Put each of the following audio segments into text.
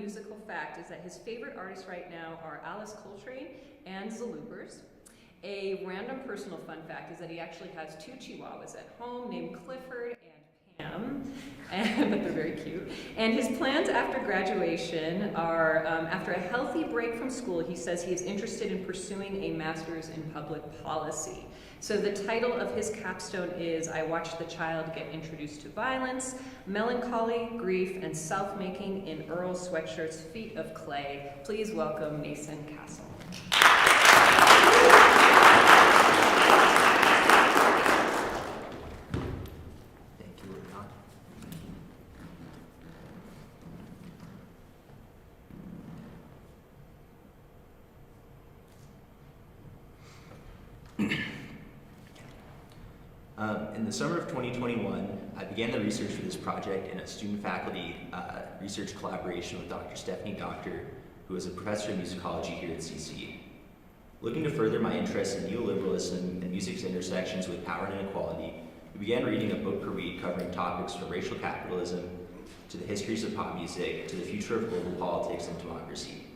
Musical fact is that his favorite artists right now are Alice Coltrane and the Loopers. A random personal fun fact is that he actually has 2 chihuahuas at home named Clifford and Pam, but they're very cute. And his plans after graduation are, after a healthy break from school, he says he is interested in pursuing a master's in public policy. So the title of his capstone is I Watched the Child Get Introduced to Violence, Melancholy, Grief, and Self-Making in Earl Sweatshirt's Feet of Clay. Please welcome Mason Castle. In the summer of 2021, I began the research for this project in a student-faculty research collaboration with Dr. Stephanie Doctor, who is a professor of musicology here at CC. Looking to further my interest in neoliberalism and music's intersections with power and inequality, we began reading a book per week covering topics from racial capitalism to the histories of pop music to the future of global politics and democracy.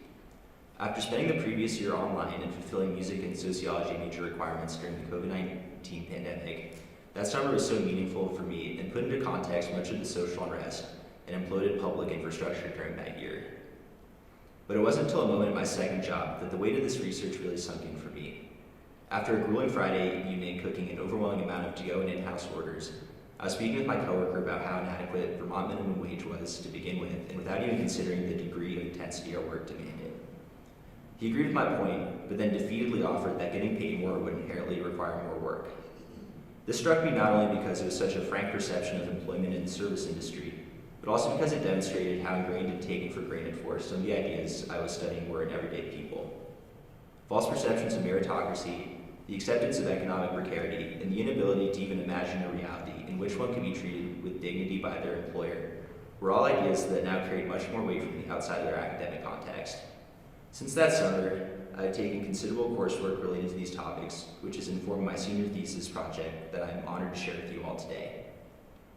After spending the previous year online and fulfilling music and sociology major requirements during the COVID-19 pandemic, that summer was so meaningful for me and put into context much of the social unrest and imploded public infrastructure during that year. But it wasn't until a moment in my second job that the weight of this research really sunk in for me. After a grueling Friday evening cooking an overwhelming amount of to-go and in-house orders, I was speaking with my coworker about how inadequate Vermont minimum wage was to begin with, and without even considering the degree of intensity our work demanded. He agreed with my point, but then defeatedly offered that getting paid more would inherently require more work. This struck me not only because it was such a frank perception of employment in the service industry, but also because it demonstrated how ingrained and taken for granted for some of the ideas I was studying were in everyday people. False perceptions of meritocracy, the acceptance of economic precarity, and the inability to even imagine a reality in which one could be treated with dignity by their employer were all ideas that now carried much more weight from me outside of their academic context. Since that summer, I have taken considerable coursework related to these topics, which has informed my senior thesis project that I am honored to share with you all today.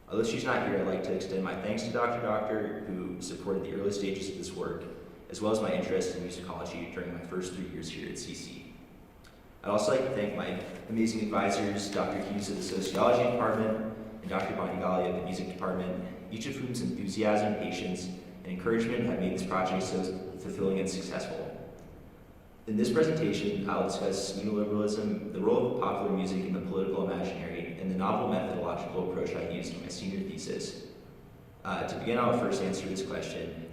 Although she's not here, I'd like to extend my thanks to Dr. Doctor, who supported the early stages of this work, as well as my interest in musicology during my first 3 years here at CC. I'd also like to thank my amazing advisors, Dr. Hughes of the Sociology Department and Dr. Bonigali of the Music Department, each of whom's enthusiasm, patience, and encouragement have made this project so fulfilling and successful. In this presentation, I'll discuss neoliberalism, the role of popular music in the political imaginary, and the novel methodological approach I used in my senior thesis. To begin, I'll first answer this question: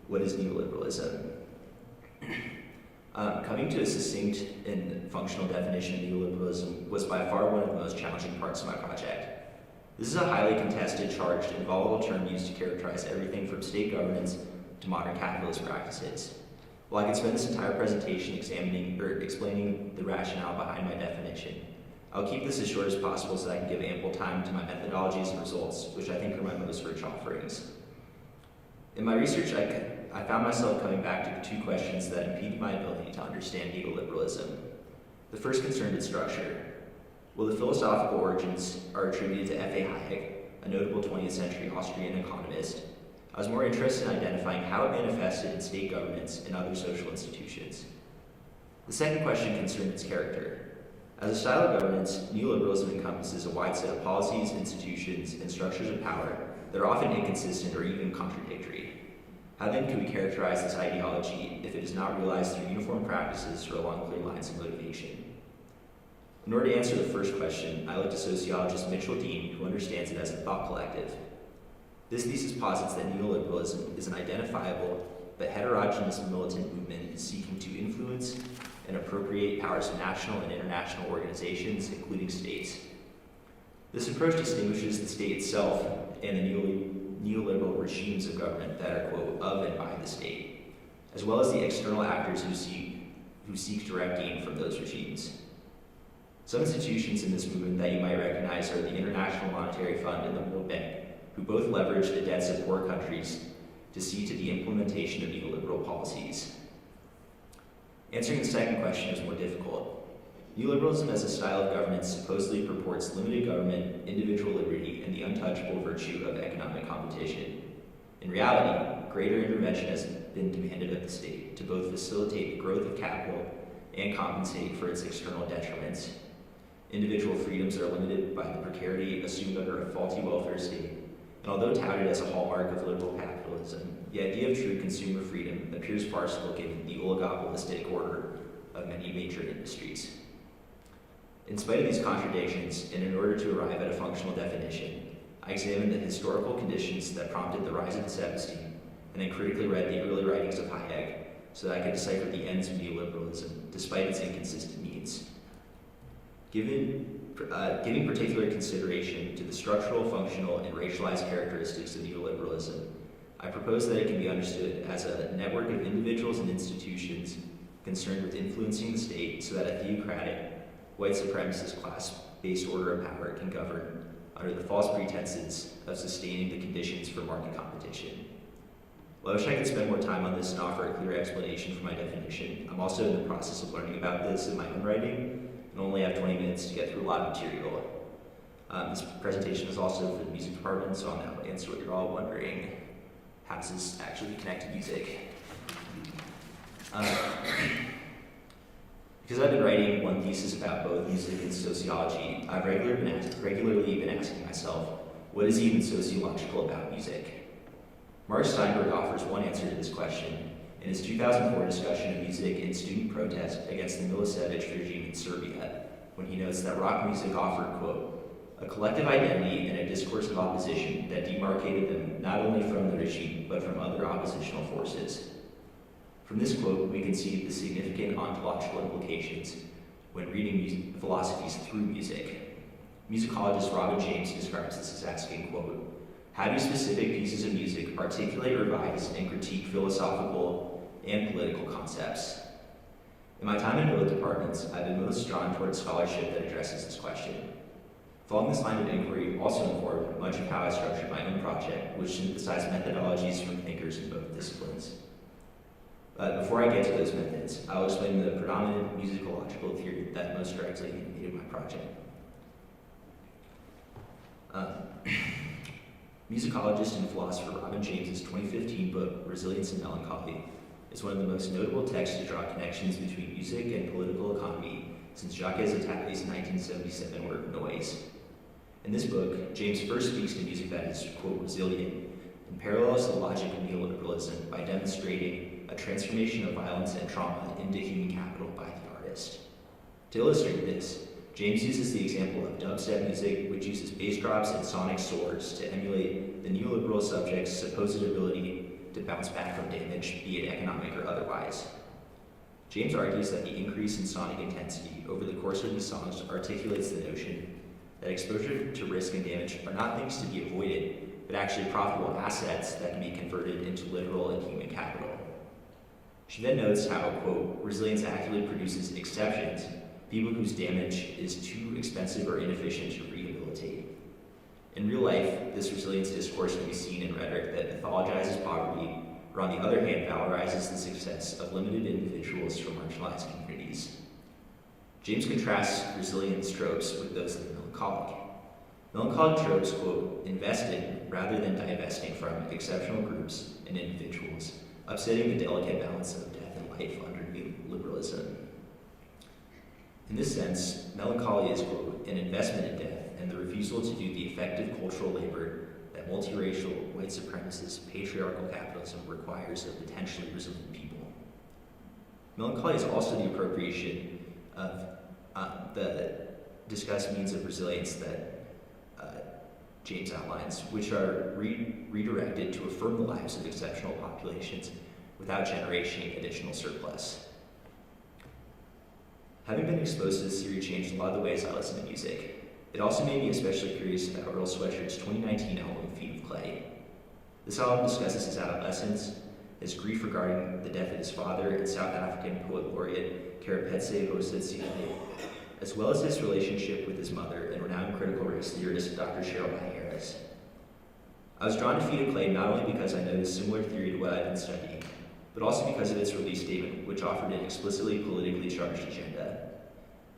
what is neoliberalism? Coming to a succinct and functional definition of neoliberalism was by far one of the most challenging parts of my project. This is a highly contested, charged, and volatile term used to characterize everything from state governance to modern capitalist practices. While I could spend this entire presentation explaining the rationale behind my definition, I'll keep this as short as possible so that I can give ample time to my methodologies and results, which I think are my most rich offerings. In my research, I found myself coming back to the 2 questions that impeded my ability to understand neoliberalism. The first concerned its structure. Well, the philosophical origins are attributed to F.A. Hayek, a notable 20th century Austrian economist. I was more interested in identifying how it manifested in state governments and other social institutions. The second question concerned its character. As a style of governance, neoliberalism encompasses a wide set of policies, institutions, and structures of power that are often inconsistent or even contradictory. How then can we characterize this ideology if it is not realized through uniform practices or along clear lines of motivation? In order to answer the first question, I looked to sociologist Mitchell Dean, who understands it as a thought collective. This thesis posits that neoliberalism is an identifiable but heterogeneous militant movement seeking to influence and appropriate powers of national and international organizations, including states. This approach distinguishes the state itself and the neoliberal regimes of government that are, quote, of and by the state, as well as the external actors who seek direct gain from those regimes. Some institutions in this movement that you might recognize are the International Monetary Fund and the World Bank, who both leverage the debts of poor countries to see to the implementation of neoliberal policies. Answering the second question is more difficult. Neoliberalism as a style of governance supposedly purports limited government, individual liberty, and the untouchable virtue of economic competition. In reality, greater intervention has been demanded of the state to both facilitate the growth of capital and compensate for its external detriments. Individual freedoms are limited by the precarity assumed under a faulty welfare state, and although touted as a hallmark of liberal capitalism, the idea of true consumer freedom appears farcical given the oligopolistic order of many major industries. In spite of these contradictions, and in order to arrive at a functional definition, I examined the historical conditions that prompted the rise of dissepacine, and then critically read the early writings of Hayek so that I could decipher the ends of neoliberalism, despite its inconsistent means. Giving particular consideration to the structural, functional, and racialized characteristics of neoliberalism, I propose that it can be understood as a network of individuals and institutions concerned with influencing the state so that a theocratic, white supremacist class-based order of power can govern under the false pretenses of sustaining the conditions for market competition. Well, I wish I could spend more time on this and offer a clear explanation for my definition. I'm also in the process of learning about this in my own writing, and only have 20 minutes to get through a lot of material. This presentation is also for the music department, so I'll now answer what you're all wondering. How does this actually connect to music? Because I've been writing one thesis about both music and sociology, I've regularly been asking myself, what is even sociological about music? Mark Steinberg offers one answer to this question in his 2004 discussion of music in student protest against the Milosevic regime in Serbia, when he notes that rock music offered, quote, a collective identity and a discourse of opposition that demarcated them not only from the regime, but from other oppositional forces. From this quote, we can see the significant ontological implications when reading philosophies through music. Musicologist Robin James describes this as asking, quote, how do specific pieces of music articulate, revise, and critique philosophical and political concepts? In my time in both departments, I've been most drawn towards scholarship that addresses this question. Following this line of inquiry also informed much of how I structured my own project, which synthesized methodologies from thinkers in both disciplines. But before I get to those methods, I'll explain the predominant musicological theory that most directly animated my project. Musicologist and philosopher Robin James's 2015 book, Resilience and Melancholy, is one of the most notable texts to draw connections between music and political economy since Jacques Attali's 1977 work, Noise. In this book, James first speaks to music that is, quote, resilient, and parallels the logic of neoliberalism by demonstrating a transformation of violence and trauma into human capital by the artist. To illustrate this, James uses the example of dubstep music, which uses bass drops and sonic soars to emulate the neoliberal subject's supposed ability to bounce back from damage, be it economic or otherwise. James argues that the increase in sonic intensity over the course of these songs articulates the notion that exposure to risk and damage are not things to be avoided, but actually profitable assets that can be converted into literal and human capital. She then notes how, quote, resilience actively produces exceptions, people whose damage is too expensive or inefficient to rehabilitate. In real life, this resilience discourse can be seen in rhetoric that mythologizes poverty, or on the other hand, valorizes the success of limited individuals from marginalized communities. James contrasts resilience tropes with those of the melancholic. Melancholic tropes, quote, invest in rather than divesting from exceptional groups and individuals, upsetting the delicate balance of death and life under neoliberalism. In this sense, melancholy is, quote, an investment in death and the refusal to do the effective cultural labor that multiracial, white supremacist, patriarchal capitalism requires of potentially resilient people. Melancholy is also the appropriation of the discussed means of resilience that James outlines, which are redirected to affirm the lives of exceptional populations without generating additional surplus. Having been exposed to this theory changed a lot of the ways I listen to music. It also made me especially curious about Earl Sweatshirt's 2019 album, Feet of Clay. This album discusses his adolescence, his grief regarding the death of his father and South African poet laureate Karapetse Bosetsile, as well as his relationship with his mother and renowned critical race theorist Dr. Cheryl Harris. I was drawn to Feet of Clay not only because I noticed similar theory to what I've been studying, but also because of its release statement, which offered an explicitly politically charged agenda.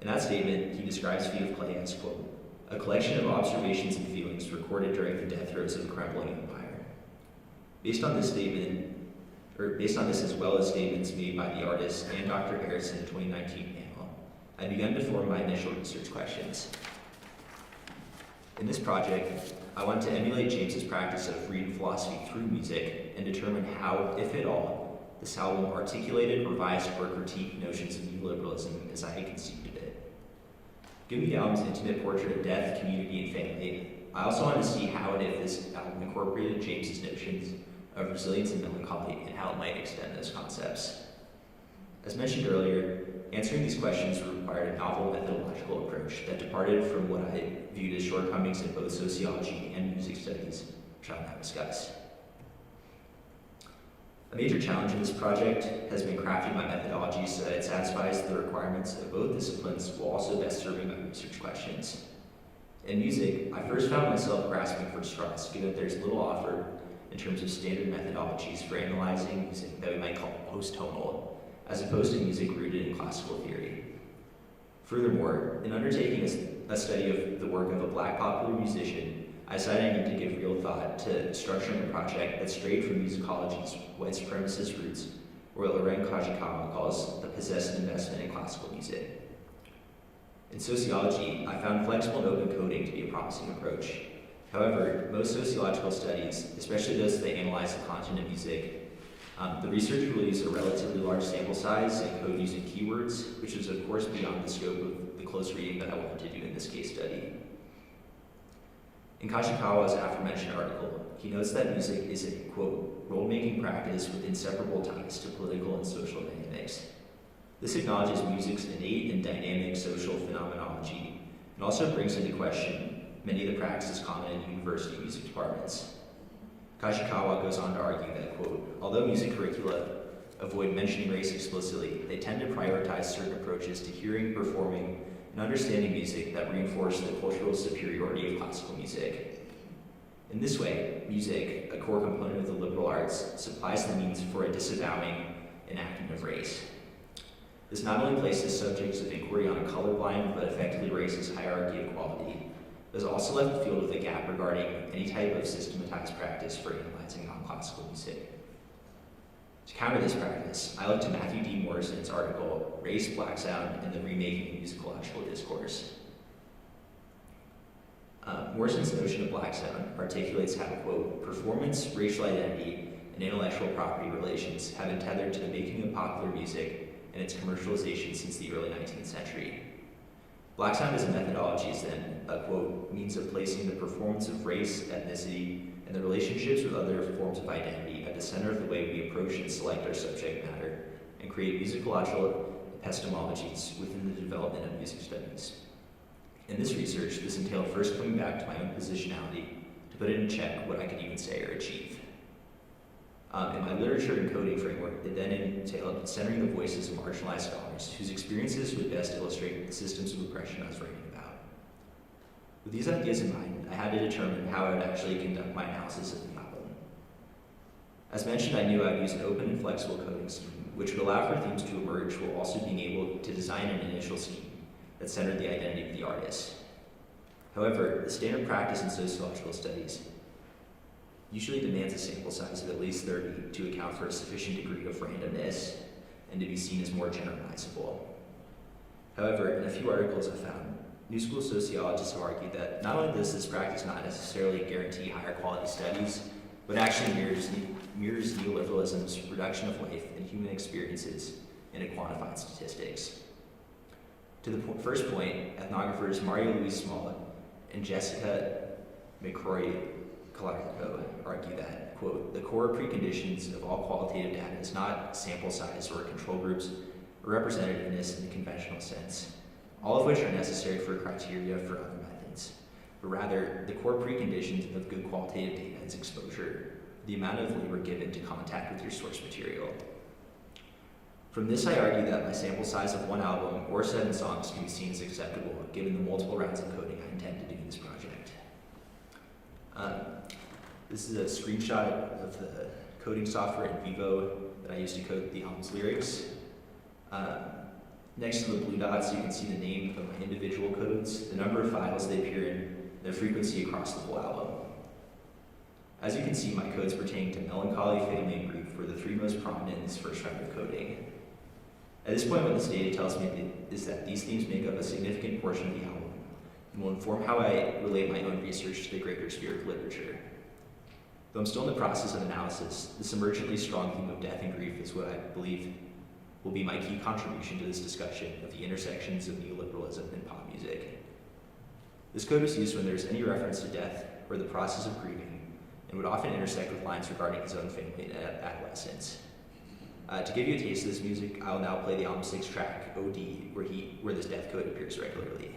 In that statement, he describes Feet of Clay as, quote, a collection of observations and feelings recorded during the death throes of a crumbling empire. Based on this as well as statements made by the artist and Dr. Harris in the 2019 panel, I began to form my initial research questions. In this project, I wanted to emulate James's practice of reading philosophy through music and determine how, if at all, this album articulated, revised, or critiqued notions of neoliberalism as I had conceived of it. Given the album's intimate portrait of death, community, and family, I also wanted to see how and if this album incorporated James's notions of resilience and melancholy and how it might extend those concepts. As mentioned earlier, answering these questions required a novel methodological approach that departed from what I viewed as shortcomings in both sociology and music studies, which I'll now discuss. A major challenge in this project has been crafting my methodology so that it satisfies the requirements of both disciplines while also best serving my research questions. In music, I first found myself grasping for straws, given that there's little offered in terms of standard methodologies for analyzing music that we might call post-tonal, as opposed to music rooted in classical theory. Furthermore, in undertaking a study of the work of a Black popular musician, I decided I need to give real thought to structuring a project that strayed from musicology's white supremacist roots, or what Loren Kajikawa calls the possessive investment in classical music. In sociology, I found flexible and open coding to be a promising approach. However, most sociological studies, especially those that analyze the content of music, the research will use a relatively large sample size and code using keywords, which is of course beyond the scope of the close reading that I wanted to do in this case study. In Kashikawa's aforementioned article, he notes that music is a, quote, role-making practice with inseparable ties to political and social dynamics. This acknowledges music's innate and dynamic social phenomenology and also brings into question many of the practices common in university music departments. Kashikawa goes on to argue that, quote, although music curricula avoid mentioning race explicitly, they tend to prioritize certain approaches to hearing, performing, and understanding music that reinforce the cultural superiority of classical music. In this way, music, a core component of the liberal arts, supplies the means for a disavowing enactment of race. This not only places subjects of inquiry on a colorblind, but effectively raises hierarchy of quality, but has also left the field with a gap regarding any type of systematized practice for analyzing non-classical music. To counter this practice, I looked to Matthew D. Morrison's article, Race, Black Sound, and the Remaking of Musicological Discourse. Morrison's notion of black sound articulates how, quote, performance, racial identity, and intellectual property relations have been tethered to the making of popular music and its commercialization since the early 19th century. Black sound as a methodology is then a, quote, means of placing the performance of race, ethnicity, and the relationships with other forms of identity at the center of the way we approach and select our subject matter and create musicological epistemologies within the development of music studies. In this research, this entailed first coming back to my own positionality to put it in check what I could even say or achieve. In my literature and coding framework, it then entailed centering the voices of marginalized scholars whose experiences would best illustrate the systems of oppression I was writing about. With these ideas in mind, I had to determine how I would actually conduct my analysis of the album. As mentioned, I knew I would use an open and flexible coding scheme, which would allow for themes to emerge while also being able to design an initial scheme that centered the identity of the artist. However, the standard practice in sociological studies usually demands a sample size of at least 30 to account for a sufficient degree of randomness and to be seen as more generalizable. However, in a few articles I found, New School sociologists have argued that not only does this practice not necessarily guarantee higher quality studies, but actually mirrors neoliberalism's reduction of life and human experiences into quantified statistics. To the first point, ethnographers Mario Luis Smollett and Jessica McCrory-Calarco argue that, quote, the core preconditions of all qualitative data is not sample size or control groups or representativeness in the conventional sense, all of which are necessary for criteria for other methods, but rather the core preconditions of good qualitative data is exposure, the amount of labor given to contact with your source material. From this, I argue that my sample size of one album or 7 songs can be seen as acceptable given the multiple rounds of coding I intend to do in this project. This is a screenshot of the coding software in Vivo that I used to code the album's lyrics. Next to the blue dots, you can see the name of my individual codes, the number of files they appear in, and the frequency across the whole album. As you can see, my codes pertaining to melancholy, family, and grief were the three most prominent in this first round of coding. At this point, what this data tells me is that these themes make up a significant portion of the album and will inform how I relate my own research to the greater sphere of literature. Though I'm still in the process of analysis, this emergently strong theme of death and grief is what I believe will be my key contribution to this discussion of the intersections of neoliberalism and pop music. This code was used when there's any reference to death or the process of grieving, and would often intersect with lines regarding his own family and adolescence. To give you a taste of this music, I'll now play the album's sixth track, OD, where this death code appears regularly.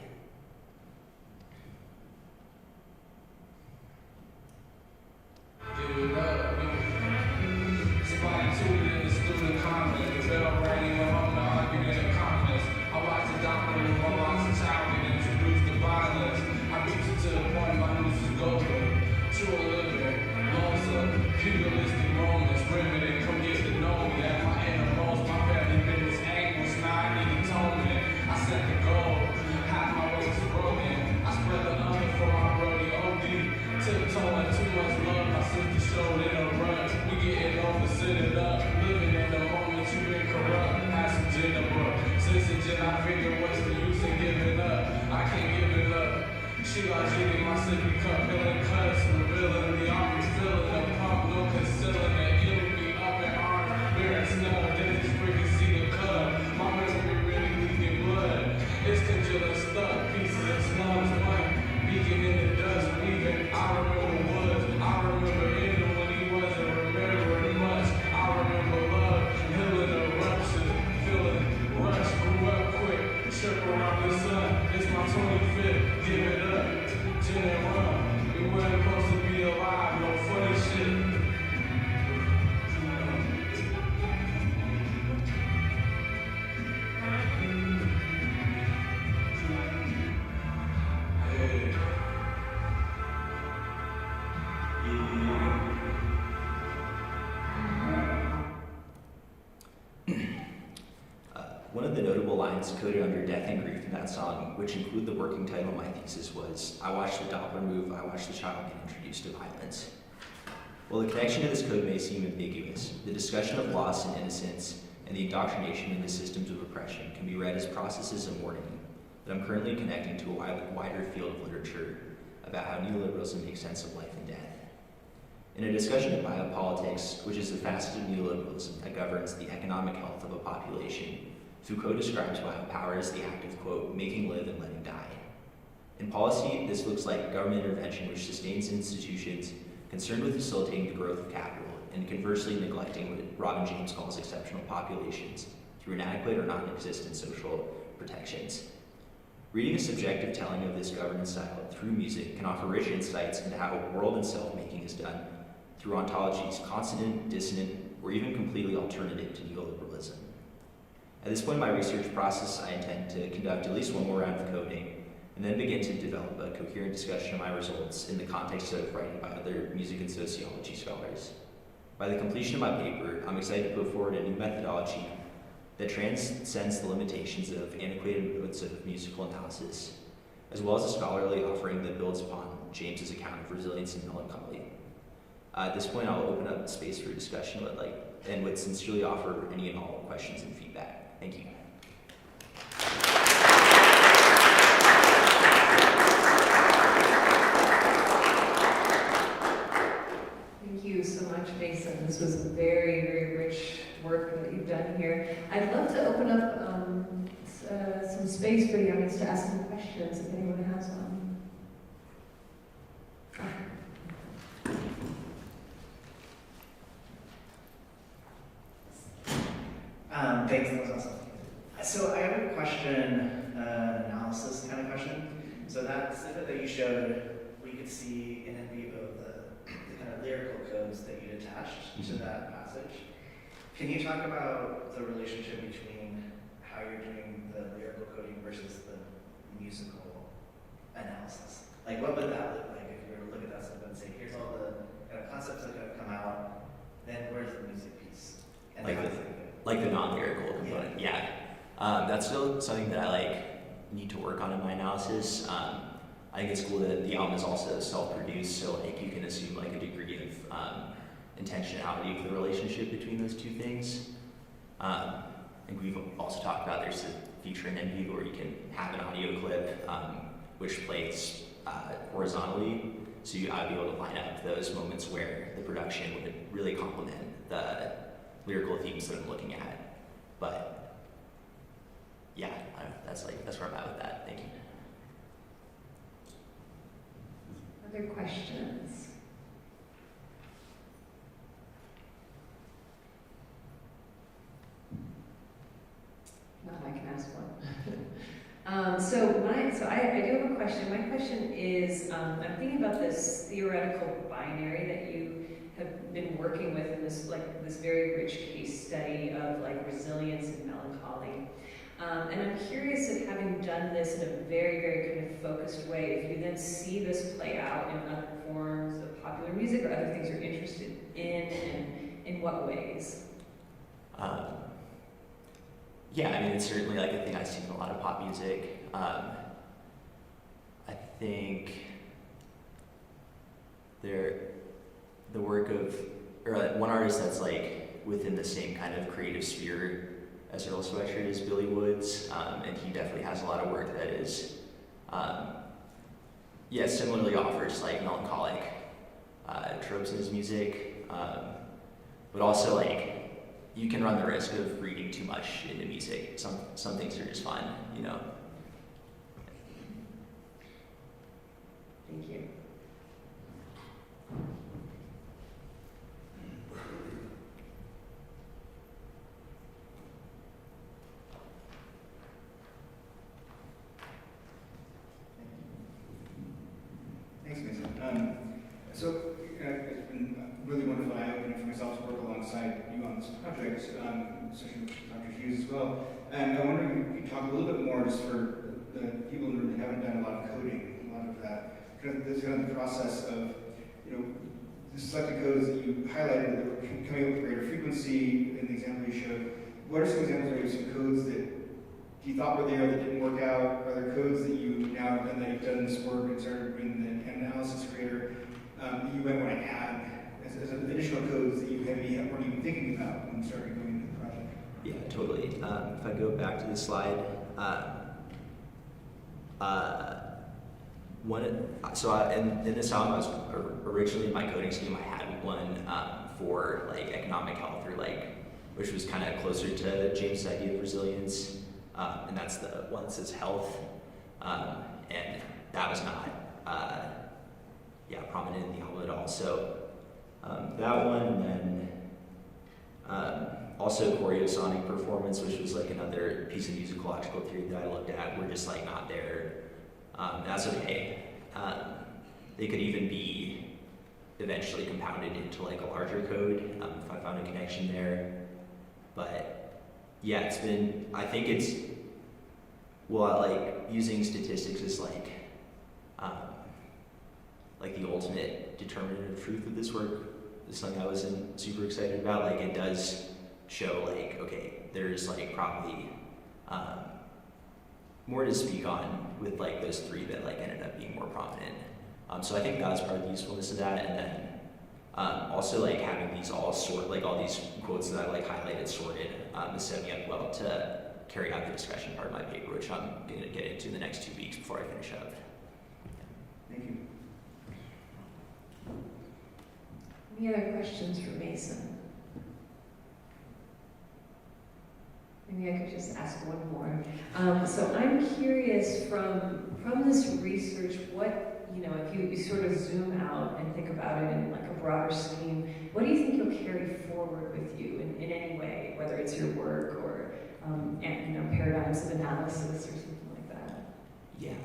One of the notable lines coded under death and grief in that song, which include the working title of my thesis, was, "I watched the Doppler move, I watched the child get introduced to violence." While the connection to this code may seem ambiguous, the discussion of loss and innocence and the indoctrination into systems of oppression can be read as processes of mourning that I'm currently connecting to a wider field of literature about how neoliberalism makes sense of life and death. In a discussion of biopolitics, which is the facet of neoliberalism that governs the economic health of a population, Foucault describes biopower as the act of, quote, making live and letting die. In policy, this looks like government intervention which sustains institutions concerned with facilitating the growth of capital and conversely neglecting what Robin James calls exceptional populations through inadequate or non-existent social protections. Reading a subjective telling of this governance style through music can offer rich insights into how world and self-making is done through ontologies consonant, dissonant, or even completely alternative to neoliberalism. At this point in my research process, I intend to conduct at least one more round of coding, and then begin to develop a coherent discussion of my results in the context of writing by other music and sociology scholars. By the completion of my paper, I'm excited to put forward a new methodology that transcends the limitations of antiquated modes of musical analysis, as well as a scholarly offering that builds upon James's account of resilience and melancholy. At this point, I'll open up space for discussion and would sincerely offer any and all questions and feedback. Thank you. Thank you so much, Mason. This was very, very rich work that you've done here. I'd love to open up some space for the audience to ask some questions if anyone has one. Thanks, that was awesome. So I have a question, analysis kind of question. So that snippet that you showed, we could see in vivo the kind of lyrical codes that you attached to that passage. Can you talk about the relationship between how you're doing the lyrical coding versus the musical analysis? Like, what would that look like if you were to look at that snippet and say, here's all the kind of concepts that have come out, then where's the music piece? And Like the non-lyrical component, yeah. That's still something that I need to work on in my analysis. I think it's cool that the album is also self-produced, so like you can assume like a degree of intentionality of the relationship between those two things. I think we've also talked about there's a feature in Envy where you can have an audio clip which plays horizontally, so I'd be able to line up those moments where the production would really complement the lyrical themes that I'm looking at. But yeah, that's where I'm at with that. Thank you. Other questions? Not I can ask one. So I do have a question. My question is, I'm thinking about this theoretical binary that you have been working with in this very rich case study of like resilience and melancholy. And I'm curious if having done this in a very, very kind of focused way, if you then see this play out in other forms of popular music or other things you're interested in, and in what ways? Yeah, I mean, it's certainly like a thing I see in a lot of pop music. I think the work of, or like one artist that's like within the same kind of creative sphere as Earl Sweatshirt is Billy Woods, and he definitely has a lot of work that is, similarly offers like melancholic tropes in his music, but also like you can run the risk of reading too much into music. Some things are just fun, you know. Thank you. Thanks, Mason. It's been really wonderful eye-opening for myself to work alongside you on this project, especially with Dr. Hughes as well. And I wonder if you could talk a little bit more just for the people in the room that haven't done a lot of coding, a lot of that, kind of the process of, the selected codes that you highlighted that were coming up with greater frequency in the example you showed. What are some examples of some codes that you thought were there that didn't work out? Are there codes that you now have done that you've done this work and started in the analysis creator that you might want to add as additional codes that you weren't even thinking about when you started going into the project? Yeah, totally. If I go back to the slide, in this album, I was originally in my coding scheme, I had one for like economic health, or like, which was kind of closer to James' idea of resilience, and that's the one that says health, and that was not prominent in the album at all. So that one, and then also choreosonic performance, which was like another piece of musicological theory that I looked at, were just like not there. That's okay. They could even be eventually compounded into like a larger code if I found a connection there. But yeah, I think it's, like using statistics is like the ultimate determinant of truth of this work is something I wasn't super excited about. Like it does show like, okay, there's like probably more to speak on with like those three that like ended up being more prominent. So I think that was part of the usefulness of that, and then also like having these all these quotes that I like highlighted sorted has set me up well to carry out the discussion part of my paper, which I'm going to get into in the next 2 weeks before I finish up. Thank you. Any other questions for Mason? Maybe I could just ask one more. So I'm curious from this research, what, if you sort of zoom out and think about it in like a broader scheme, what do you think you'll carry forward with you in any way, whether it's your work or paradigms of analysis or something like that? Yeah.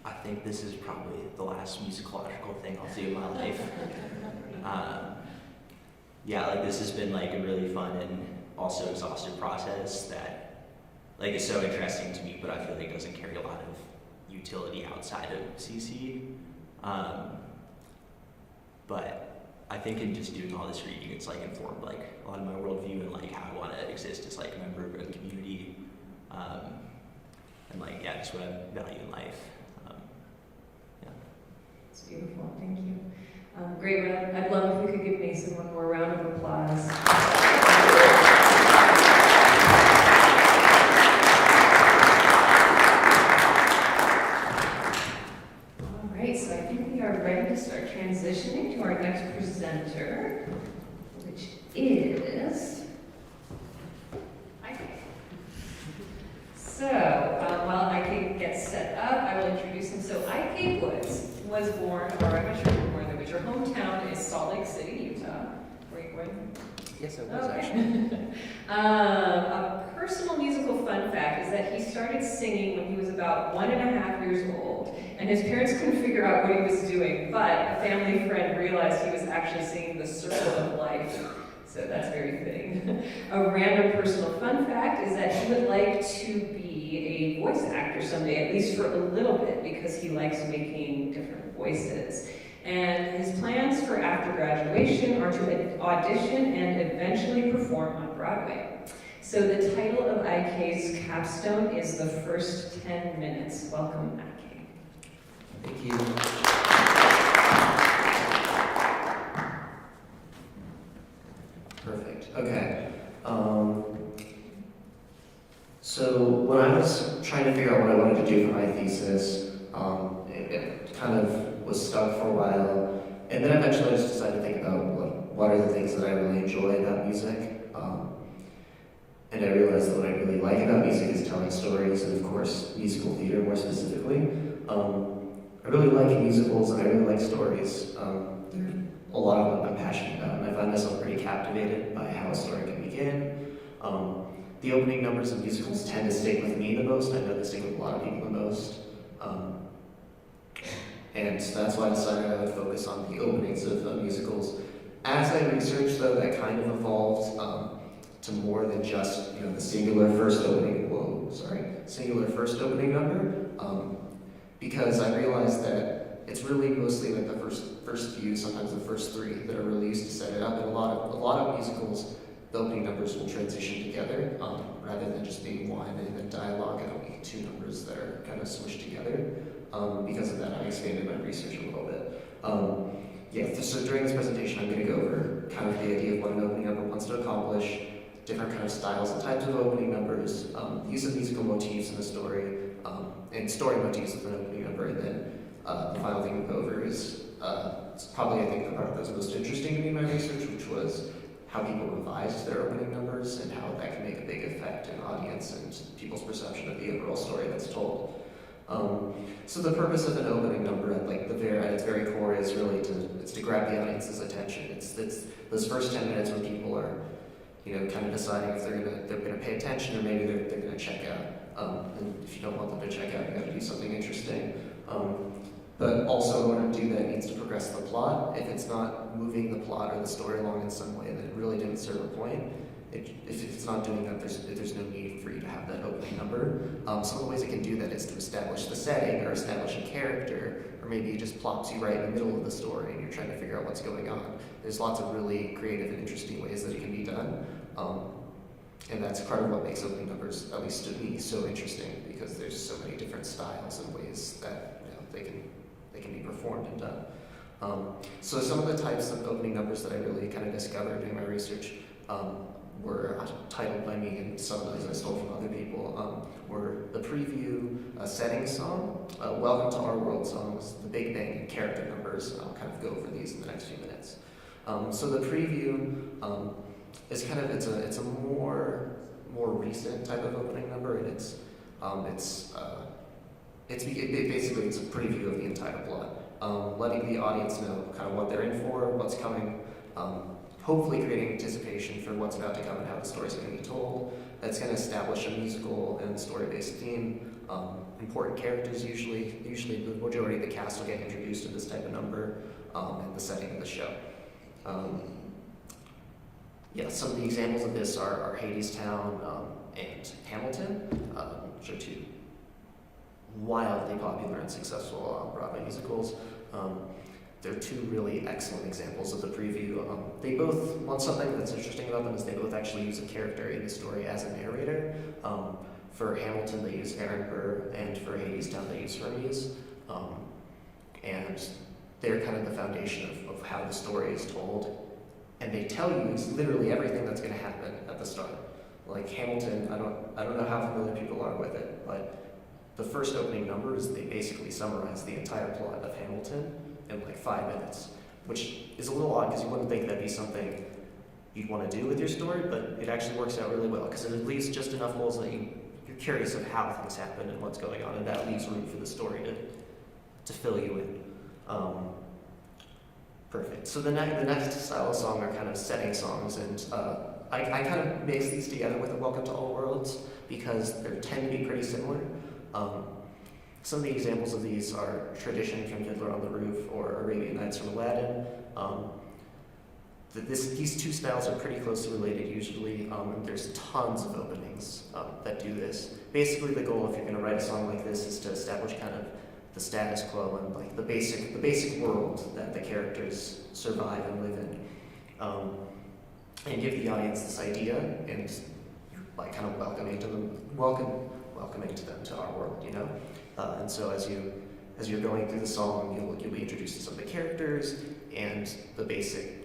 I think this is probably the last musicological thing I'll do in my life. This has been like a really fun and also exhaustive process that like is so interesting to me, but I feel like doesn't carry a lot of utility outside of CC. But I think in just doing all this reading, it's like informed like a lot of my worldview and like how I want to exist as like a member of a community, and like, yeah, just what I value in life. Yeah. It's beautiful. Thank you. Great. I'd love if we could give Mason one more round of applause. All right, so I think we are ready to start transitioning to our next presenter, which is... So, while Ike gets set up, I will introduce him. So, Ike Woods was born, or I'm not sure if you were born there, but your hometown is Salt Lake City, Utah. Were you born? Yes, I was Okay. actually. A personal musical fun fact is that he started singing when he was about 1.5 years old, and his parents couldn't figure out what he was doing, but a family friend realized he was actually singing The Circle of Life. So that's very fitting. A random personal fun fact is that he would like to be a voice actor someday, at least for a little bit, because he likes making different voices. And his plans for after graduation are to audition and eventually perform on Broadway. So the title of IK's capstone is The First 10 Minutes. Welcome, IK. Thank you. Perfect. Okay. So when I was trying to figure out what I wanted to do for my thesis, it kind of was stuck for a while, and then eventually I just decided to think about what are the things that I really enjoy about music. And I realized that what I really like about music is telling stories, and of course, musical theater more specifically. I really like musicals, and I really like stories. A lot of what I'm passionate about, and I find myself pretty captivated by how a story can begin. The opening numbers of musicals tend to stick with me the most. I know they stick with a lot of people the most. And so that's why I decided I would focus on the openings of musicals. As I researched, though, that kind of evolved to more than just the singular first opening number, because I realized that it's really mostly like the first few, sometimes the first three, that are really used to set it up. And a lot of musicals, the opening numbers will transition together rather than just being one and then dialogue. It'll be two numbers that are kind of smushed together. Because of that, I expanded my research a little bit. So during this presentation, I'm going to go over kind of the idea of what an opening number wants to accomplish, different kind of styles and types of opening numbers, use of musical motifs in the story, and story motifs with an opening number, and then the final thing we'll go over is it's probably, I think, the part that was most interesting to me in my research, which was how people revised their opening numbers and how that can make a big effect in audience and people's perception of the overall story that's told. So the purpose of an opening number at its very core is really to grab the audience's attention. It's those first 10 minutes when people are kind of deciding if they're gonna pay attention or maybe they're gonna check out. And if you don't want them to check out, you got to do something interesting. But also, in order to do that, it needs to progress the plot. If it's not moving the plot or the story along in some way, then it really didn't serve a point. If it's not doing that, there's no need for you to have that opening number. Some of the ways it can do that is to establish the setting or establish a character, or maybe it just plops you right in the middle of the story and you're trying to figure out what's going on. There's lots of really creative and interesting ways that it can be done. And that's part of what makes opening numbers, at least to me, so interesting, because there's so many different styles and ways that they can be performed and done. So some of the types of opening numbers that I really kind of discovered doing my research were titled by me, and some of those I stole from other people, were the preview, a setting song, Welcome to Our World songs, the Big Bang, and character numbers. I'll kind of go over these in the next few minutes. So the preview is kind of, it's a more recent type of opening number, and basically it's a preview of the entire plot, letting the audience know kind of what they're in for, what's coming, hopefully creating anticipation for what's about to come and how the story's going to be told. That's going to establish a musical and story-based theme. Important characters usually the majority of the cast will get introduced in this type of number, and the setting of the show. Some of the examples of this are Hadestown and Hamilton, which are two wildly popular and successful Broadway musicals. They're two really excellent examples of the preview. They both, something that's interesting about them is they both actually use a character in the story as a narrator. For Hamilton, they use Aaron Burr, and for Hadestown, they use Hermes. And they're kind of the foundation of how the story is told. And they tell you it's literally everything that's going to happen at the start. Like Hamilton, I don't know how familiar people are with it, but the first opening numbers, they basically summarize the entire plot of Hamilton in like 5 minutes, which is a little odd because you wouldn't think that'd be something you'd want to do with your story, but it actually works out really well because it leaves just enough holes that you're curious of how things happen and what's going on, and that leaves room for the story to fill you in. Perfect. So the next style of song are kind of setting songs, and I kind of mix these together with the Welcome to All Worlds because they tend to be pretty similar. Some of the examples of these are Tradition from Fiddler on the Roof or Arabian Nights from Aladdin. These two styles are pretty closely related usually, and there's tons of openings that do this. Basically the goal, if you're going to write a song like this, is to establish kind of the status quo and like the basic world that the characters survive and live in, and give the audience this idea and like kind of welcoming to them to our world, you know. And so as you're going through the song, you'll be introduced to some of the characters and the basic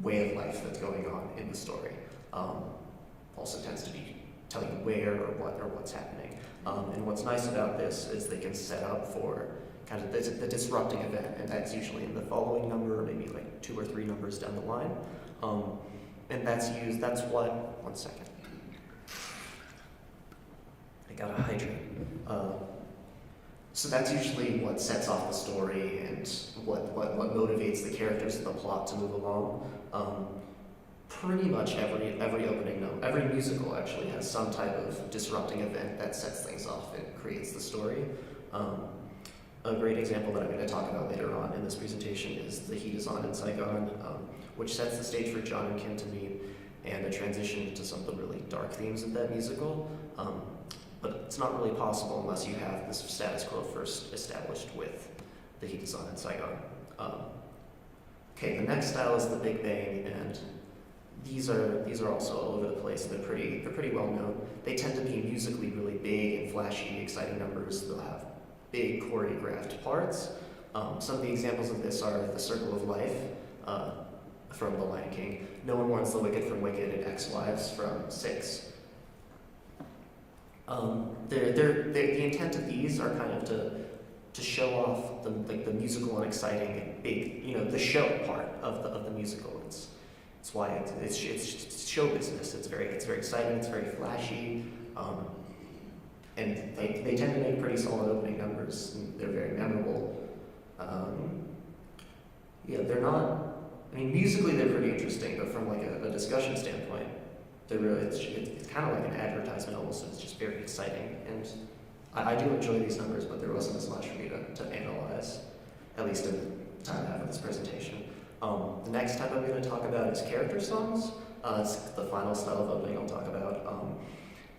way of life that's going on in the story. Also tends to be telling you where or what's happening. And what's nice about this is they can set up for kind of the disrupting event, and that's usually in the following number, or maybe like 2 or 3 numbers down the line. And one second. I gotta hydrate. So that's usually what sets off the story and what motivates the characters in the plot to move along. Pretty much every opening number, every musical actually has some type of disrupting event that sets things off and creates the story. A great example that I'm going to talk about later on in this presentation is The Heat Is On in Saigon, which sets the stage for John and Kim to meet and a transition to some of the really dark themes of that musical. But it's not really possible unless you have this status quo first established with The Heat Is On in Saigon. Okay, the next style is the Big Bang, and these are also all over the place. They're pretty well known. They tend to be musically really big and flashy, exciting numbers. They'll have big choreographed parts. Some of the examples of this are The Circle of Life from The Lion King, No One Warns the Wicked from Wicked, and Ex-Wives from Six. The intent of these are kind of to show off the musical and exciting and big, the show part of the musical. It's why it's show business. It's very exciting. It's very flashy, and they tend to make pretty solid opening numbers. And they're very memorable. They're not. I mean, musically they're pretty interesting, but from like a discussion standpoint, it's kind of like an advertisement almost. It's just very exciting, and I do enjoy these numbers, but there wasn't as much for me to analyze, at least in the time I have of this presentation. The next type I'm going to talk about is character songs. It's the final style of opening I'll talk about,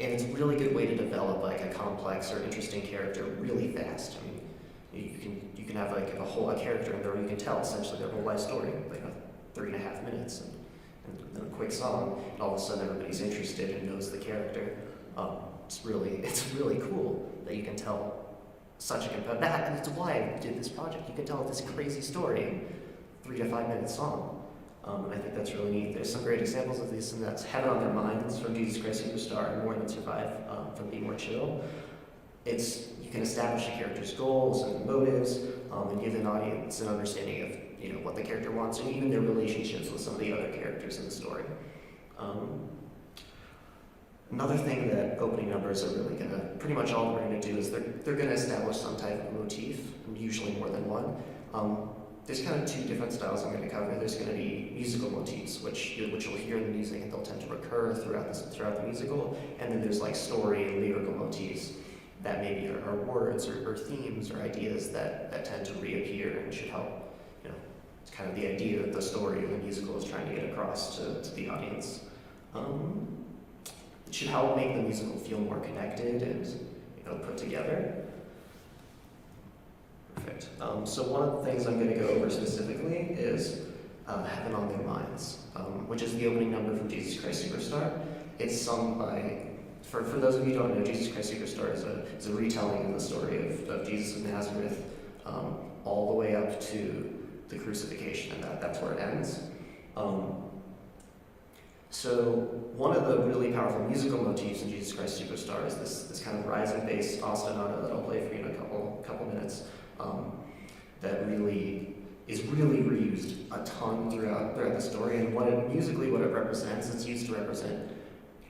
and it's a really good way to develop like a complex or interesting character really fast. I mean, you can have like a character in there where you can tell essentially their whole life story, like 3.5 minutes, and a quick song, and all of a sudden everybody's interested and knows the character. It's really cool that you can tell such a that, and it's why I did this project. You can tell this crazy story in 3 to 5 minute song. And I think that's really neat. There's some great examples of these, and that's Heaven on Their Minds from Jesus Christ Superstar and More Than Survive from Be More Chill. You can establish the character's goals and motives, and give an audience an understanding of what the character wants and even their relationships with some of the other characters in the story. Another thing that opening numbers are really pretty much all we're gonna do is they're gonna establish some type of motif, usually more than one. There's kind of 2 different styles I'm going to cover. There's going to be musical motifs, which you'll hear in the music, and they'll tend to recur throughout the musical. And then there's like story and lyrical motifs that maybe are words or themes or ideas that tend to reappear and should help. It's kind of the idea that the story of the musical is trying to get across to the audience. It should help make the musical feel more connected and put together. Perfect. So one of the things I'm going to go over specifically is Heaven on Their Minds, which is the opening number from Jesus Christ Superstar. It's sung by for those of you who don't know, Jesus Christ Superstar is a retelling of the story of Jesus of Nazareth, all the way up to the crucifixion, and that's where it ends. So one of the really powerful musical motifs in Jesus Christ Superstar is this kind of rising bass ostinato that I'll play for you in a couple minutes, that really is really reused a ton throughout the story. And what it represents, it's used to represent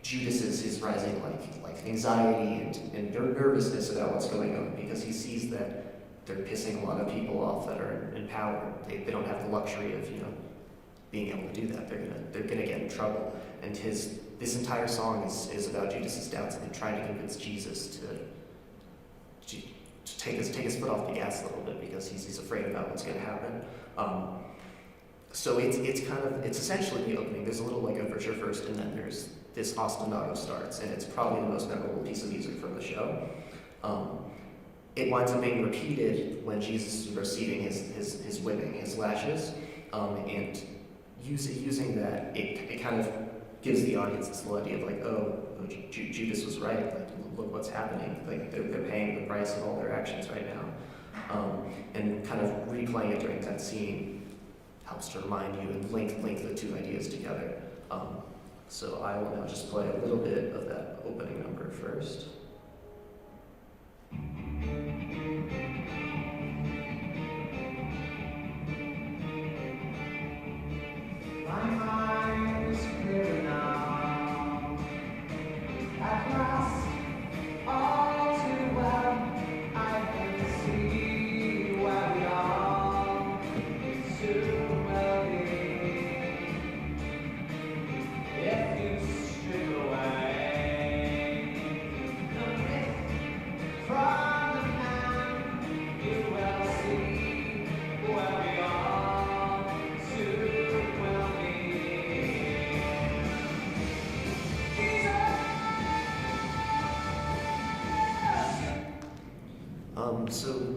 Judas's his rising like anxiety and nervousness about what's going on, because he sees that they're pissing a lot of people off that are in power. They don't have the luxury of being able to do that. They're gonna get in trouble. And this entire song is about Judas's doubts and trying to convince Jesus to take his foot off the gas a little bit, because he's afraid about what's gonna happen. So it's essentially the opening. There's a little like overture first, and then there's this ostinato starts, and it's probably the most memorable piece of music from the show. It winds up being repeated when Jesus is receiving his whipping, his lashes, and using that, it kind of gives the audience this little idea of like, Judas was right. Like, look what's happening. Like they're paying the price of all their actions right now, and kind of replaying it during that scene helps to remind you and link the two ideas together. So I will now just play a little bit of that opening number first. My mind is clear now. At last, all too well, I can see where we are. Soon will be. If you strip away the myth from the man, you will see where we are. Soon will be.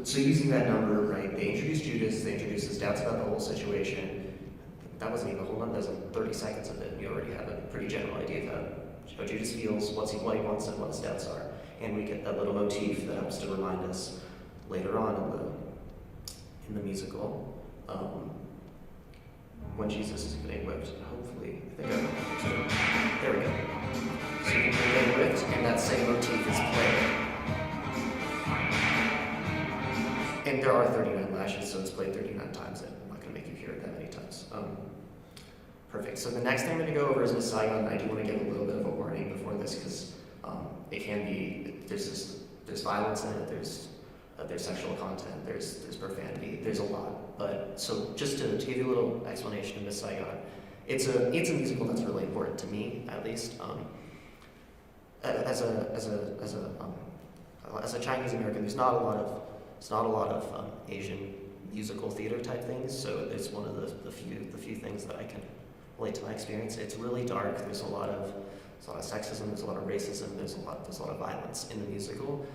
So using that number, right, they introduced Judas, they introduced his doubts about the whole situation. That wasn't even a whole number, that was like 30 seconds of it, and you already have a pretty general idea of how Judas feels, what he wants, and what his doubts are. And we get that little motif that helps to remind us later on in the musical, when Jesus is getting whipped. Hopefully, there we go. So you can hear getting whipped, and that same motif is played. And there are 39 lashes, so it's played 39 times, and I'm not going to make you hear it that many times. Perfect. So the next thing I'm going to go over is Miss Saigon. I do want to give a little bit of a warning before this, because it can be, there's violence in it, there's sexual content, there's profanity, there's a lot. But so just to give you a little explanation of Miss Saigon, it's a musical that's really important to me, at least. As a Chinese American, there's not a lot of Asian musical theater type things, so it's one of the few things that I can relate to my experience. It's really dark. There's a lot of sexism. There's a lot of racism. There's a lot of violence in the musical.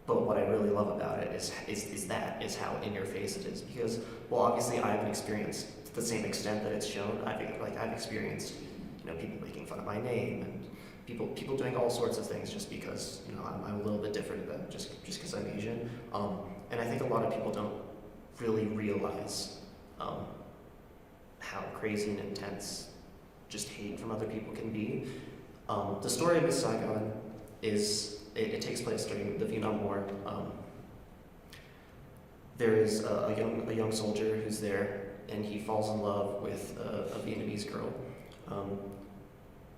But what I really love about it is how in your face it is. Because, well, obviously I haven't experienced to the same extent that it's shown. I've experienced, people making fun of my name and people doing all sorts of things just because I'm a little bit different than just because I'm Asian. And I think a lot of people don't really realize how crazy and intense just hate from other people can be. The story of Miss Saigon is, it takes place during the Vietnam War. There is a young soldier who's there, and he falls in love with a Vietnamese girl.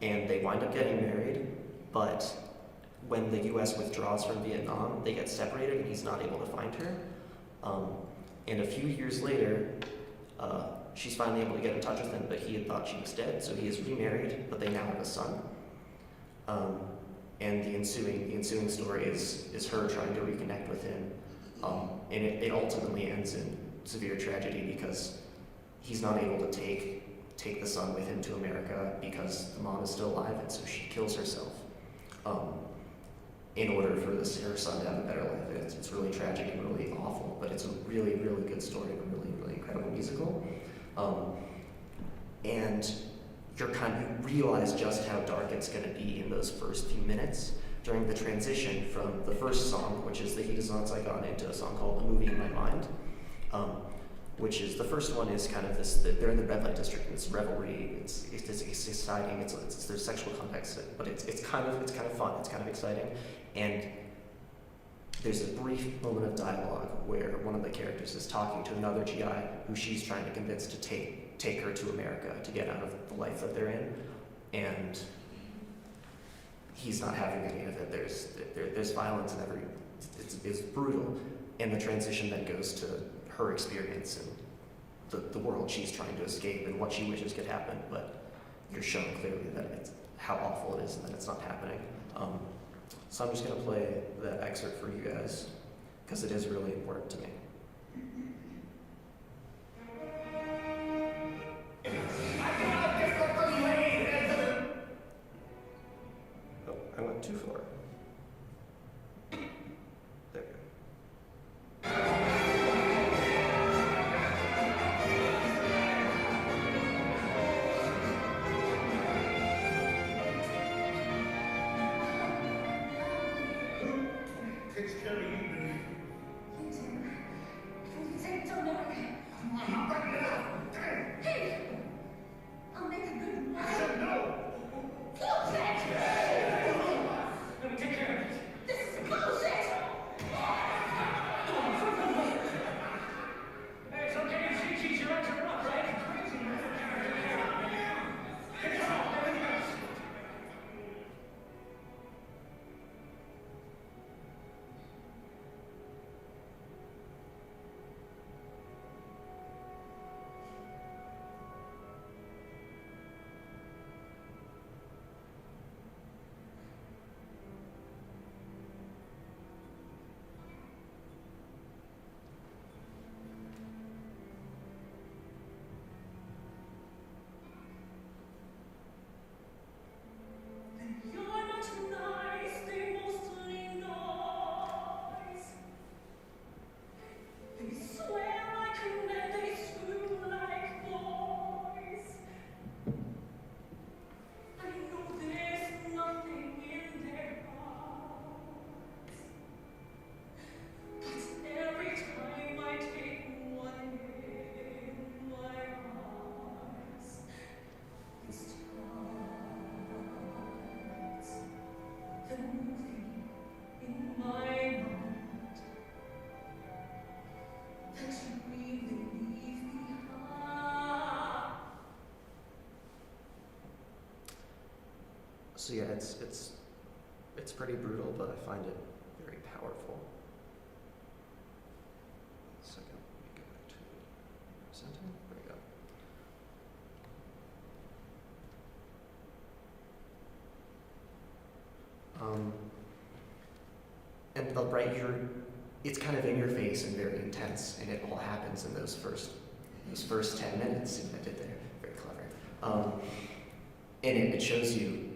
And they wind up getting married, but when the U.S. withdraws from Vietnam, they get separated and he's not able to find her. And a few years later, she's finally able to get in touch with him, but he had thought she was dead, so he is remarried, but they now have a son. And the ensuing story is her trying to reconnect with him. And it ultimately ends in severe tragedy because he's not able to take the son with him to America because the mom is still alive, and so she kills herself in order for her son to have a better life. It's really tragic and really awful, but it's a really, really good story and a really, really incredible musical. And you realize just how dark it's going to be in those first few minutes. during the transition from the first song, which is the Heat is On Saigon, into a song called The Movie in My Mind, which is, the first one is kind of this, they're in the red light district, and it's revelry, it's exciting, there's sexual context, but it's kind of fun, it's kind of exciting, and there's a brief moment of dialogue where one of the characters is talking to another GI who she's trying to convince to take her to America to get out of the life that they're in, and he's not having any of it. There's violence and it's brutal, and the transition then goes to her experience and the world she's trying to escape and what she wishes could happen, but you're shown clearly that it's how awful it is and that it's not happening. So I'm just going to play that excerpt for you guys, because it is really important to me. Oh, I went too far. There we go. Takes care of you, baby. Hey! I'll make a good I said no. Let me take care of it. This is bullshit! Hey, it's okay if she cheats, you're right to rough, right? Crazy. You're not nice, they mostly noise. They swear like men, they scream like boys. I know there's nothing in their hearts, but every time I take one in my arms, it starts the movie in my mind that you really leave behind. So yeah, it's pretty brutal, but I find it very powerful. Second, let me go back to presenting. There we go. And the right here, it's kind of in your face and very intense, and it all happens in those first 10 minutes. See what I did there? Very clever. And it shows you,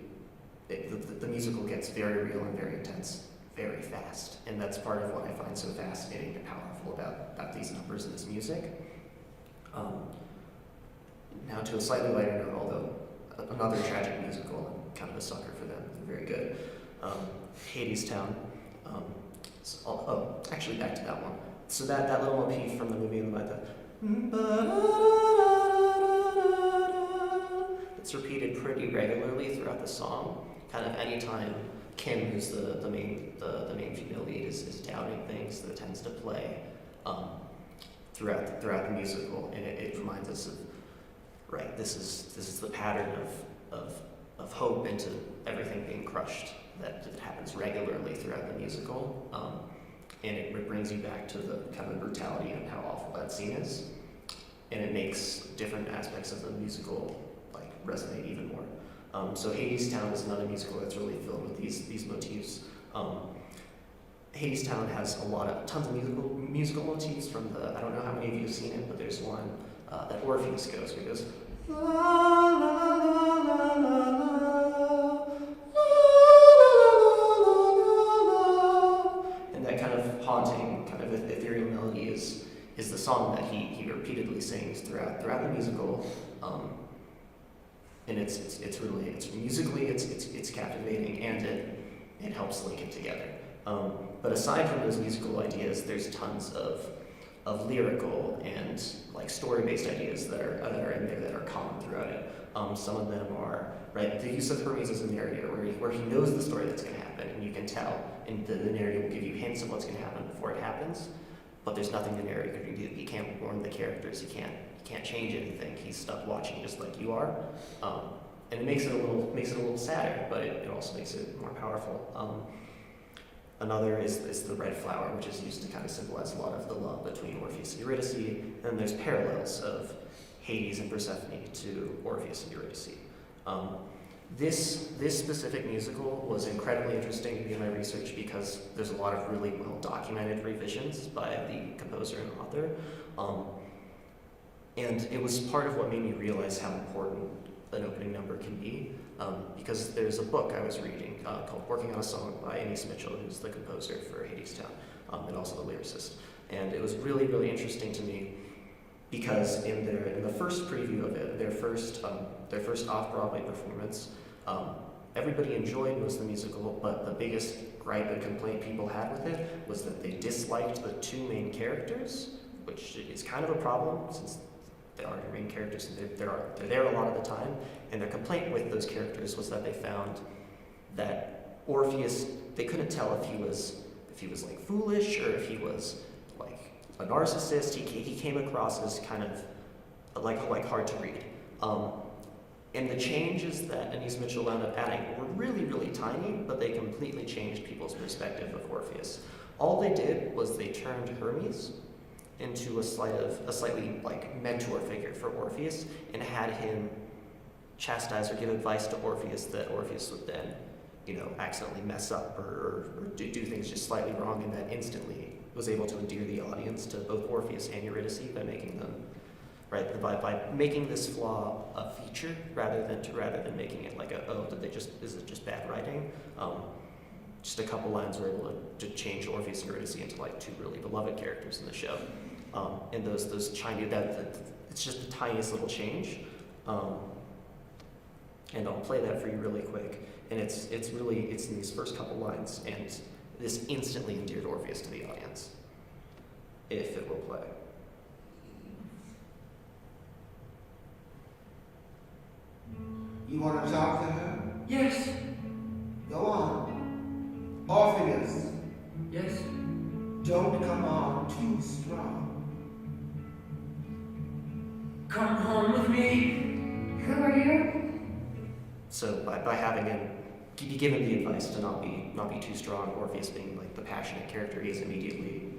the musical gets very real and very intense, very fast, and that's part of what I find so fascinating and powerful about these numbers and this music. Now to a slightly lighter note, although another tragic musical, I'm kind of a sucker for them, they're very good. Hadestown. Actually back to that one. So that little motif from the movie in the mind, it's repeated pretty regularly throughout the song. Kind of anytime Kim, who's the main female lead, is doubting things, that tends to play throughout the musical, and it reminds us of, right, this is the pattern of hope into everything being crushed that happens regularly throughout the musical, and it brings you back to the kind of brutality and how awful that scene is, and it makes different aspects of the musical like resonate even more. So Hadestown is another musical that's really filled with these motifs. Hadestown has tons of musical motifs from I don't know how many of you have seen it, but there's one that Orpheus goes, where he goes, la la la la la la, and that kind of haunting, kind of ethereal melody is the song that he repeatedly sings throughout the musical. And it's musically it's captivating, and it helps link it together. But aside from those musical ideas, there's tons of lyrical and like story-based ideas that are in there that are common throughout it. Some of them are, right, the use of Hermes as a narrator, where he knows the story that's going to happen, and you can tell, and the narrator will give you hints of what's going to happen before it happens, but there's nothing the narrator can do. He can't warn the characters, he can't change anything. He's stuck watching just like you are. And it makes it a little sadder, but it also makes it more powerful. Another is the red flower, which is used to kind of symbolize a lot of the love between Orpheus and Eurydice. And then there's parallels of Hades and Persephone to Orpheus and Eurydice. This specific musical was incredibly interesting to me in my research because there's a lot of really well-documented revisions by the composer and author. And it was part of what made me realize how important an opening number can be. Because there's a book I was reading called Working on a Song by Anise Mitchell, who's the composer for Hadestown, and also the lyricist. And it was really, really interesting to me because in the first preview of it, their first off-Broadway performance, everybody enjoyed most of the musical, but the biggest gripe and complaint people had with it was that they disliked the two main characters, which is kind of a problem since they are your main characters and they're there a lot of the time. And their complaint with those characters was that they found that Orpheus, they couldn't tell if he was like foolish or if he was like a narcissist. He came across as kind of like hard to read. And the changes that Anise Mitchell wound up adding were really, really tiny, but they completely changed people's perspective of Orpheus. All they did was they turned Hermes into a slightly like mentor figure for Orpheus and had him chastise or give advice to Orpheus that Orpheus would then, accidentally mess up or do things just slightly wrong, and that instantly was able to endear the audience to both Orpheus and Eurydice by making them, right, by making this flaw a feature rather than making it like is it just bad writing? Just a couple lines were able to change Orpheus and Eurydice into like two really beloved characters in the show. And those Chinese, it's just the tiniest little change. And I'll play that for you really quick. And it's in these first couple lines, and this instantly endeared Orpheus to the audience, if it will play. You want to talk to her? Yes, Go on. Orpheus, yes. don't come on too strong. Come home with me. Who are you? So by having him be given the advice to not be too strong, Orpheus being like the passionate character he is, immediately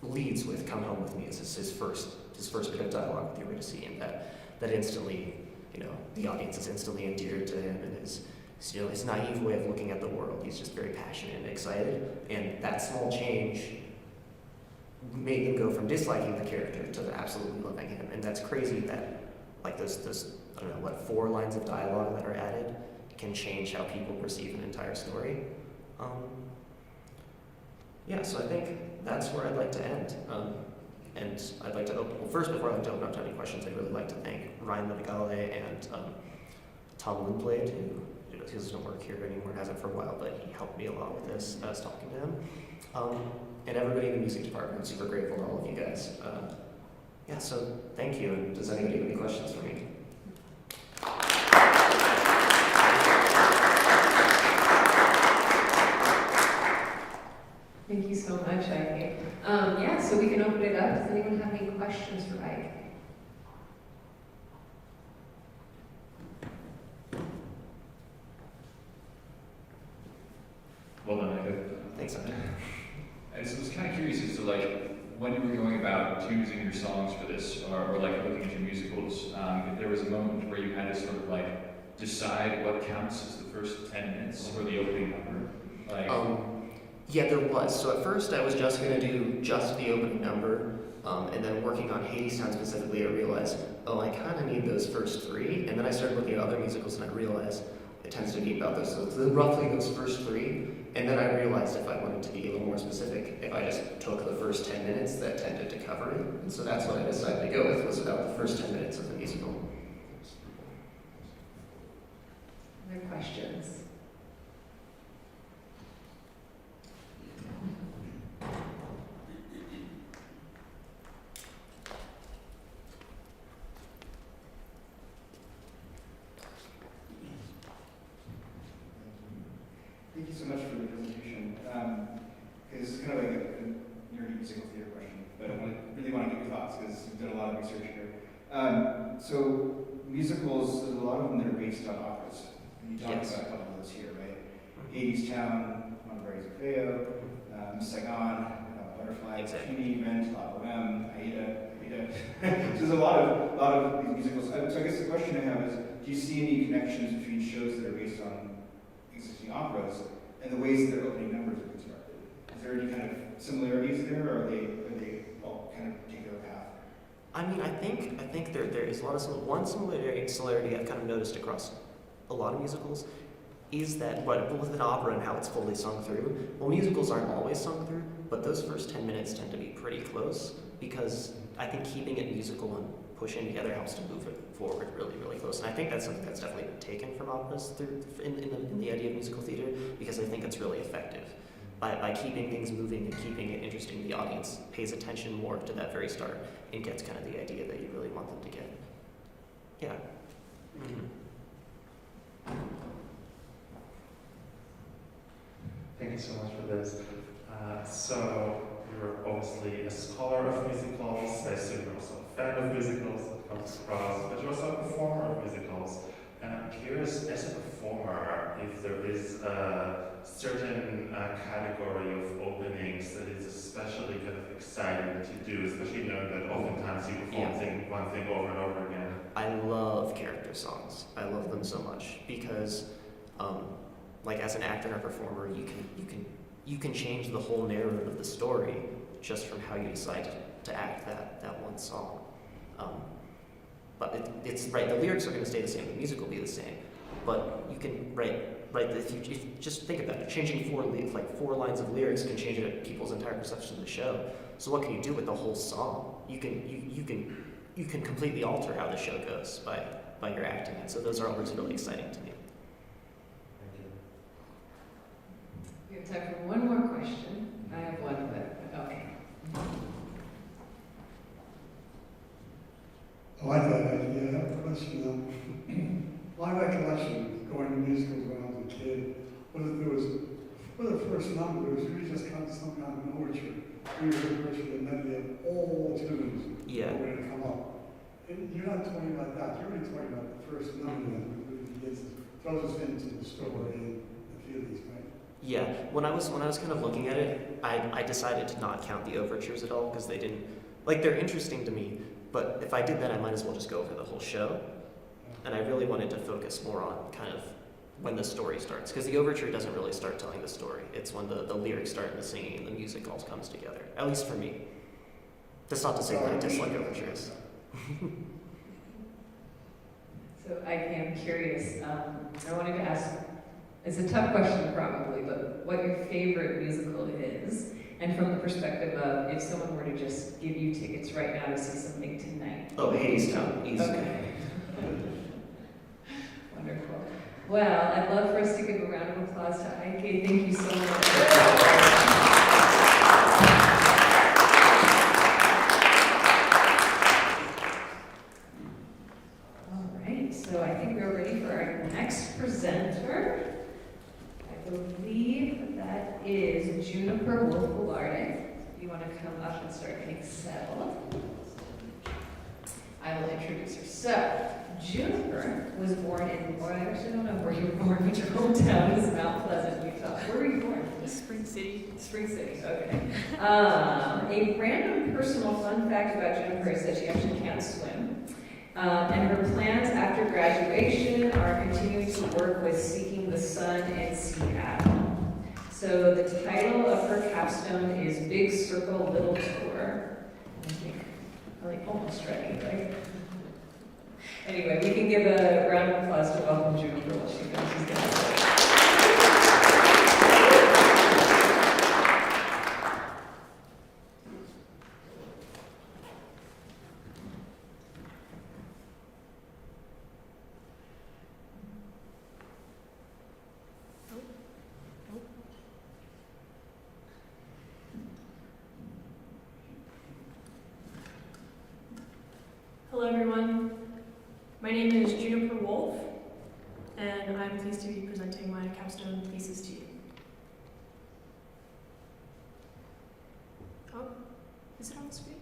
leads with "Come home with me" as his first bit of dialogue with Eurydice, and that instantly, the audience is instantly endeared to him and his naive way of looking at the world. He's just very passionate and excited, and that small change made them go from disliking the character to absolutely loving him. And that's crazy that like those 4 lines of dialogue that are added can change how people perceive an entire story. So I think that's where I'd like to end. And I'd like to open, first, before I open up to any questions, I'd really like to thank Ryan Medigale and Tom Lindblade, who doesn't work here anymore, hasn't for a while, but he helped me a lot with this. I was talking to him. And everybody in the music department, I'm super grateful to all of you guys. So thank you. And does anybody have any questions for me? Thank you so much, Ike. So we can open it up. Does anyone have any questions for Ike? Well done, Ike. Thanks, Simon. I just was kind of curious as to when you were going about choosing your songs for this, or looking at your musicals, if there was a moment where you had to sort of decide what counts as the first 10 minutes or the opening number. Yeah, there was. So at first I was just going to do just the opening number, and then working on Hadestown specifically, I realized, I kind of need those first 3, and then I started looking at other musicals and I realized it tends to be about roughly those first 3, and then I realized if I wanted to be a little more specific, if I just took the first 10 minutes, that tended to cover it, and so that's what I decided to go with, was about the first 10 minutes of the musical. Other questions? So musicals, there's a lot of them that are based on operas. And you talked Yes. about a couple of those here, right? Hades Town, Montgomery's Orfeo, Saigon, Butterfly, Exactly. Puccini, Rent, La Boheme, Aida. So there's a lot of these musicals. So I guess the question I have is, do you see any connections between shows that are based on existing operas and the ways that their opening numbers are constructed? Is there any kind of similarities there, or are they all kind of take their path? I mean, I think there is a lot of one similarity I've kind of noticed across a lot of musicals is that with an opera and how it's fully sung through. Well, musicals aren't always sung through, but those first 10 minutes tend to be pretty close because I think keeping it musical and pushing together helps to move it forward really, really close. And I think that's something that's definitely been taken from operas through in the idea of musical theater because I think it's really effective. By keeping things moving and keeping it interesting, the audience pays attention more to that very start and gets kind of the idea that you really want them to get. Yeah. Mm-hmm. Thank you so much for this. So you're obviously a scholar of musicals. I assume you're also a fan of musicals that comes across, but you're also a performer of musicals. And I'm curious, as a performer, if there is a certain category of openings that is especially kind of exciting to do, especially knowing that oftentimes you perform one thing over and over again. I love character songs. I love them so much because, like as an actor and a performer, you can change the whole narrative of the story just from how you decide to act that one song. But it's right. The lyrics are going to stay the same. The music will be the same. But you can if you just think about it, changing four lines of lyrics can change people's entire perception of the show. So what can you do with the whole song? You can completely alter how the show goes by your acting. And so those are always really exciting to me. We have time for one more question. I have one, but okay. Oh, I thought I had a question. My recollection going to musicals when I was a kid was that there was, for the first number, there was really just kind of some kind of an overture. We were an overture, and then they had all the tunes Yeah. that were going to come up. And you're not talking about that. You're really talking about the first number that really throws us into the story and the feelings, right? Yeah. When I was kind of looking at it, I decided to not count the overtures at all because they didn't they're interesting to me. But if I did that, I might as well just go over the whole show. And I really wanted to focus more on kind of when the story starts. Because the overture doesn't really start telling the story. It's when the lyrics start and the singing and the music all comes together. At least for me. That's not to say that I dislike overtures. So I am curious. I wanted to ask, it's a tough question probably, but what your favorite musical is, and from the perspective of if someone were to just give you tickets right now to see something tonight. Oh, Hades Town. Easy. Okay. Wonderful. Well, I'd love for us to give a round of applause to Ike. Thank you so much. All right, so I think we're ready for our next presenter. I believe that is Juniper Wolf-Velarde. If you want to come up and start getting settled, I will introduce her. So, Juniper was born in, or I actually don't know where you were born, but your hometown is Mount Pleasant, Utah. Where were you born? Spring City. Spring City, okay. A random personal fun fact about Juniper is that she actually can't swim. And her plans after graduation are continuing to work with Seeking the Sun in Seattle. So the title of her capstone is Big Circle Little Tour. I think, almost ready, right? Anyway, we can give a round of applause to welcome Juniper while she finishes getting Hello, everyone. My name is Juniper Wolf, and I'm pleased to be presenting my capstone thesis to you. Oh, is it on the screen?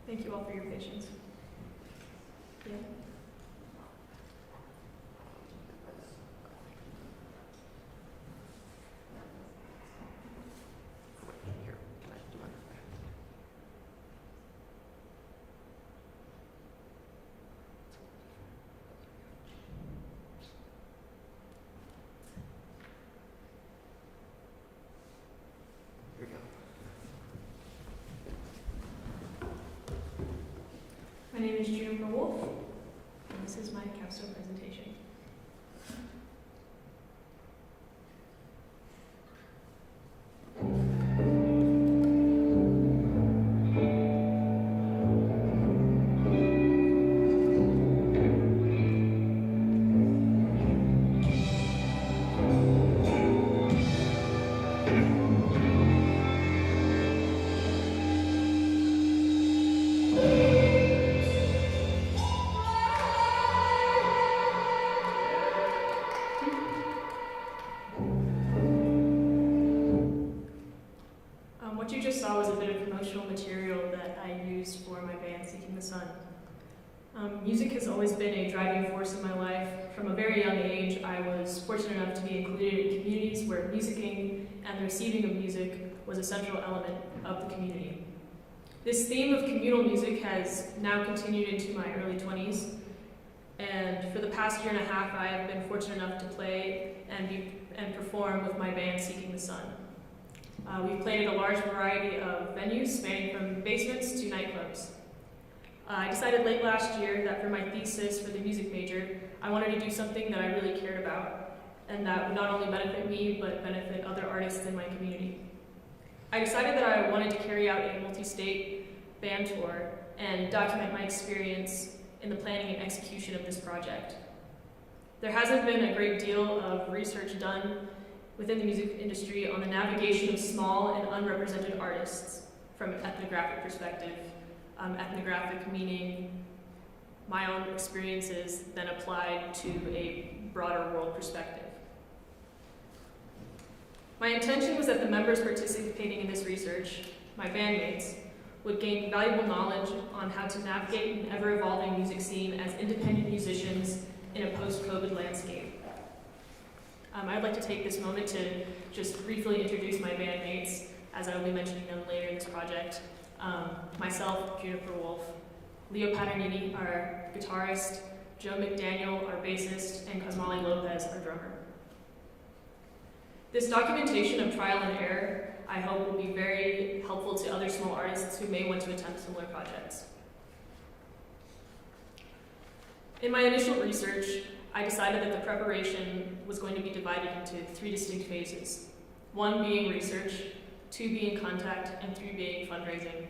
Thank you all for your patience. Yeah. Here, can I do it? Here we go. My name is Juniper Wolf, and this is my capstone presentation. What you just saw was a bit of promotional material that I used for my band, Seeking the Sun. Music has always been a driving force in my life. From a very young age, I was fortunate enough to be included in communities where musicking and the receiving of music was a central element of the community. This theme of communal music has now continued into my early 20s, and for the past year and a half, I have been fortunate enough to play and perform with my band, Seeking the Sun. We've played at a large variety of venues, spanning from basements to nightclubs. I decided late last year that for my thesis for the music major, I wanted to do something that I really cared about, and that would not only benefit me, but benefit other artists in my community. I decided that I wanted to carry out a multi-state band tour and document my experience in the planning and execution of this project. There hasn't been a great deal of research done within the music industry on the navigation of small and unrepresented artists from an ethnographic perspective. Ethnographic meaning my own experiences then applied to a broader world perspective. My intention was that the members participating in this research, my bandmates, would gain valuable knowledge on how to navigate an ever-evolving music scene as independent musicians in a post-COVID landscape. I'd like to take this moment to just briefly introduce my bandmates, as I will be mentioning them later in this project. Myself, Juniper Wolf, Leo Paternini, our guitarist, Joe McDaniel, our bassist, and Cosmali Lopez, our drummer. This documentation of trial and error, I hope, will be very helpful to other small artists who may want to attempt similar projects. In my initial research, I decided that the preparation was going to be divided into 3 distinct phases. 1 being research, 2 being contact, and 3 being fundraising.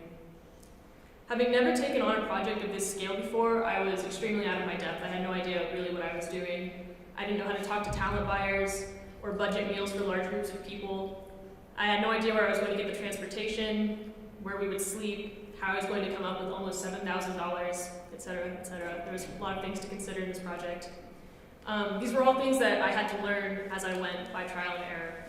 Having never taken on a project of this scale before, I was extremely out of my depth. I had no idea really what I was doing. I didn't know how to talk to talent buyers or budget meals for large groups of people. I had no idea where I was going to get the transportation, where we would sleep, how I was going to come up with almost $7,000, et cetera, et cetera. There was a lot of things to consider in this project. These were all things that I had to learn as I went by trial and error.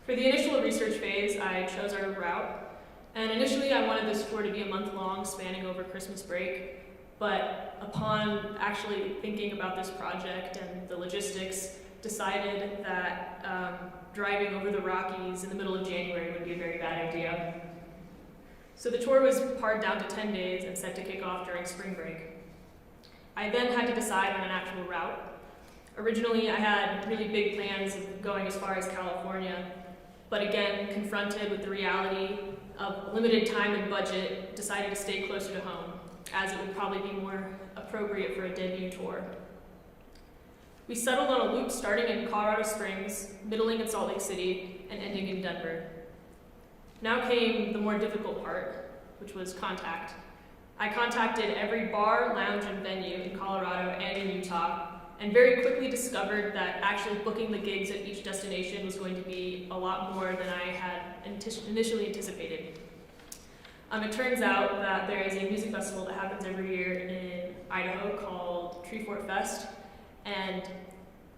For the initial research phase, I chose our route, and initially I wanted this tour to be a month long, spanning over Christmas break, but upon actually thinking about this project and the logistics, decided that driving over the Rockies in the middle of January would be a very bad idea. So the tour was pared down to 10 days and set to kick off during spring break. I then had to decide on an actual route. Originally, I had really big plans of going as far as California, but again, confronted with the reality of limited time and budget, decided to stay closer to home, as it would probably be more appropriate for a debut tour. We settled on a loop starting in Colorado Springs, middling in Salt Lake City, and ending in Denver. Now came the more difficult part, which was contact. I contacted every bar, lounge, and venue in Colorado and in Utah, and very quickly discovered that actually booking the gigs at each destination was going to be a lot more than I had initially anticipated. It turns out that there is a music festival that happens every year in Idaho called Tree Fort Fest, and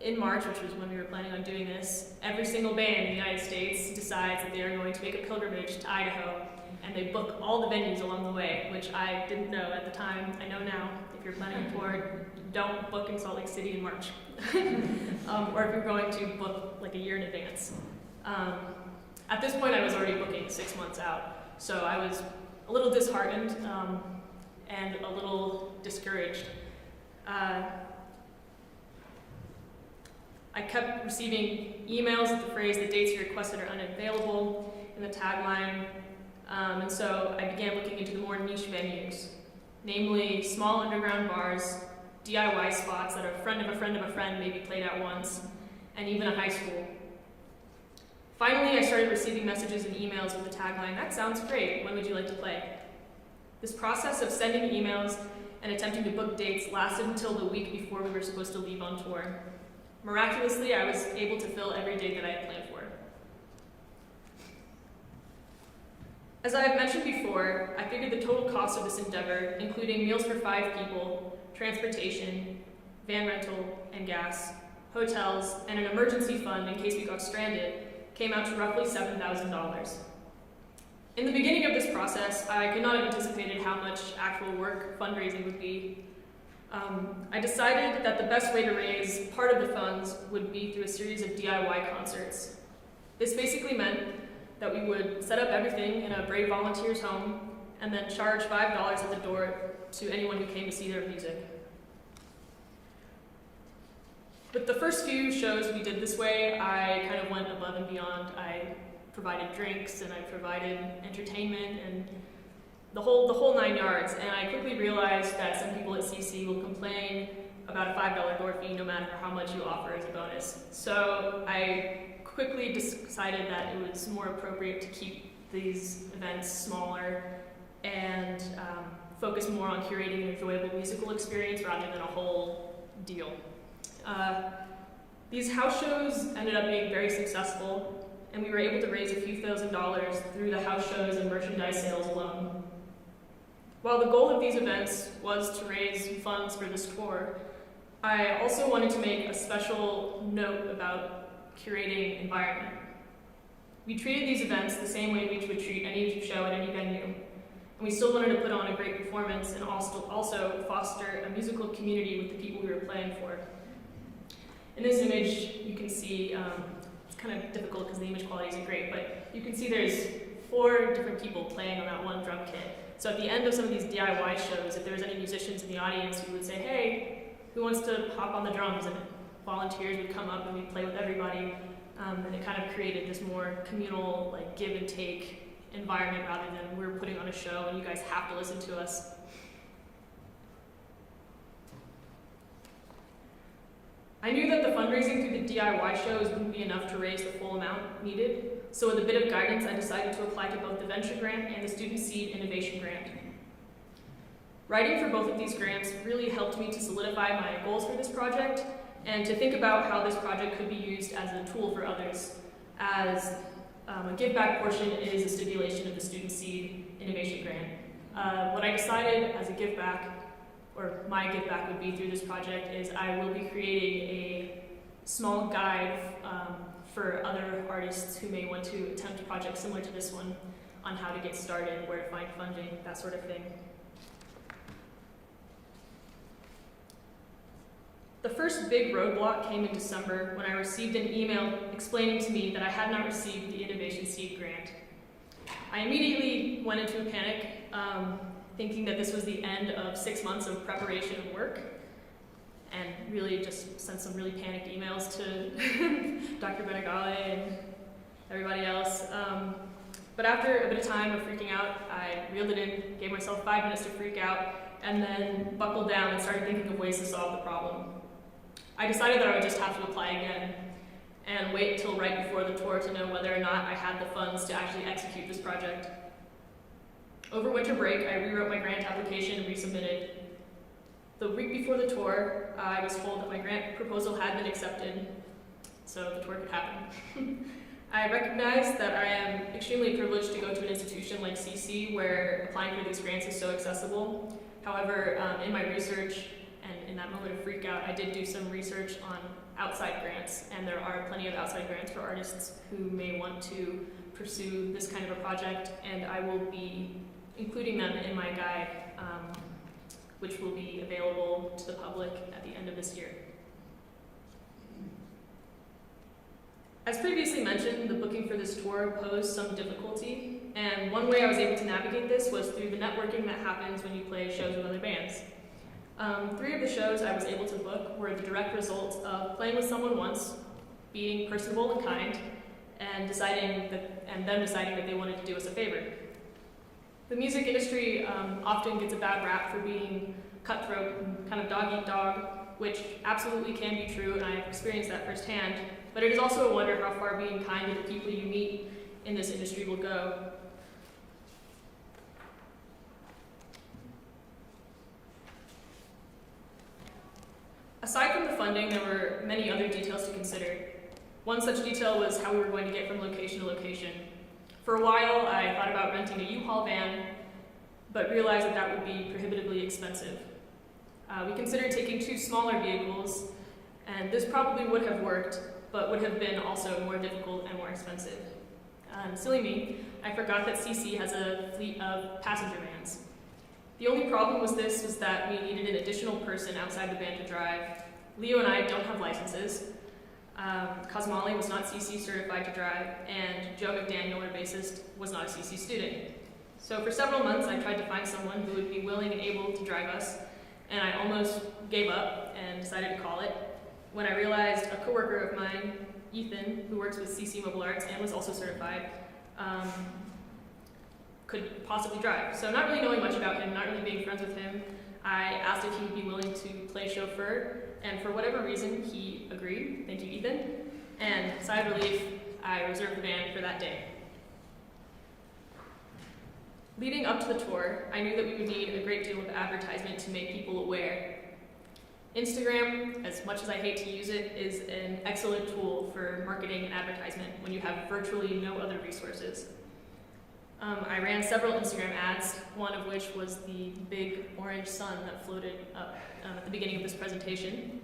in March, which was when we were planning on doing this, every single band in the United States decides that they are going to make a pilgrimage to Idaho and they book all the venues along the way, which I didn't know at the time. I know now. If you're planning a tour, don't book in Salt Lake City in March. Or if you're going to book like a year in advance. At this point, I was already booking 6 months out, so I was a little disheartened and a little discouraged. I kept receiving emails with the phrase, "the dates you requested are unavailable," in the tagline, and so I began looking into the more niche venues, namely small underground bars, DIY spots that a friend of a friend of a friend maybe played at once, and even a high school. Finally, I started receiving messages and emails with the tagline, "That sounds great, when would you like to play?" This process of sending emails and attempting to book dates lasted until the week before we were supposed to leave on tour. Miraculously, I was able to fill every date that I had planned for. As I have mentioned before, I figured the total cost of this endeavor, including meals for 5 people, transportation, van rental and gas, hotels, and an emergency fund in case we got stranded, came out to roughly $7,000. In the beginning of this process, I could not have anticipated how much actual work fundraising would be. I decided that the best way to raise part of the funds would be through a series of DIY concerts. This basically meant that we would set up everything in a Brave Volunteers home and then charge $5 at the door to anyone who came to see their music. With the first few shows we did this way, I kind of went above and beyond. I provided drinks and I provided entertainment and the whole 9 yards, and I quickly realized that some people at CC will complain about a $5 door fee no matter how much you offer as a bonus. So I quickly decided that it was more appropriate to keep these events smaller and focus more on curating an enjoyable musical experience rather than a whole deal. These house shows ended up being very successful, and we were able to raise a few $1,000s through the house shows and merchandise sales alone. While the goal of these events was to raise funds for this tour, I also wanted to make a special note about curating environment. We treated these events the same way we would treat any show at any venue, and we still wanted to put on a great performance and also foster a musical community with the people we were playing for. In this image, you can see, it's kind of difficult because the image quality isn't great, but you can see there's 4 different people playing on that one drum kit. So at the end of some of these DIY shows, if there was any musicians in the audience who would say, "Hey, who wants to hop on the drums?" and volunteers would come up and we'd play with everybody, and it kind of created this more communal, like, give and take environment rather than we're putting on a show and you guys have to listen to us. I knew that the fundraising through the DIY shows wouldn't be enough to raise the full amount needed, so with a bit of guidance, I decided to apply to both the Venture Grant and the Student Seed Innovation Grant. Writing for both of these grants really helped me to solidify my goals for this project and to think about how this project could be used as a tool for others, as a give-back portion is a stipulation of the Student Seed Innovation Grant. What I decided as a give-back, or my give-back would be through this project, is I will be creating a small guide for other artists who may want to attempt a project similar to this one on how to get started, where to find funding, that sort of thing. The first big roadblock came in December when I received an email explaining to me that I had not received the Innovation Seed Grant. I immediately went into a panic, thinking that this was the end of 6 months of preparation and work, and really just sent some really panicked emails to Dr. Benegale and everybody else. But after a bit of time of freaking out, I reeled it in, gave myself 5 minutes to freak out, and then buckled down and started thinking of ways to solve the problem. I decided that I would just have to apply again and wait until right before the tour to know whether or not I had the funds to actually execute this project. Over winter break, I rewrote my grant application and resubmitted. The week before the tour, I was told that my grant proposal had been accepted, so the tour could happen. I recognize that I am extremely privileged to go to an institution like CC where applying for these grants is so accessible. However, in my research and in that moment of freak out, I did do some research on outside grants, and there are plenty of outside grants for artists who may want to pursue this kind of a project, and I will be including them in my guide, which will be available to the public at the end of this year. As previously mentioned, the booking for this tour posed some difficulty, and one way I was able to navigate this was through the networking that happens when you play shows with other bands. 3 of the shows I was able to book were the direct result of playing with someone once, being personable and kind, and them deciding that they wanted to do us a favor. The music industry often gets a bad rap for being cutthroat and kind of dog-eat-dog, which absolutely can be true, and I've experienced that firsthand, but it is also a wonder how far being kind to the people you meet in this industry will go. Aside from the funding, there were many other details to consider. One such detail was how we were going to get from location to location. For a while, I thought about renting a U-Haul van, but realized that that would be prohibitively expensive. We considered taking 2 smaller vehicles, and this probably would have worked, but would have been also more difficult and more expensive. Silly me, I forgot that CC has a fleet of passenger vans. The only problem with this was that we needed an additional person outside the band to drive. Leo and I don't have licenses. Cosmali was not CC certified to drive, and Joe McDaniel, our bassist, was not a CC student. So for several months, I tried to find someone who would be willing and able to drive us, and I almost gave up and decided to call it when I realized a coworker of mine, Ethan, who works with CC Mobile Arts and was also certified, could possibly drive. So not really knowing much about him, not really being friends with him, I asked if he would be willing to play chauffeur, and for whatever reason, he agreed. Thank you, Ethan. And sigh of relief, I reserved the van for that day. Leading up to the tour, I knew that we would need a great deal of advertisement to make people aware. Instagram, as much as I hate to use it, is an excellent tool for marketing and advertisement when you have virtually no other resources. I ran several Instagram ads, one of which was the big orange sun that floated up at the beginning of this presentation.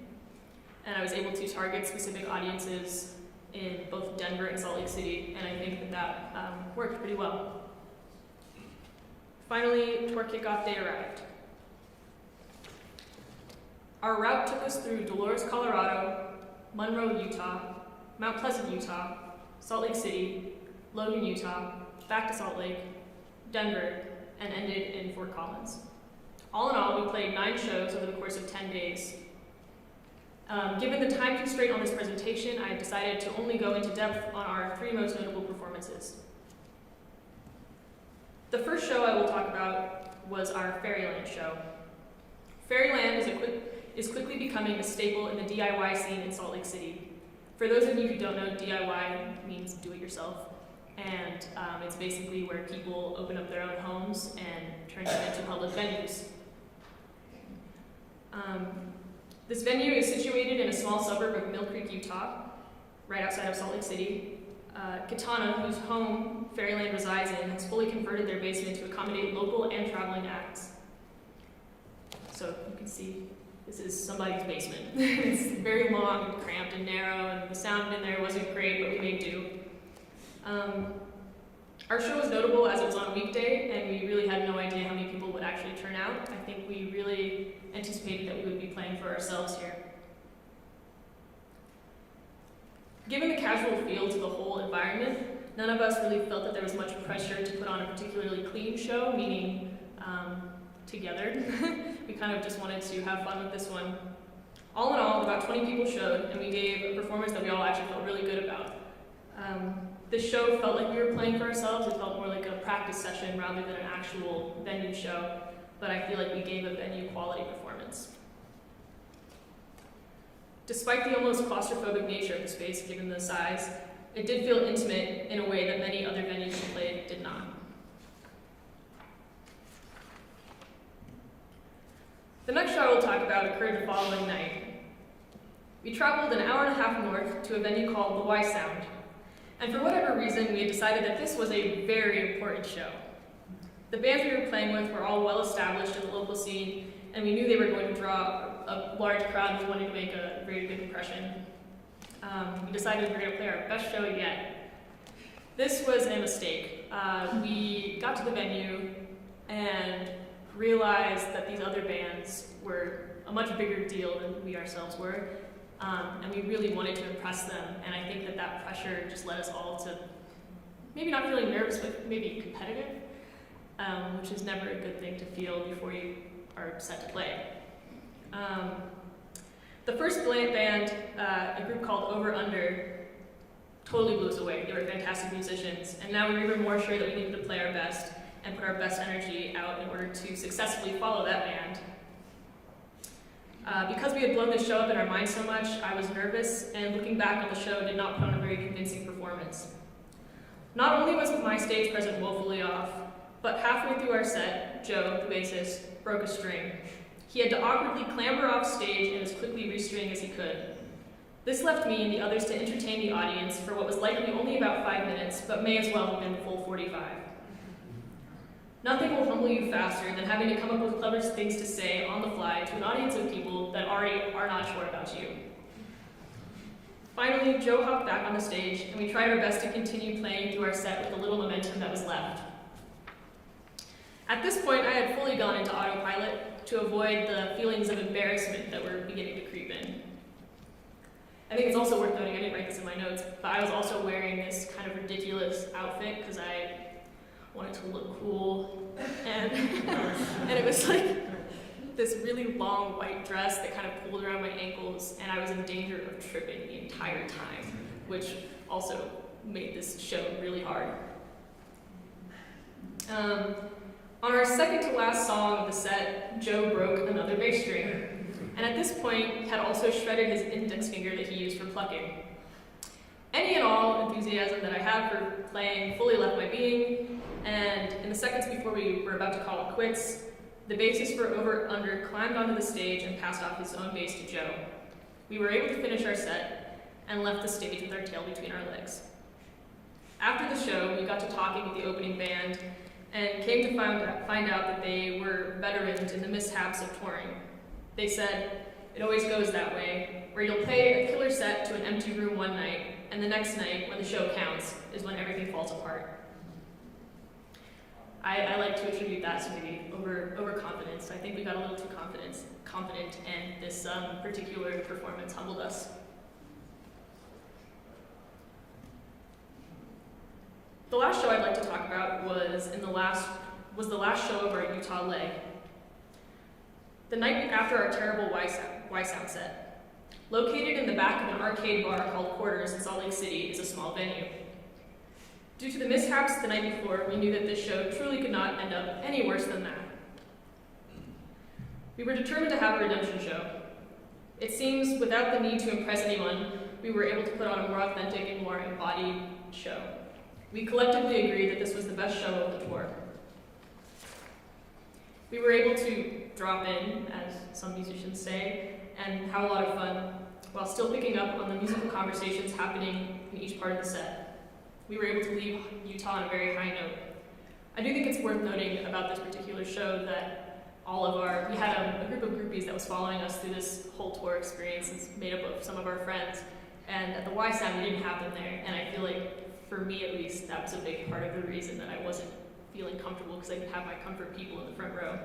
And I was able to target specific audiences in both Denver and Salt Lake City, and I think that worked pretty well. Finally, tour kickoff day arrived. Our route took us through Dolores, Colorado, Monroe, Utah, Mount Pleasant, Utah, Salt Lake City, Logan, Utah, back to Salt Lake, Denver, and ended in Fort Collins. All in all, we played 9 shows over the course of 10 days. Given the time constraint on this presentation, I decided to only go into depth on our 3 most notable performances. The first show I will talk about was our Fairyland show. Fairyland is quickly becoming a staple in the DIY scene in Salt Lake City. For those of you who don't know, DIY means do-it-yourself. And it's basically where people open up their own homes and turn them into public venues. This venue is situated in a small suburb of Mill Creek, Utah, right outside of Salt Lake City. Katana, whose home Fairyland resides in, has fully converted their basement to accommodate local and traveling acts. So you can see this is somebody's basement. It's very long and cramped and narrow, and the sound in there wasn't great, but we made do. Our show was notable as it was on a weekday, and we really had no idea how many people would actually turn out. I think we really anticipated that we would be playing for ourselves here. Given the casual feel to the whole environment, none of us really felt that there was much pressure to put on a particularly clean show, meaning together. We kind of just wanted to have fun with this one. All in all, about 20 people showed, and we gave a performance that we all actually felt really good about. This show felt like we were playing for ourselves. It felt more like a practice session rather than an actual venue show, but I feel like we gave a venue quality performance. Despite the almost claustrophobic nature of the space, given the size, it did feel intimate in a way that many other venues we played did not. The next show I will talk about occurred the following night. We traveled an hour and a half north to a venue called the Y Sound. And for whatever reason, we had decided that this was a very important show. The bands we were playing with were all well established in the local scene, and we knew they were going to draw a large crowd who wanted to make a very good impression. We decided we were going to play our best show yet. This was a mistake. We got to the venue and realized that these other bands were a much bigger deal than we ourselves were, and we really wanted to impress them, and I think that that pressure just led us all to maybe not feeling nervous, but maybe competitive, which is never a good thing to feel before you are set to play. The first band, a group called Over Under, totally blew us away. They were fantastic musicians, and now we were even more sure that we needed to play our best and put our best energy out in order to successfully follow that band. Because we had blown this show up in our minds so much, I was nervous, and looking back on the show, did not put on a very convincing performance. Not only was my stage presence woefully off, but halfway through our set, Joe, the bassist, broke a string. He had to awkwardly clamber off stage and as quickly restring as he could. This left me and the others to entertain the audience for what was likely only about 5 minutes, but may as well have been full 45. Nothing will humble you faster than having to come up with clever things to say on the fly to an audience of people that already are not sure about you. Finally, Joe hopped back on the stage, and we tried our best to continue playing through our set with the little momentum that was left. At this point, I had fully gone into autopilot to avoid the feelings of embarrassment that were beginning to creep in. I think it's also worth noting, I didn't write this in my notes, but I was also wearing this kind of ridiculous outfit because I wanted to look cool, and it was like this really long white dress that kind of pulled around my ankles, and I was in danger of tripping the entire time, which also made this show really hard. On our second to last song of the set, Joe broke another bass string, and at this point had also shredded his index finger that he used for plucking. Any and all enthusiasm that I had for playing fully left my being, and in the seconds before we were about to call it quits, the bassist for Over Under climbed onto the stage and passed off his own bass to Joe. We were able to finish our set and left the stage with our tail between our legs. After the show, we got to talking with the opening band and came to find out that they were veterans in the mishaps of touring. They said, "It always goes that way, where you'll play a killer set to an empty room one night, and the next night, when the show counts, is when everything falls apart." I like to attribute that to maybe overconfidence. I think we got a little too confident, and this particular performance humbled us. The last show I'd like to talk about was the last show of our Utah leg. The night after our terrible Y-Sound set. Located in the back of an arcade bar called Quarters in Salt Lake City is a small venue. Due to the mishaps the night before, we knew that this show truly could not end up any worse than that. We were determined to have a redemption show. It seems, without the need to impress anyone, we were able to put on a more authentic and more embodied show. We collectively agreed that this was the best show of the tour. We were able to drop in, as some musicians say, and have a lot of fun, while still picking up on the musical conversations happening in each part of the set. We were able to leave Utah on a very high note. I do think it's worth noting about this particular show that we had a group of groupies that was following us through this whole tour experience. It's made up of some of our friends, and at the Y-Sound we didn't have them there, and I feel like, for me at least, that was a big part of the reason that I wasn't feeling comfortable, because I didn't have my comfort people in the front row.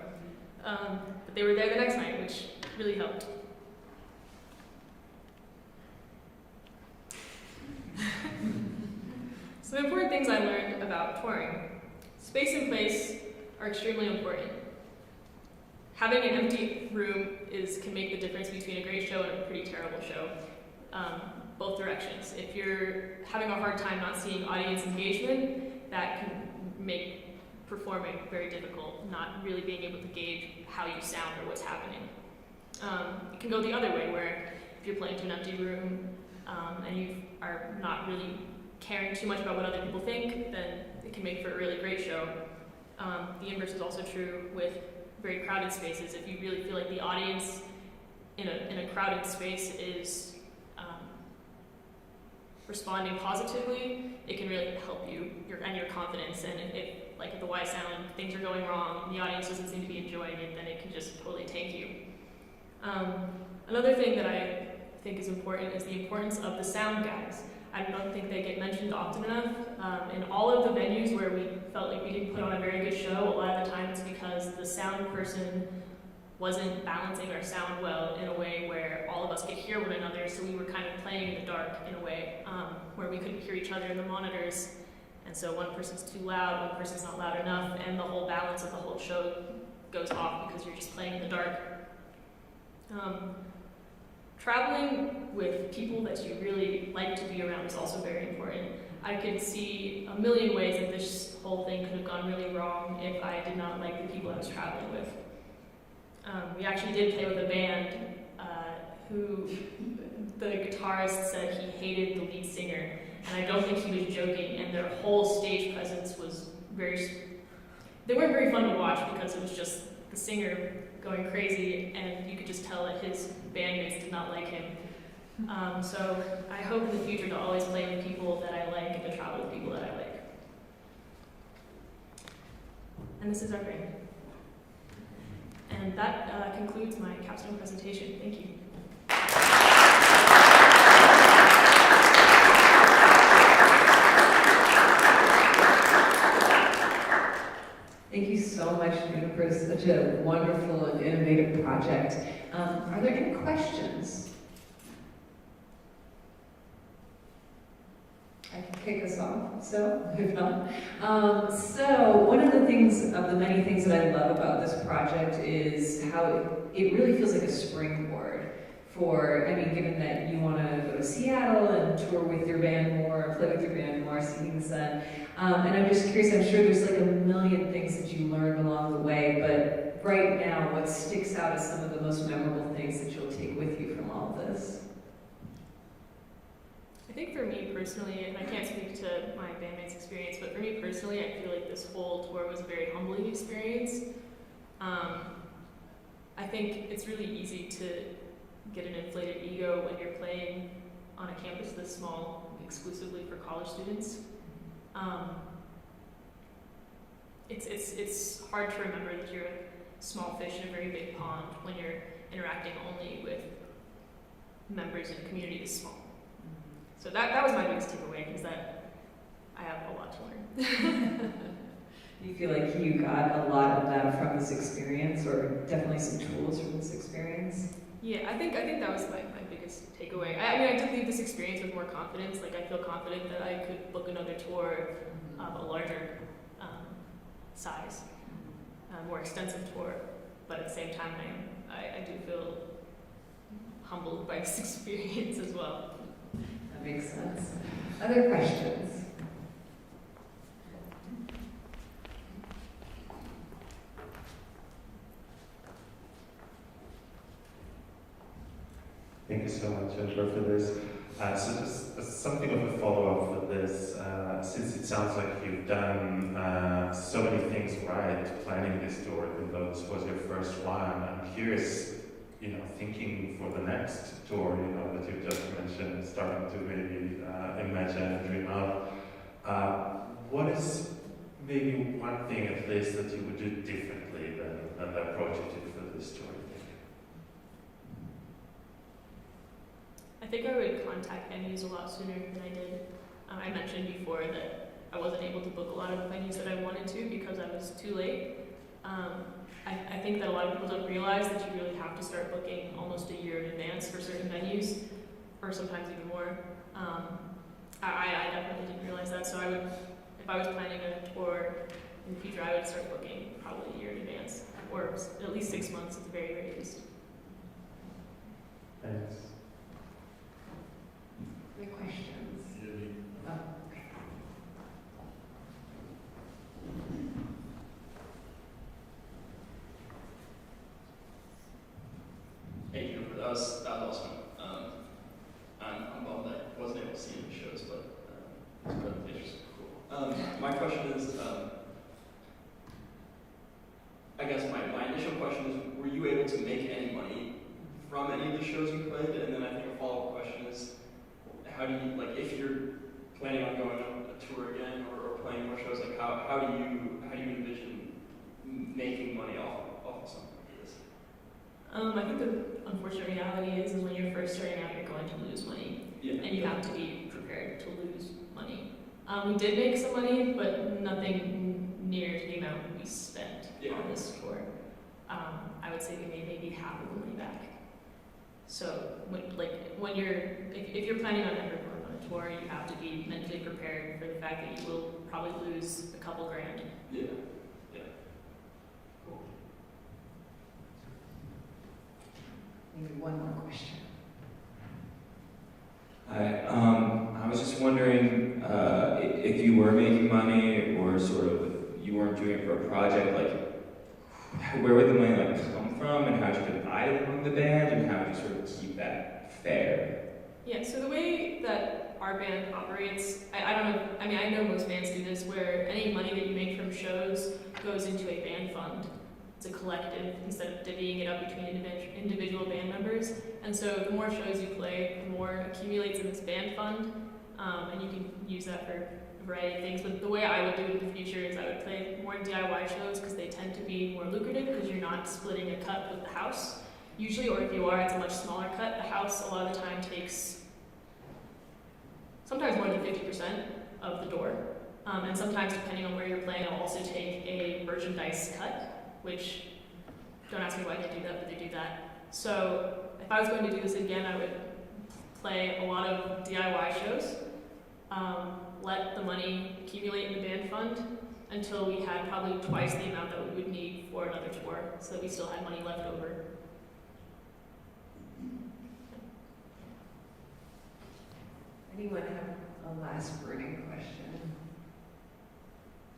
But they were there the next night, which really helped. Some important things I learned about touring. Space and place are extremely important. Having an empty room can make the difference between a great show and a pretty terrible show. Both directions. If you're having a hard time not seeing audience engagement, that can make performing very difficult, not really being able to gauge how you sound or what's happening. It can go the other way, where if you're playing to an empty room and you are not really caring too much about what other people think, then it can make for a really great show. The inverse is also true with very crowded spaces. If you really feel like the audience in a crowded space is responding positively, it can really help you and your confidence. And if like at the Y-Sound, things are going wrong and the audience doesn't seem to be enjoying it, then it can just totally tank you. Another thing that I think is important is the importance of the sound guys. I don't think they get mentioned often enough. In all of the venues where we felt like we didn't put on a very good show, a lot of the time it's because the sound person wasn't balancing our sound well in a way where all of us could hear one another, so we were kind of playing in the dark in a way, where we couldn't hear each other in the monitors. And so one person's too loud, one person's not loud enough, and the whole balance of the whole show goes off because you're just playing in the dark. Traveling with people that you really like to be around is also very important. I could see a million ways that this whole thing could have gone really wrong if I did not like the people I was traveling with. We actually did play with a band who the guitarist said he hated the lead singer, and I don't think he was joking, and their whole stage presence was they weren't very fun to watch because it was just the singer going crazy, and you could just tell that his bandmates did not like him. So I hope in the future to always play with people that I like and to travel with people that I like. And this is our band. And that concludes my capstone presentation. Thank you. Thank you so much, Nina, for such a wonderful and innovative project. Are there any questions? I can kick us off, so if not. So one of the many things that I love about this project is how it really feels like a springboard for, given that you want to go to Seattle and tour with your band more, play with your band more, Seeking the Sun. And I'm just curious, I'm sure there's like a million things that you learned along the way, but right now, what sticks out as some of the most memorable things that you'll take with you from all of this? I think for me personally, and I can't speak to my bandmates' experience, but for me personally, I feel like this whole tour was a very humbling experience. I think it's really easy to get an inflated ego when you're playing on a campus this small, exclusively for college students. It's hard to remember that you're a small fish in a very big pond when you're interacting only with members in a community this small. So that was my biggest takeaway, because that I have a lot to learn. Do you feel like you got a lot of that from this experience, or definitely some tools from this experience? Yeah, I think that was my biggest takeaway. I did leave this experience with more confidence. Like, I feel confident that I could book another tour of a larger size, more extensive tour. But at the same time, I do feel humbled by this experience as well. That makes sense. Other questions? Thank you so much, Angela, for this. So just something of a follow-up for this, since it sounds like you've done so many things right planning this tour, even though this was your first one, I'm curious, thinking for the next tour, that you've just mentioned, starting to maybe imagine and dream out, what is maybe one thing at least that you would do differently than the approach you did for this tour? I think I would contact venues a lot sooner than I did. I mentioned before that I wasn't able to book a lot of venues that I wanted to because I was too late. I think that a lot of people don't realize that you really have to start booking almost a year in advance for certain venues, or sometimes even more. I definitely didn't realize that, so if I was planning a tour in the future, I would start booking probably a year in advance, or at least 6 months at the very, very least. Thanks. Any questions? Oh, okay. Hey, Jennifer, that was awesome. I'm bummed I wasn't able to see any shows, but this presentation is cool. My question is, I guess my initial question is, were you able to make any money from any of the shows you played? And then I think a follow-up question is, how do you, if you're planning on going on a tour again or playing more shows, how do you envision making money off of something like this? I think the unfortunate reality is when you're first starting out, you're going to lose money, Yeah. and you have to be prepared prepared to lose money. We did make some money, but nothing near the amount we spent on this tour. I would say we made maybe half of the money back. So, if you're planning on ever going on a tour, you have to be mentally prepared for the fact that you will probably lose a couple grand. Yeah. Yeah. Cool. Maybe one more question. Hi, I was just wondering if you were making money or sort of you weren't doing it for a project, like where would the money come from and how would you divide it among the band and how would you sort of keep that fair? Yeah, so the way that our band operates, I don't know, I mean, I know most bands do this, where any money that you make from shows goes into a band fund. It's a collective instead of divvying it up between individual band members. And so the more shows you play, the more accumulates in this band fund, and you can use that for a variety of things. But the way I would do it in the future is I would play more DIY shows because they tend to be more lucrative because you're not splitting a cut with the house. Usually, or if you are, it's a much smaller cut. The house a lot of the time takes sometimes more than 50% of the door. And sometimes, depending on where you're playing, they'll also take a merchandise cut, which, don't ask me why they do that, but they do that. So if I was going to do this again, I would play a lot of DIY shows, let the money accumulate in the band fund until we had probably twice the amount that we would need for another tour, so that we still had money left over. Anyone have a last burning question?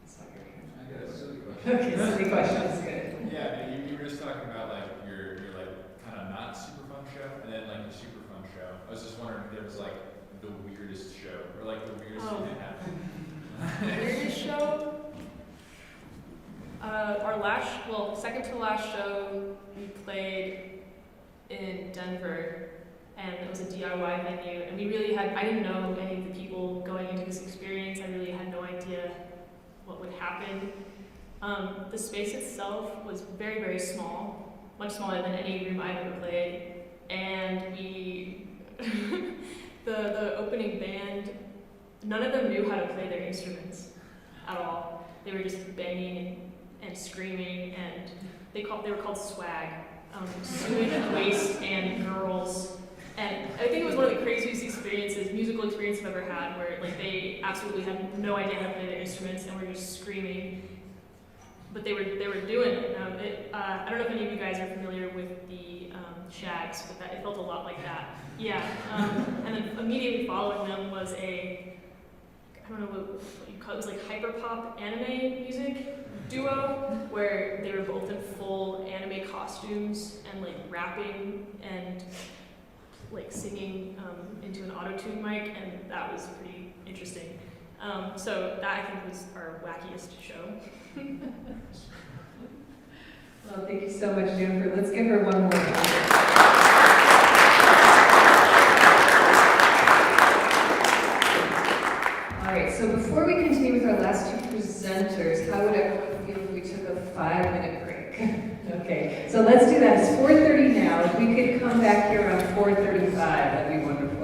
I saw your hand. I got a silly question. Okay, silly question is good. Yeah, you were just talking about like your like kind of not super fun show, and then like your super fun show. I was just wondering if there was like the weirdest show, or like the weirdest thing that happened. Weirdest show? Second to last show, we played in Denver, and it was a DIY venue, and we really I didn't know any of the people going into this experience. I really had no idea what would happen. The space itself was very, very small, much smaller than any room I've ever played, and the opening band, none of them knew how to play their instruments at all. They were just banging and screaming, and they were called swag, sewage, waste, and girls. And I think it was one of the craziest musical experiences I've ever had, where like they absolutely had no idea how to play their instruments and were just screaming. But they were doing it. I don't know if any of you guys are familiar with the Shags, but it felt a lot like that. Yeah. And then immediately following them was I don't know what you call it, was like hyperpop anime music duo, where they were both in full anime costumes and like rapping and like singing into an auto-tune mic, and that was pretty interesting. So that I think was our wackiest show. Well, thank you so much, Jennifer. Let's give her one more round. All right, so before we continue with our last two presenters, how would everyone feel if we took a 5-minute break? Okay, so let's do that. It's 4:30 now. If we could come back here around 4:35, that'd be wonderful.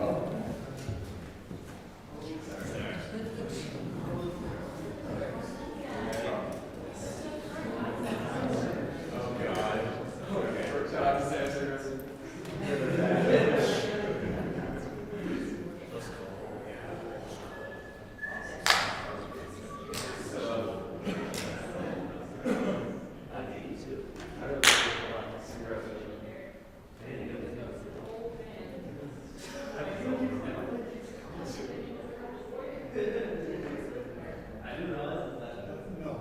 No,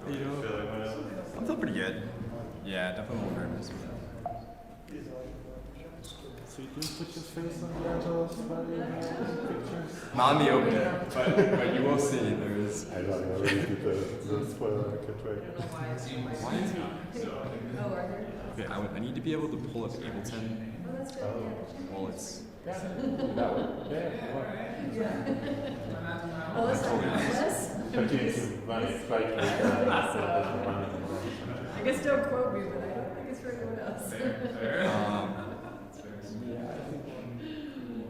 How you doing? I feel pretty good. Yeah, definitely more nervous. So you didn't put your face on the Angelos pictures? Not in the opening, but you will see there is. I don't know, really did the spoiler, I can't wait. Why is it? Oh, are there? Okay, I need to be able to pull up Ableton Oh, that's good. while it's. Yeah. Oh, that's not us. But you can run it like I guess don't quote me, but I don't think it's for anyone else. Yeah, I think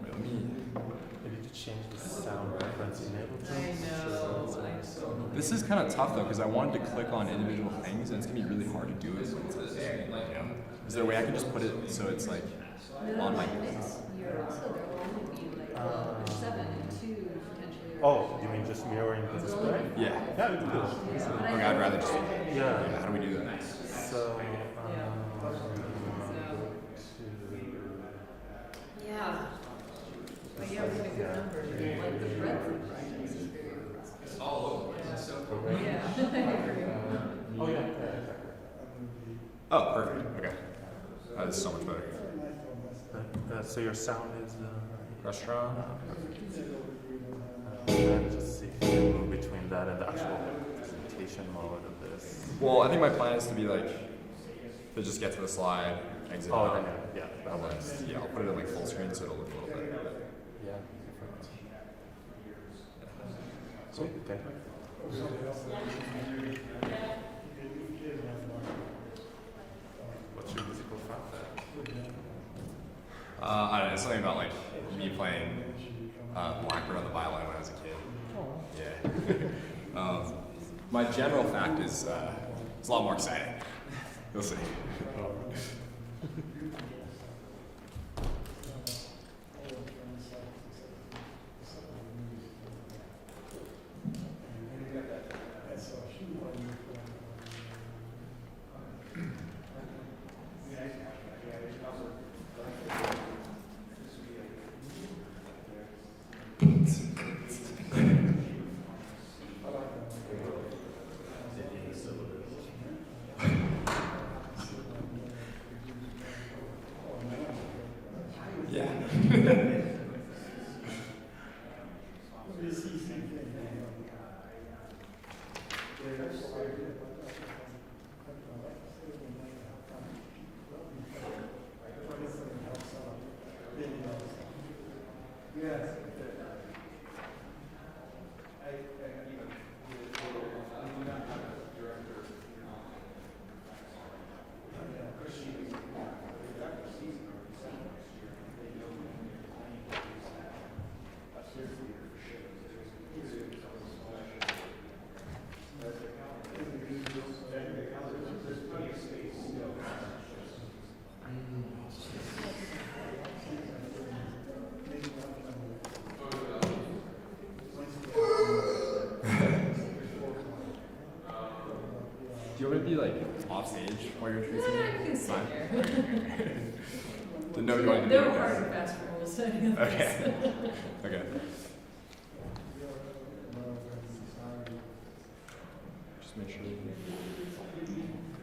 I need to change the sound reference in Ableton. I know. This is kind of tough though, because I wanted to click on individual things, and it's gonna be really hard to do it. Is there a way I can just put it so it's like on my? You're also, there will only be like, well, there's 7 and 2 potentially. Oh, you mean just mirroring the display? Yeah. Yeah, we can do it. Okay, I'd rather just. Yeah. How do we do that? So, Yeah. But yeah, we get a good number. Like the breadth of projects is very impressive. It's all over. Yeah. I agree. oh yeah. Oh, perfect. Okay. That is so much better. So your sound is Restaurant. just see if you can move between that and the actual presentation mode of this. Well, I think my plan is to be like, to just get to the slide, exit Oh, out. then yeah, that works. Yeah, I'll put it in like full screen so it'll look a little better. Yeah. Sweet. Okay. What's your musical fun fact? I don't know, it's something about like me playing Blackbird on the violin when I was a kid. Yeah. My general fact is it's a lot more exciting. You'll see. Yeah. Do you want to be like off stage while you're tracing? Yeah, you can sit here. Didn't know you wanted to do No it. hard and fast rules. Okay. Okay. Just make sure.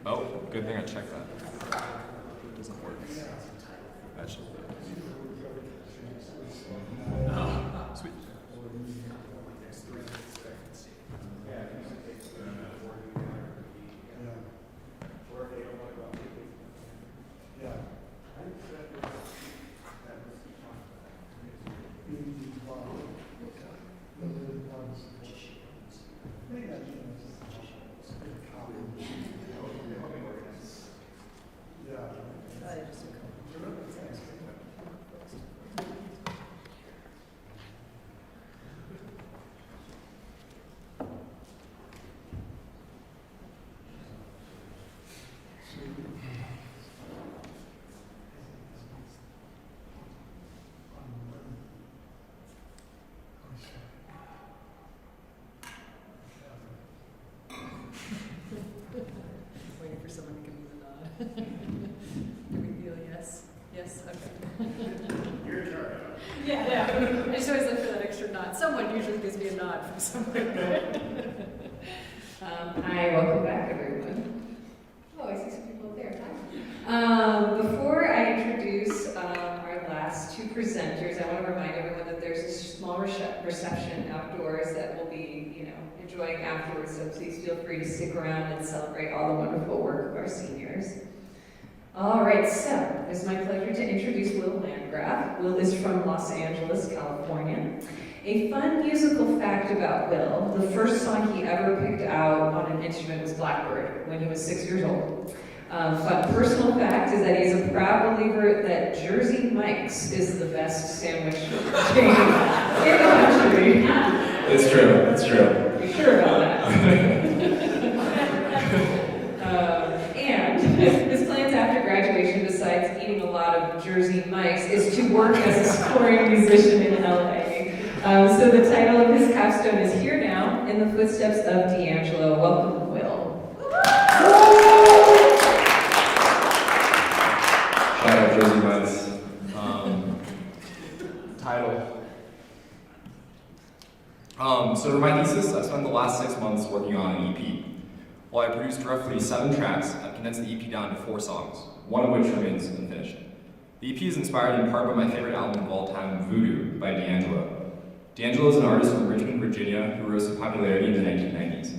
Oh, good thing I checked that. It doesn't work. That should work. Oh, sweet. Waiting for someone to give me the nod. Do we feel yes? Yes? Okay. Your turn. Yeah. I just always look for that extra nod. Someone usually gives me a nod from somewhere. Hi, welcome back, everyone. Oh, I see some people up there. Hi. Before I introduce our last two presenters, I want to remind everyone that there's a small reception outdoors that we'll be, enjoying afterwards. So please feel free to stick around and celebrate all the wonderful work of our seniors. All right, so it's my pleasure to introduce Will Landgraf. Will is from Los Angeles, California. A fun musical fact about Will, the first song he ever picked out on an instrument was Blackbird when he was 6 years old. Fun personal fact is that he's a proud believer that Jersey Mike's is the best sandwich chain in the country. It's true, it's true. You're sure about that? And his plans after graduation, besides eating a lot of Jersey Mike's, is to work as a scoring musician in LA. So the title of his capstone is Here Now, in the Footsteps of D'Angelo. Welcome, Will. Shout out Jersey Mike's. Title. So for my thesis, I spent the last 6 months working on an EP. While I produced roughly 7 tracks, I've condensed the EP down to 4 songs, one of which remains unfinished. The EP is inspired in part by my favorite album of all time, Voodoo, by D'Angelo. D'Angelo is an artist from Richmond, Virginia, who rose to popularity in the 1990s.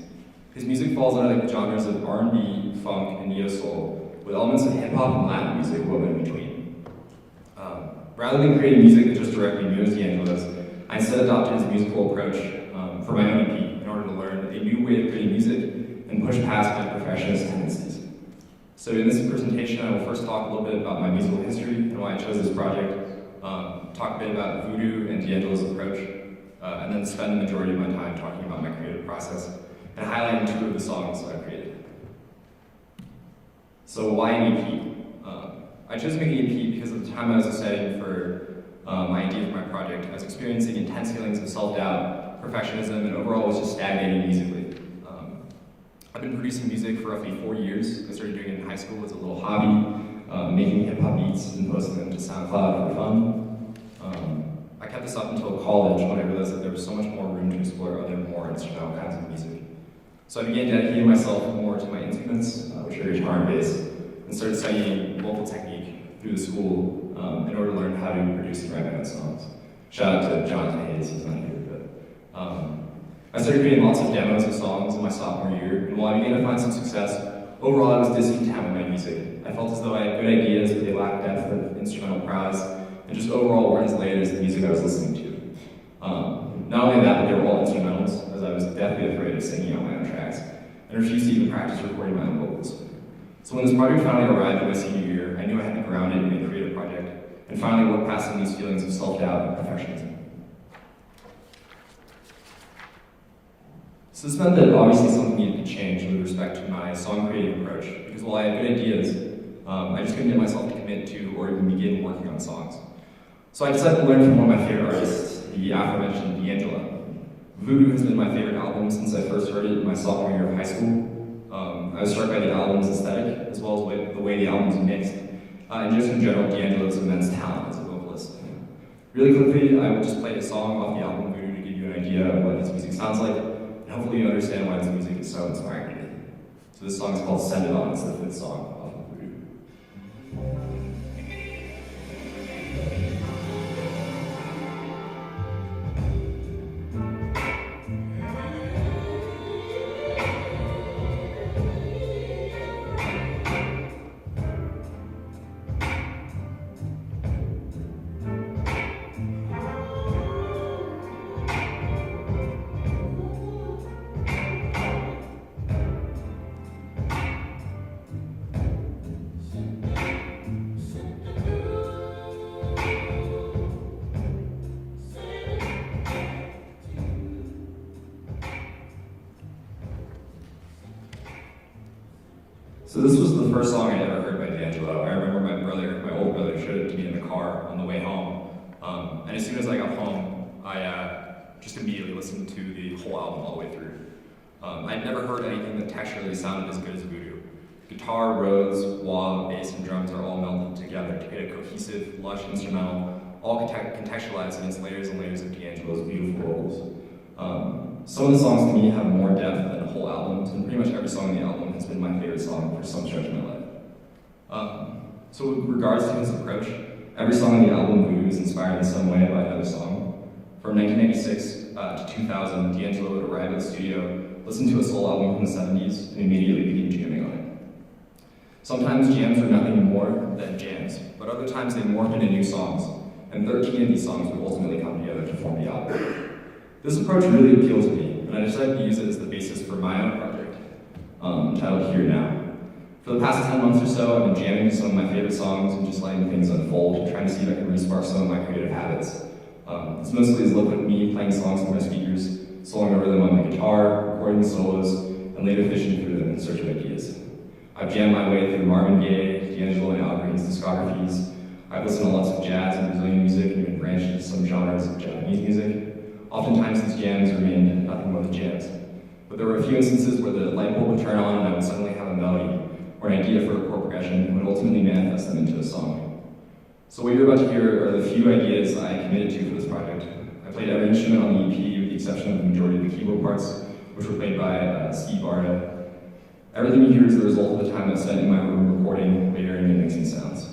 His music falls under the genres of R&B, funk, and neo-soul, with elements of hip-hop and Latin music woven in between. Rather than creating music that just directly mirrors D'Angelo's, I instead adopted his musical approach for my own EP in order to learn a new way of creating music and push past my perfectionist tendencies. So in this presentation, I will first talk a little bit about my musical history and why I chose this project, talk a bit about Voodoo and D'Angelo's approach, and then spend the majority of my time talking about my creative process and highlighting 2 of the songs that I've created. So why an EP? I chose to make an EP because at the time I was deciding for my idea for my project, I was experiencing intense feelings of self-doubt, perfectionism, and overall was just stagnating musically. I've been producing music for roughly 4 years. I started doing it in high school as a little hobby, making hip-hop beats and posting them to SoundCloud for fun. I kept this up until college when I realized that there was so much more room to explore other more instrumental kinds of music. So I began dedicating myself more to my instruments, which are guitar and bass, and started studying vocal technique through the school in order to learn how to produce and write my own songs. Shout out to Jonathan Hayes, who's not here, but I started creating lots of demos of songs in my sophomore year, and while I began to find some success, overall I was discontent with my music. I felt as though I had good ideas, but they lacked depth of instrumental prowess, and just overall weren't as layered as the music I was listening to. Not only that, but they were all instrumentals, as I was deathly afraid of singing on my own tracks, and refused to even practice recording my own vocals. So when this project finally arrived in my senior year, I knew I had to ground it in a creative project, and finally work past some of these feelings of self-doubt and perfectionism. So this meant that obviously something needed to change with respect to my song creating approach, because while I had good ideas, I just couldn't get myself to commit to or even begin working on songs. So I decided to learn from one of my favorite artists, the aforementioned D'Angelo. Voodoo has been my favorite album since I first heard it in my sophomore year of high school. I was struck by the album's aesthetic, as well as the way the album's mixed, and just in general, D'Angelo's immense talent as a vocalist. Really quickly, I will just play a song off the album Voodoo to give you an idea of what his music sounds like, and hopefully you understand why this music is so inspiring to me. So this song is called Send It On. It's the 5th song off of Voodoo. So this was the first song I ever heard by D'Angelo. I remember my older brother, showed it to me in the car on the way home. And as soon as I got home, I just immediately listened to the whole album all the way through. I'd never heard anything that texturally sounded as good as Voodoo. Guitar, Rhodes, wah, bass, and drums are all melded together to create a cohesive, lush instrumental, all contextualized against layers and layers of D'Angelo's beautiful vocals. Some of the songs to me have more depth than the whole albums, and pretty much So with regards to his approach, every song on the album Voodoo is inspired in some way by another song. From 1996 to 2000, D'Angelo would arrive at the studio, listen to a soul album from the 70s, and immediately begin jamming on it. Sometimes jams were nothing more than jams, but other times they morphed into new songs, and 13 of these songs would ultimately come together to form the album. This approach really appealed to me, and I decided to use it as the basis for my own project, titled Here Now. For the past 10 months or so, I've been jamming some of my favorite songs and just letting things unfold, trying to see if I can re-spark some of my creative habits. This mostly is looked at me playing songs from my speakers, soloing over them on my guitar, recording the solos, and later fishing through them in search of ideas. I've jammed my way through Marvin Gaye, D'Angelo, and Al Green's discographies. I've listened to lots of jazz and Brazilian music and even branched into some genres of Japanese music. Oftentimes these jams remained nothing more than jams. But there were a few instances where the light bulb would turn on and I would suddenly have a melody or an idea for a chord progression and would ultimately manifest them into a song. So what you're about to hear are the few ideas I committed to for this project. I played every instrument on the EP with the exception of the majority of the keyboard parts, which were played by Steve Barda. Everything you hear is the result of the time I spent in my room recording, layering, and mixing sounds.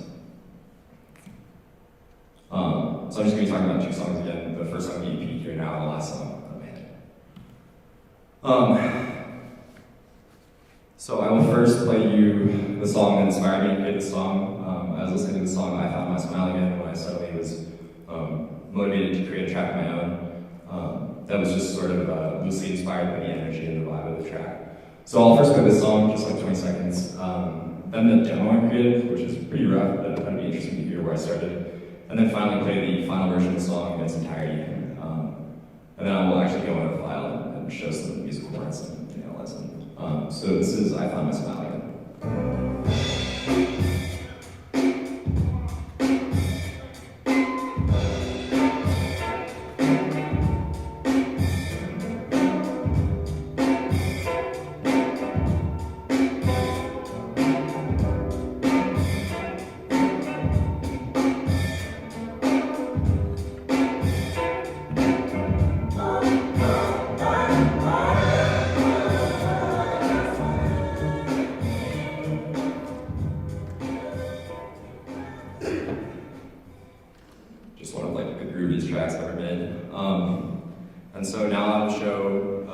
So I'm just going to be talking about two songs again. The first song on the EP, Here Now, and the last song on the band. So I will first play you the song that inspired me to create this song. I was listening to the song I Found My Smile Again when I suddenly was motivated to create a track of my own. That was just sort of loosely inspired by the energy and the vibe of the track. So I'll first play this song, just like 20 seconds. Then the demo I created, which is pretty rough, but it'd be interesting to hear where I started. And then finally play the final version of the song in its entirety. And then I will actually go into the file and show some musical parts and analyze them. So this is I Found My Smile Again. Just one of like the grooviest tracks I've ever made. And so now I'll show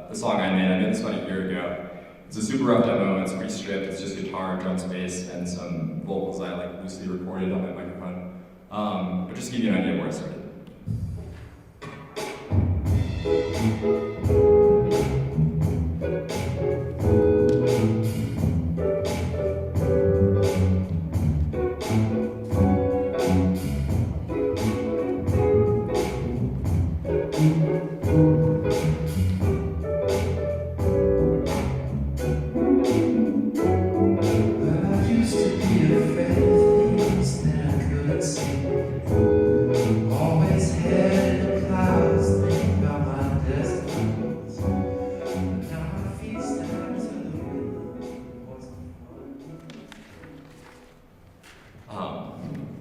the song I made. I made this about a year ago. It's a super rough demo. It's pretty stripped. It's just guitar, drums, bass, and some vocals I like loosely recorded on my microphone. But just to give you an idea of where I started.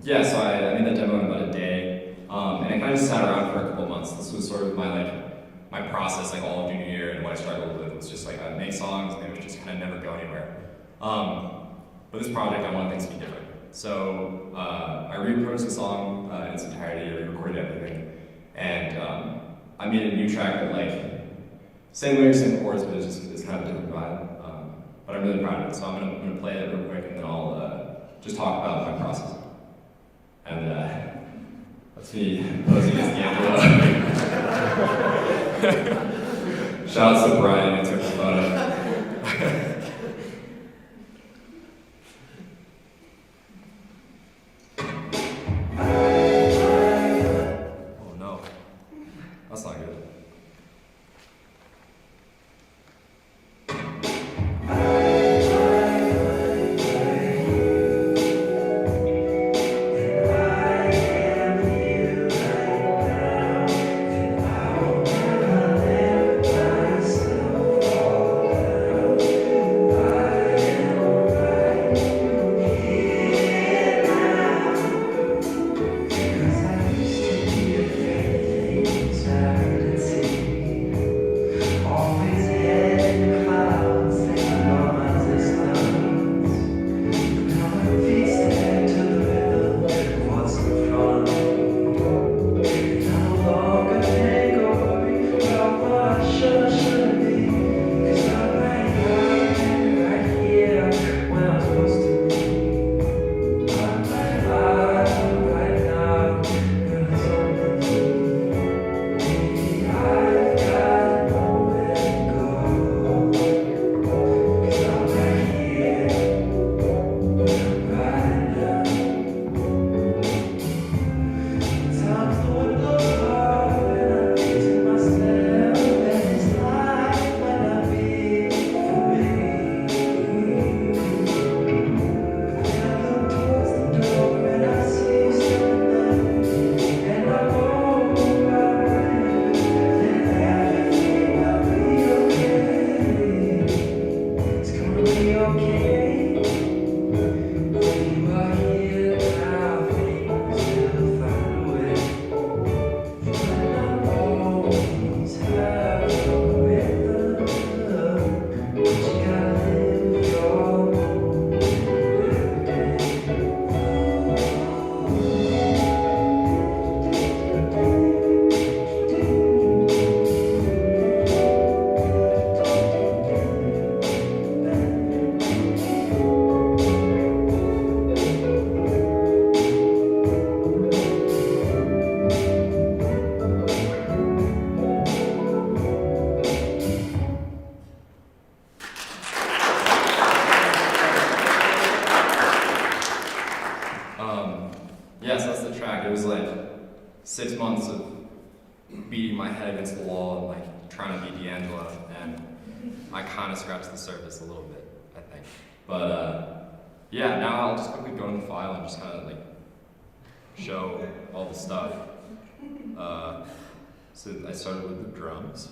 Yeah, so I made that demo in about a day, and I kind of just sat around for a couple months. This was sort of my process, like all of junior year, and what I struggled with was just like I'd make songs, and they would just kind of never go anywhere. But this project, I wanted things to be different. So I re-approached the song in its entirety, I re-recorded everything, and I made a new track that like same lyrics, same chords, but it's kind of a different vibe. But I'm really proud of it, so I'm gonna play it real quick, and then I'll just talk about my process. And let's see, posing as D'Angelo. Shout out to Brian who took the photo. Oh no, that's not good. 6 months of beating my head against the wall and like trying to be D'Angelo, and I kind of scratched the surface a little bit, I think. But yeah, now I'll just quickly go in the file and just kind of like show all the stuff. So I started with the drums,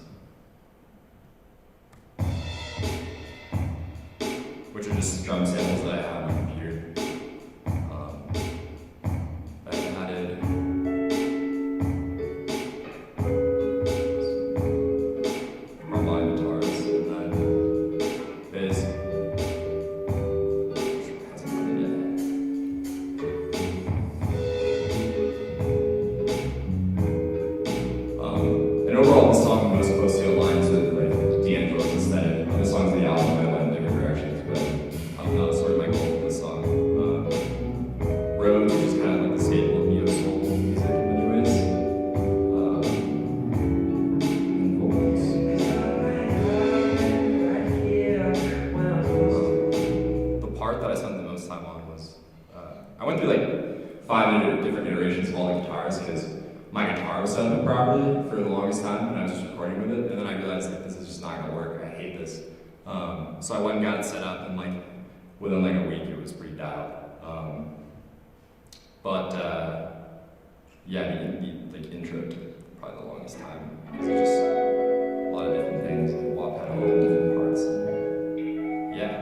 which are just drum samples that I have on my computer. I added harmonic guitars and then bass. Hasn't played yet. And overall, the song was closely aligned to like D'Angelo's aesthetic. The songs of the album I went in different directions, but that was sort of my goal with this song. Road, which is kind of like the staple of neo-soul music in many ways. And vocals. The part that I spent the most time on was, I went through like 5 different iterations of all the guitars because my guitar was set up properly for the longest time and I was just recording with it, and then I realized like this is just not gonna work, I hate this. So I went and got it set up, and like within like a week it was pretty dialed. Yeah, the like intro took probably the longest time because there's just a lot of different things, like wah pedal and different parts. Yeah.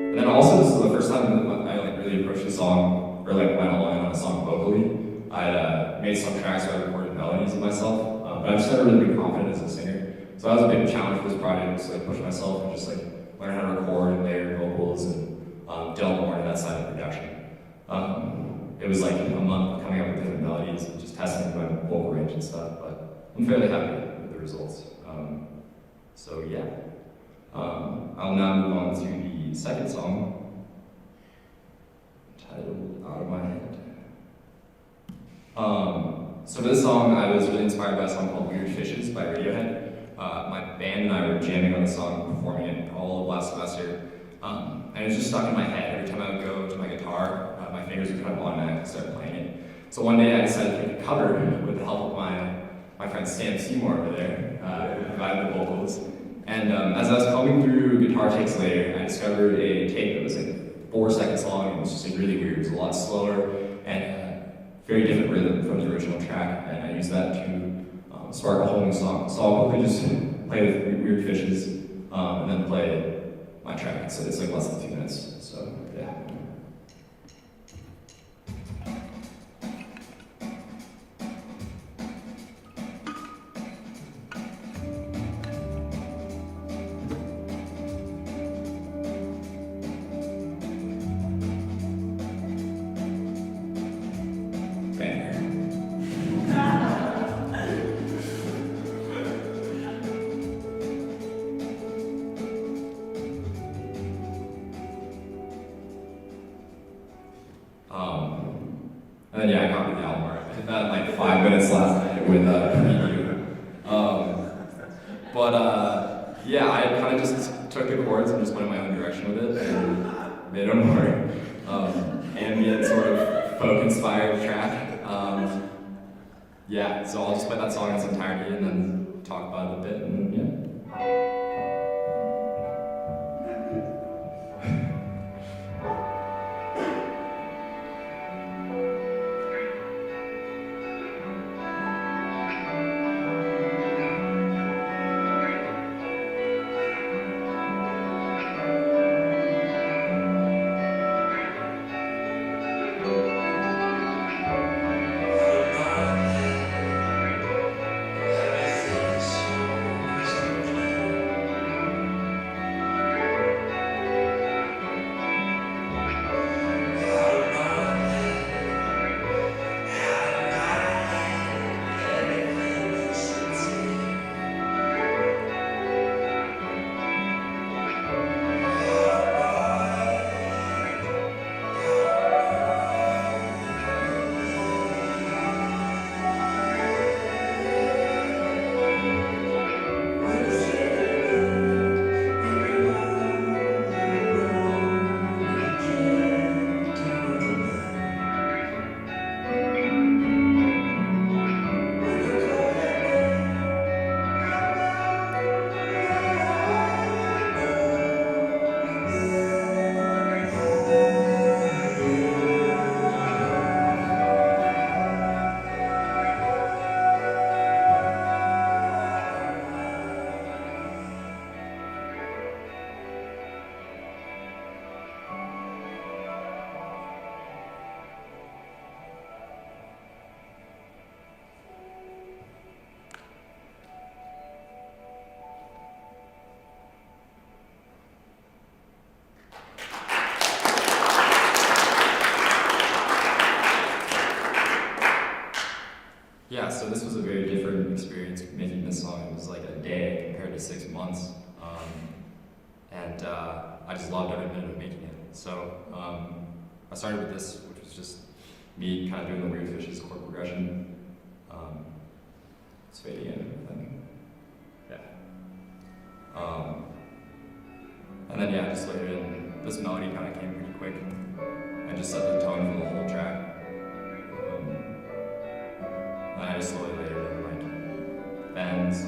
And then also this is the first time that I like really approached the song, or like went all in on a song vocally. I made some tracks where I recorded melodies of myself, but I've just never really been confident as a singer. So that was a big challenge for this project, just like push myself and just like learn how to record and layer vocals and delve more into that side of production. It was like a month coming up with different melodies and just testing my vocal range and stuff, but I'm fairly happy with the results. So yeah. I'll now move on to the second song, titled Out of My Head. So for this song, I was really inspired by a song called Weird Fishes by Radiohead. My band and I were jamming on the song, performing it all of last semester. And it was just stuck in my head. Every time I would go to my guitar, my fingers would kind of automatically start playing it. So one day I decided to make a cover with the help of my friend Sam Seymour over there, who provided the vocals. And as I was combing through guitar takes later, I discovered a take that was like 4 seconds long, and it was just like really weird. It was a lot slower and very different rhythm from the original track, and I used that to spark a whole new song. So I'll quickly just play with Weird Fishes and then play my track. So it's like less than 2 minutes. So yeah. And then yeah, I copied the album art. I did that in like 5 minutes last night with preview. Yeah, I kind of just took the chords and just went in my own direction with it and made it a more ambient sort of folk-inspired track. Yeah, so I'll just play that song in its entirety and then talk about it a bit, and yeah. yeah, so this was a very different experience making this song. It was like a day compared to 6 months. And I just loved every minute of making it. So I started with this, which was just me kind of doing the weird fishes chord progression. It's fading in and everything. Yeah. And then, yeah, just later in, this melody kind of came pretty quick and just set the tone for the whole track. And I just slowly layered in, like, bends.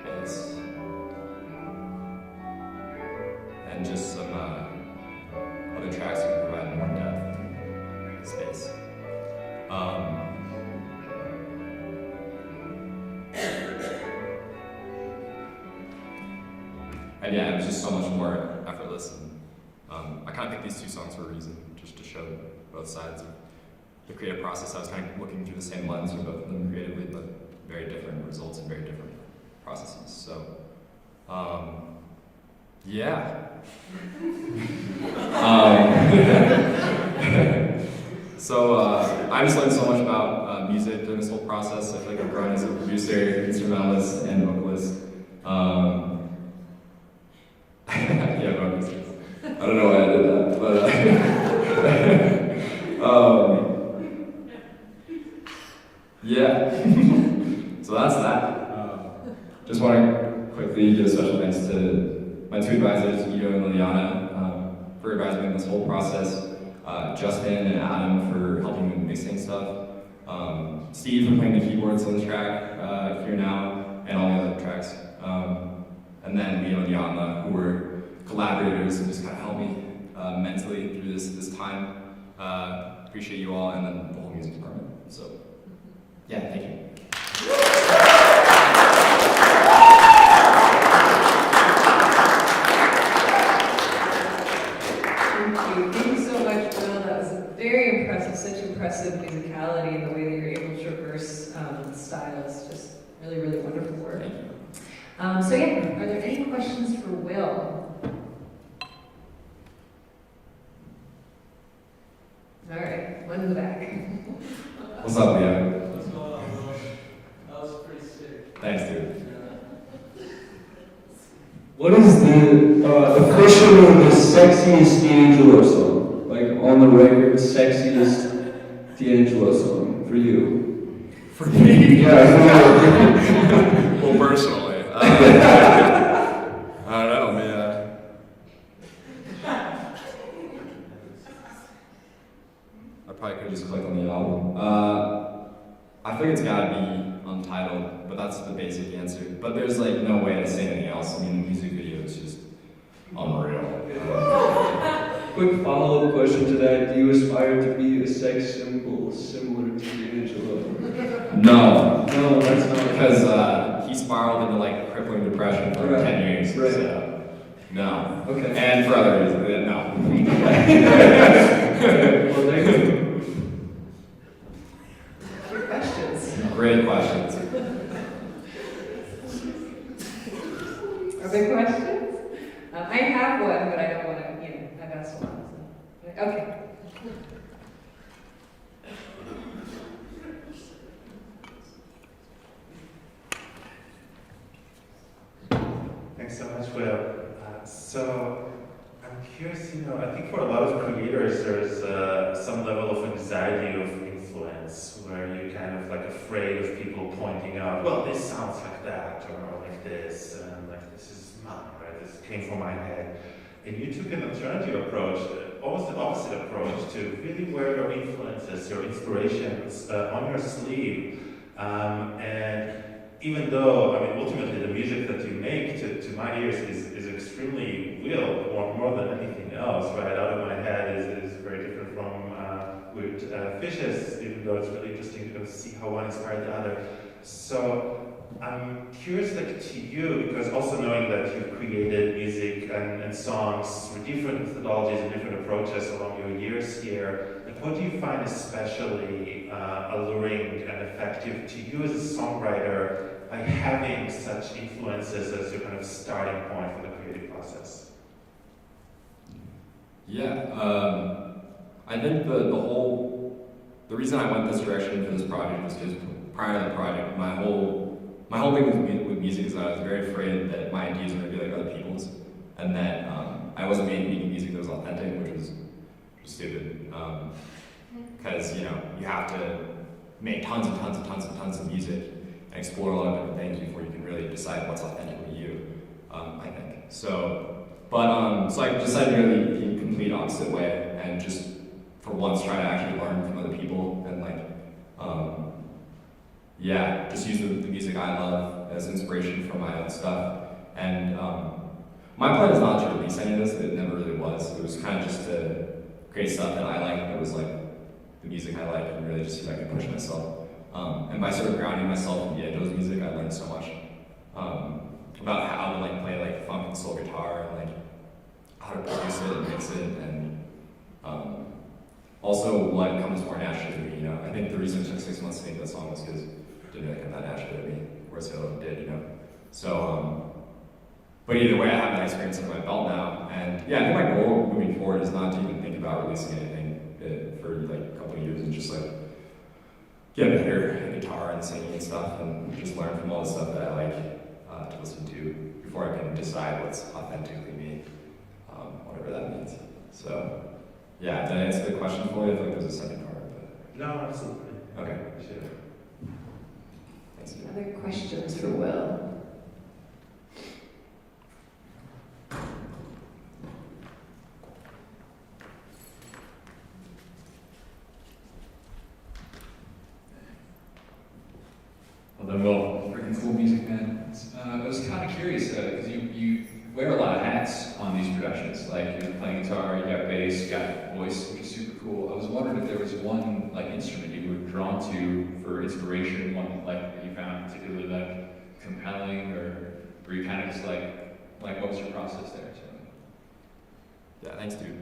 Bass. And just some other tracks that can provide more depth and space. And yeah, it was just so much more effortless. And I kind of picked these two songs for a reason, just to show both sides of the creative process. I was kind of looking through the same lens for both of them creatively, but very different results and very different processes. So, yeah. I just learned so much about music during this whole process. I feel like I've grown as a producer, instrumentalist, and vocalist. Yeah, vocalist. I don't know why I did that, but yeah. So that's that. Just want to quickly give a special thanks to my two advisors, Guido and Liliana, for advising me in this whole process. Justin and Adam for helping with mixing stuff. Steve for playing the keyboards on the track here now, and all the other tracks. And then Leo and Yanma, who were collaborators and just kind of helped me mentally through this time. Appreciate you all, and then the whole music department. So, yeah, thank you. Thank you so much, Will. That was very impressive, such impressive musicality and the way that you're able to traverse styles. Just really, really wonderful work. Thank you. So yeah, are there any questions for Will? All right, one in the back. What's up, Leo? What's going on, bro? That was pretty sick. Thanks, dude. What is the official or the sexiest D'Angelo song? Like on the record, sexiest D'Angelo song for you? For me? Yeah. Well, personally, I don't know, man. I probably could just click on the album. I think it's gotta be Untitled, but that's the basic answer. But there's like no way to say anything else. I mean, the music video is just unreal. Quick follow-up question to that. Do you aspire to be a sex symbol similar to D'Angelo? No. No, that's not. Because he spiraled into like crippling depression for 10 years. Right. So, no. Okay. And for other reasons, no. Well, thank you. Good questions. Great questions. Are there questions? I have one, but I don't want to, I've asked one. So. Okay. Thanks so much, Will. So I'm curious, I think for a lot of creators, there's some level of anxiety of influence, where you're kind of like afraid of people pointing out, well, this sounds like that, or like this, and like this is mine, right? This came from my head. And you took an alternative approach, almost the opposite approach, to really wear your influences, your inspirations on your sleeve. And even though, ultimately the music that you make, to my ears, is extremely Will, or more than anything else, right? Out of My Head is very different from Weird Fishes, even though it's really interesting to see how one inspired the other. So I'm curious, to you, because also knowing that you've created music and songs through different methodologies and different approaches along your years here, what do you find especially alluring and effective to you as a songwriter by having such influences as your kind of starting point for the creative process? Yeah, I think the reason I went this direction for this project was because prior to the project, my whole thing with music is that I was very afraid that my ideas were going to be like other people's, and that I wasn't making music that was authentic, which was stupid. Because you have to make tons of music and explore a lot of different things before you can really decide what's authentically you. I think so. But so I decided to go the complete opposite way and just for once try to actually learn from other people and just use the music I love as inspiration for my own stuff. And my plan is not to release any of this. It never really was. It was kind of just to create stuff that I like. That was like the music I like, and really just see if I can push myself. And by sort of grounding myself in the Edo's music, I learned so much about how to play funk and soul guitar and how to produce it and mix it, and also what comes more naturally to me. I think the reason it took 6 months to make that song was because it didn't really come that naturally to me, whereas it did. So, but either way, I have that experience under my belt now, and yeah, I think my goal moving forward is not to even think about releasing anything for a couple of years and just get better at guitar and singing and stuff, and just learn from all the stuff that I like to listen to before I can decide what's authentically me, whatever that means. So, yeah, did I answer the question for you? I feel like there's a second part. But... No, absolutely. Okay. Appreciate it. Thanks. Other questions for Will? Well then, Will, freaking cool music, man. I was kind of curious because you wear a lot of hats on these productions. Like you're playing guitar, you got bass, you got voice, which is super cool. I was wondering if there was one instrument you were drawn to for inspiration, one that you found particularly compelling, or were you kind of just what was your process there? Yeah, thanks, dude.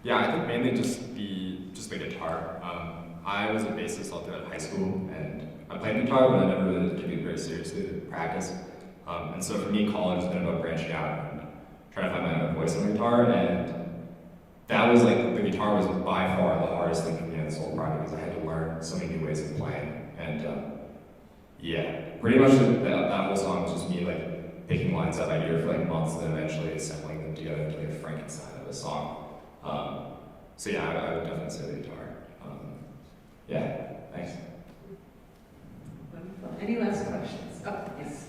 Yeah, I think mainly just the guitar. I was a bassist all throughout high school, and I played guitar, but I never really took it very seriously to practice. And so for me, college has been about branching out and trying to find my own voice on the guitar, and that was the guitar was by far the hardest thing for me on this whole project, because I had to learn so many new ways of playing. And yeah, pretty much that whole song was just me picking lines out by ear for months, and then eventually assembling them together into a Frankenstein of a song. So yeah, I would definitely say the guitar. Yeah, thanks. Wonderful. Any last questions? Oh, yes.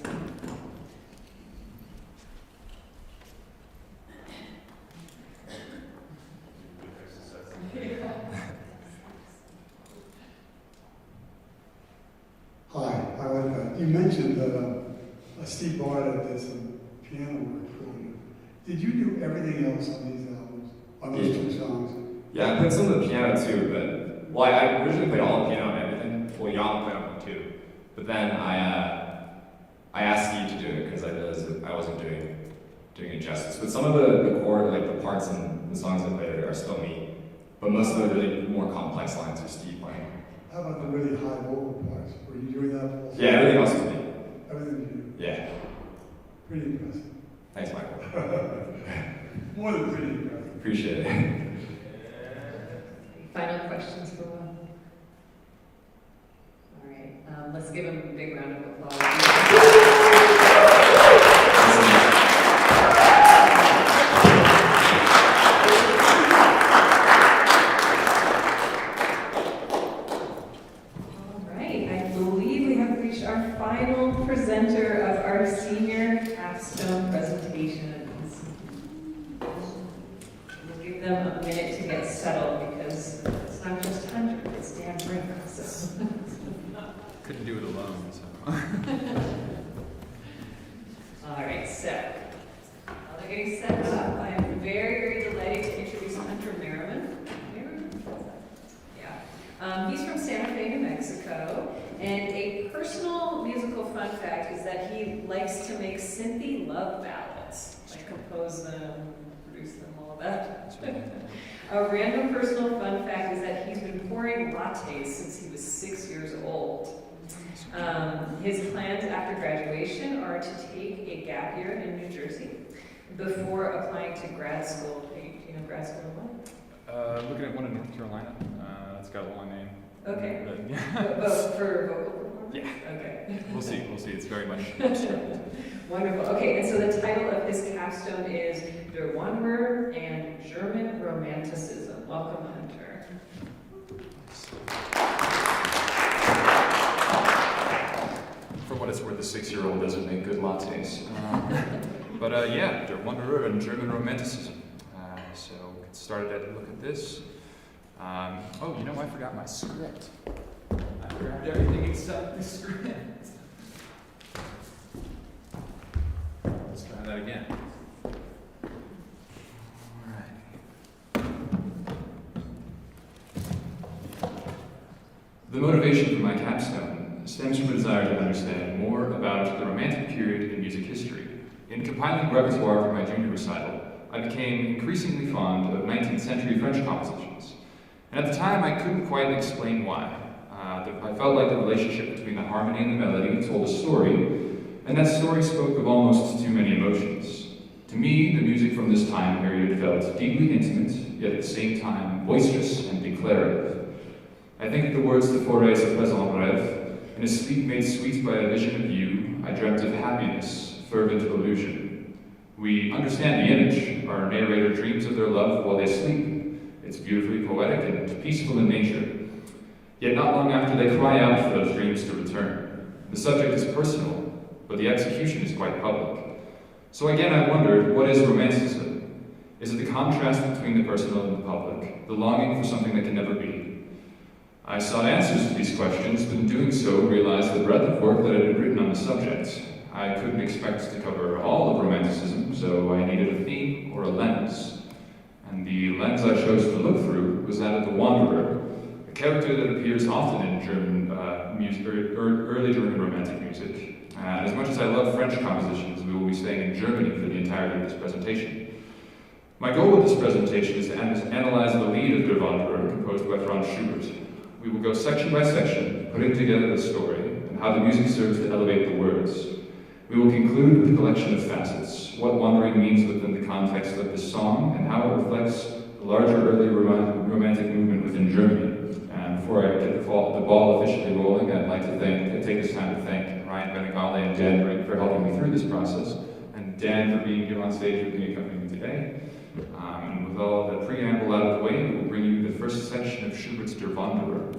Hi, I like that. You mentioned that Steve Barta did some piano work for you. Did you do everything else on these albums, on those two songs? Yeah, I played some of the piano too, but I originally played all the piano and everything. Well, Jan played on it too, but then I asked Steve to do it because I realized that I wasn't doing it justice. But some of the chord, the parts in the songs I played are still me, but most of the really more complex lines are Steve playing. How about the really high vocal parts? Were you doing that also? Yeah, everything else was me. Everything you do? Yeah. Pretty impressive. Thanks, Michael. More than pretty impressive. Appreciate it. Final questions for Will? All right, let's give him a big round of applause. All right, I believe we have reached our final presenter of our senior capstone presentations. We'll give them a minute to get settled because it's not just Hunter, it's Dan Brink also. Couldn't do it alone, so. All right, so while they're getting set up, I am very, very delighted to introduce Hunter Merriman. Yeah. He's from Santa Fe, New Mexico, and a personal musical fun fact is that he likes to make synthy love ballads, compose them, produce them, all of that. A random personal fun fact is that he's been pouring lattes since he was 6 years old. His plans after graduation are to take a gap year in New Jersey before applying to grad school. Do you know grad school what? Looking at one in North Carolina. It's got a long name. Okay. But, But for vocal performance? Yeah. Okay. We'll see. It's very much abstract. Wonderful. Okay, and so the title of his capstone is Der Wanderer and German Romanticism. Welcome, Hunter. For what it's worth, a 6-year-old doesn't make good lattes. But yeah, Der Wanderer and German Romanticism. So get started at a look at this. Oh, you know, I forgot my script. I grabbed everything except the script. Let's try that again. The motivation for my capstone stems from a desire to understand more about the Romantic period in music history. In compiling repertoire for my junior recital, I became increasingly fond of 19th century French compositions. And at the time, I couldn't quite explain why. I felt like the relationship between the harmony and the melody told a story, and that story spoke of almost too many emotions. To me, the music from this time period felt deeply intimate, yet at the same time boisterous and declarative. I think of the words to Fauré's A Pleasant Rêve, in a sleep made sweet by a vision of you, I dreamt of happiness, fervent illusion. We understand the image. Our narrator dreams of their love while they sleep. It's beautifully poetic and peaceful in nature. Yet not long after they cry out for those dreams to return. The subject is personal, but the execution is quite public. So again, I wondered, what is romanticism? Is it the contrast between the personal and the public, the longing for something that can never be? I sought answers to these questions, but in doing so, realized the breadth of work that had been written on the subject. I couldn't expect to cover all of Romanticism, so I needed a theme or a lens. And the lens I chose to look through was that of the Wanderer, a character that appears often in German music, or early German Romantic music. As much as I love French compositions, we will be staying in Germany for the entirety of this presentation. My goal with this presentation is to analyze the lead of Der Wanderer, composed by Franz Schubert. We will go section by section, putting together the story and how the music serves to elevate the words. We will conclude with a collection of facets, what wandering means within the context of this song and how it reflects the larger early romantic movement within Germany. And before I get the ball officially rolling, I'd like to take this time to thank Ryan Benegale and Dan Brink for helping me through this process, and Dan for being here on stage with me accompanying me today. And with all the preamble out of the way, we'll bring you the first section of Schubert's Der Wanderer.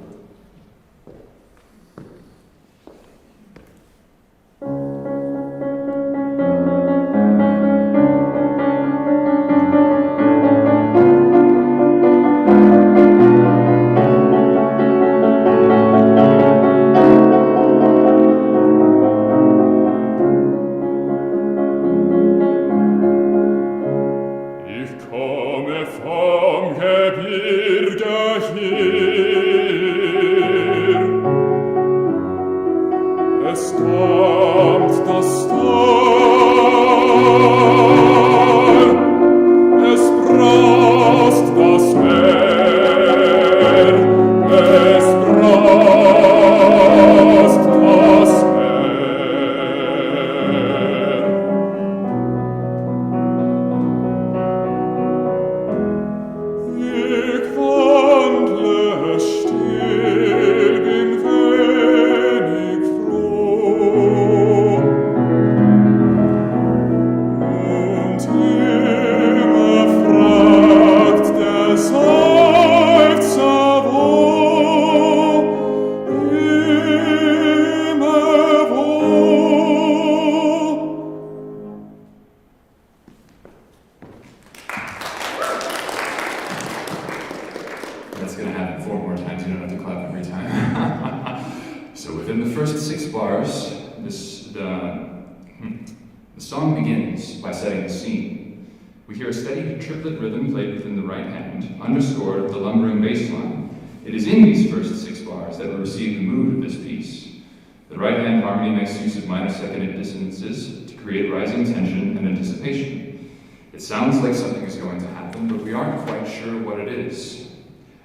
Underscored the lumbering bass line. It is in these first 6 bars that will receive the mood of this piece. The right hand harmony makes use of minor seconded dissonances to create rising tension and anticipation. It sounds like something is going to happen, but we aren't quite sure what it is.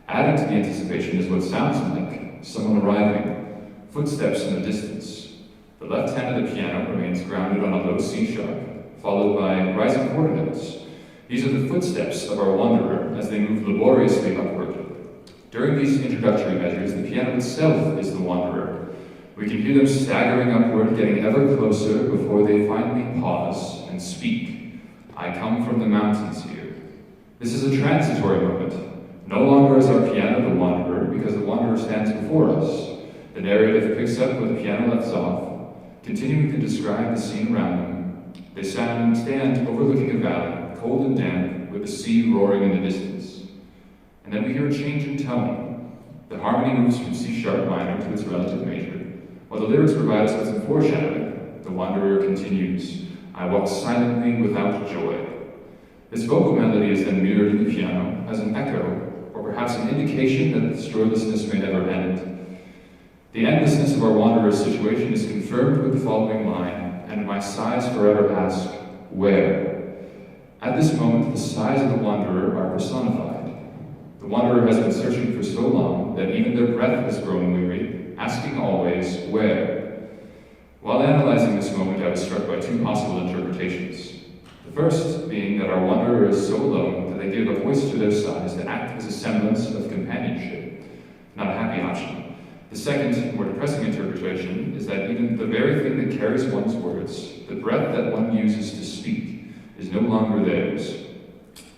Added to the anticipation is what sounds like someone arriving, footsteps in the distance. The left hand of the piano remains grounded on a low C sharp, followed by rising quarter notes. These are the footsteps of our wanderer as they move laboriously upward. During these introductory measures, the piano itself is the wanderer. We can hear them staggering upward, getting ever closer before they finally pause and speak. I come from the mountains here. This is a transitory moment. No longer is our piano the wanderer, because the wanderer stands before us. The narrative picks up where the piano left off, continuing to describe the scene around them. They stand overlooking a valley, cold and damp, with the sea roaring in the distance. And then we hear a change in tone. The harmony moves from C sharp minor to its relative major, while the lyrics provide us with some foreshadowing. The wanderer continues, I walk silently without joy. This vocal melody is then mirrored in the piano as an echo, or perhaps an indication that the joylessness may never end. The endlessness of our wanderer's situation is confirmed with the following line, and my sighs forever ask, where? At this moment, the sighs of the wanderer are personified. The wanderer has been searching for so long that even their breath has grown weary, asking always, where? While analyzing this moment, I was struck by two possible interpretations. The first being that our wanderer is so alone that they give a voice to their sighs to act as a semblance of companionship, not a happy option. The second, more depressing interpretation is that even the very thing that carries one's words, the breath that one uses to speak, is no longer theirs.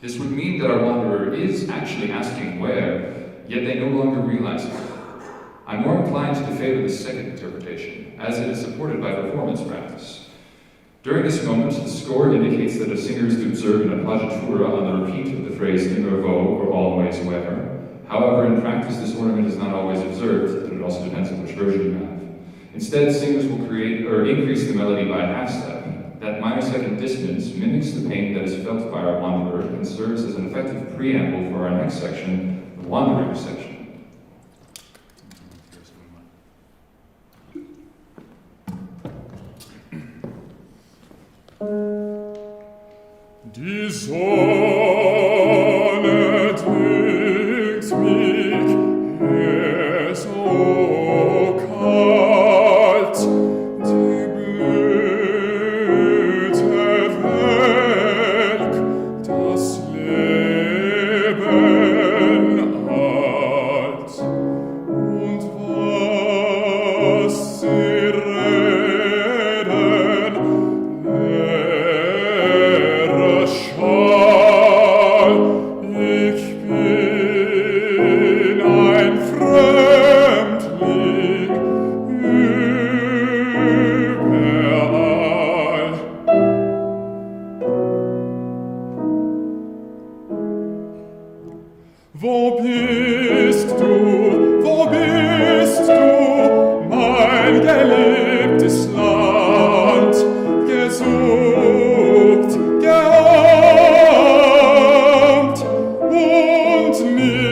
This would mean that our wanderer is actually asking where, yet they no longer realize it. I'm more inclined to favor the second interpretation, as it is supported by performance practice. During this moment, the score indicates that a singer is to observe an appoggiatura on the repeat of the phrase immer wo, or always where. However, in practice, this ornament is not always observed, and it also depends on which version you have. Instead, singers will create or increase the melody by a half step. That minor second dissonance mimics the pain that is felt by our wanderer and serves as an effective preamble for our next section, the wandering section. Die Sonne trägt mich, es so kalt, die Blüte welk, das Leben alt, und was sie reden, ich bin ein Fremdling überall. Wo bist du, mein geliebtes Land, gesucht, geahnt und nie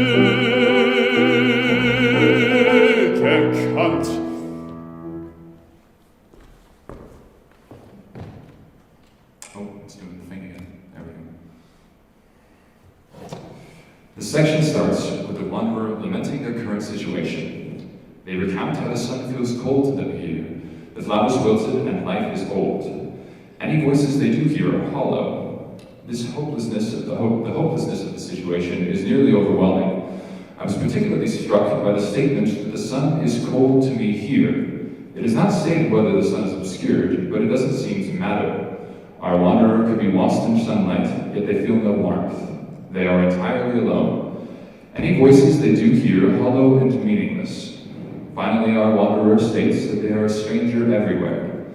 gekannt. Oh, let's do the thing again. There we go. The section starts with the wanderer lamenting their current situation. They recount how the sun feels cold to them here, the flowers wilted, and life is old. Any voices they do hear are hollow. This hopelessness, the hopelessness of the situation is nearly overwhelming. I was particularly struck by the statement that the sun is cold to me here. It is not stated whether the sun is obscured, but it doesn't seem to matter. Our wanderer could be lost in sunlight, yet they feel no warmth. They are entirely alone. Any voices they do hear are hollow and meaningless. Finally, our wanderer states that they are a stranger everywhere.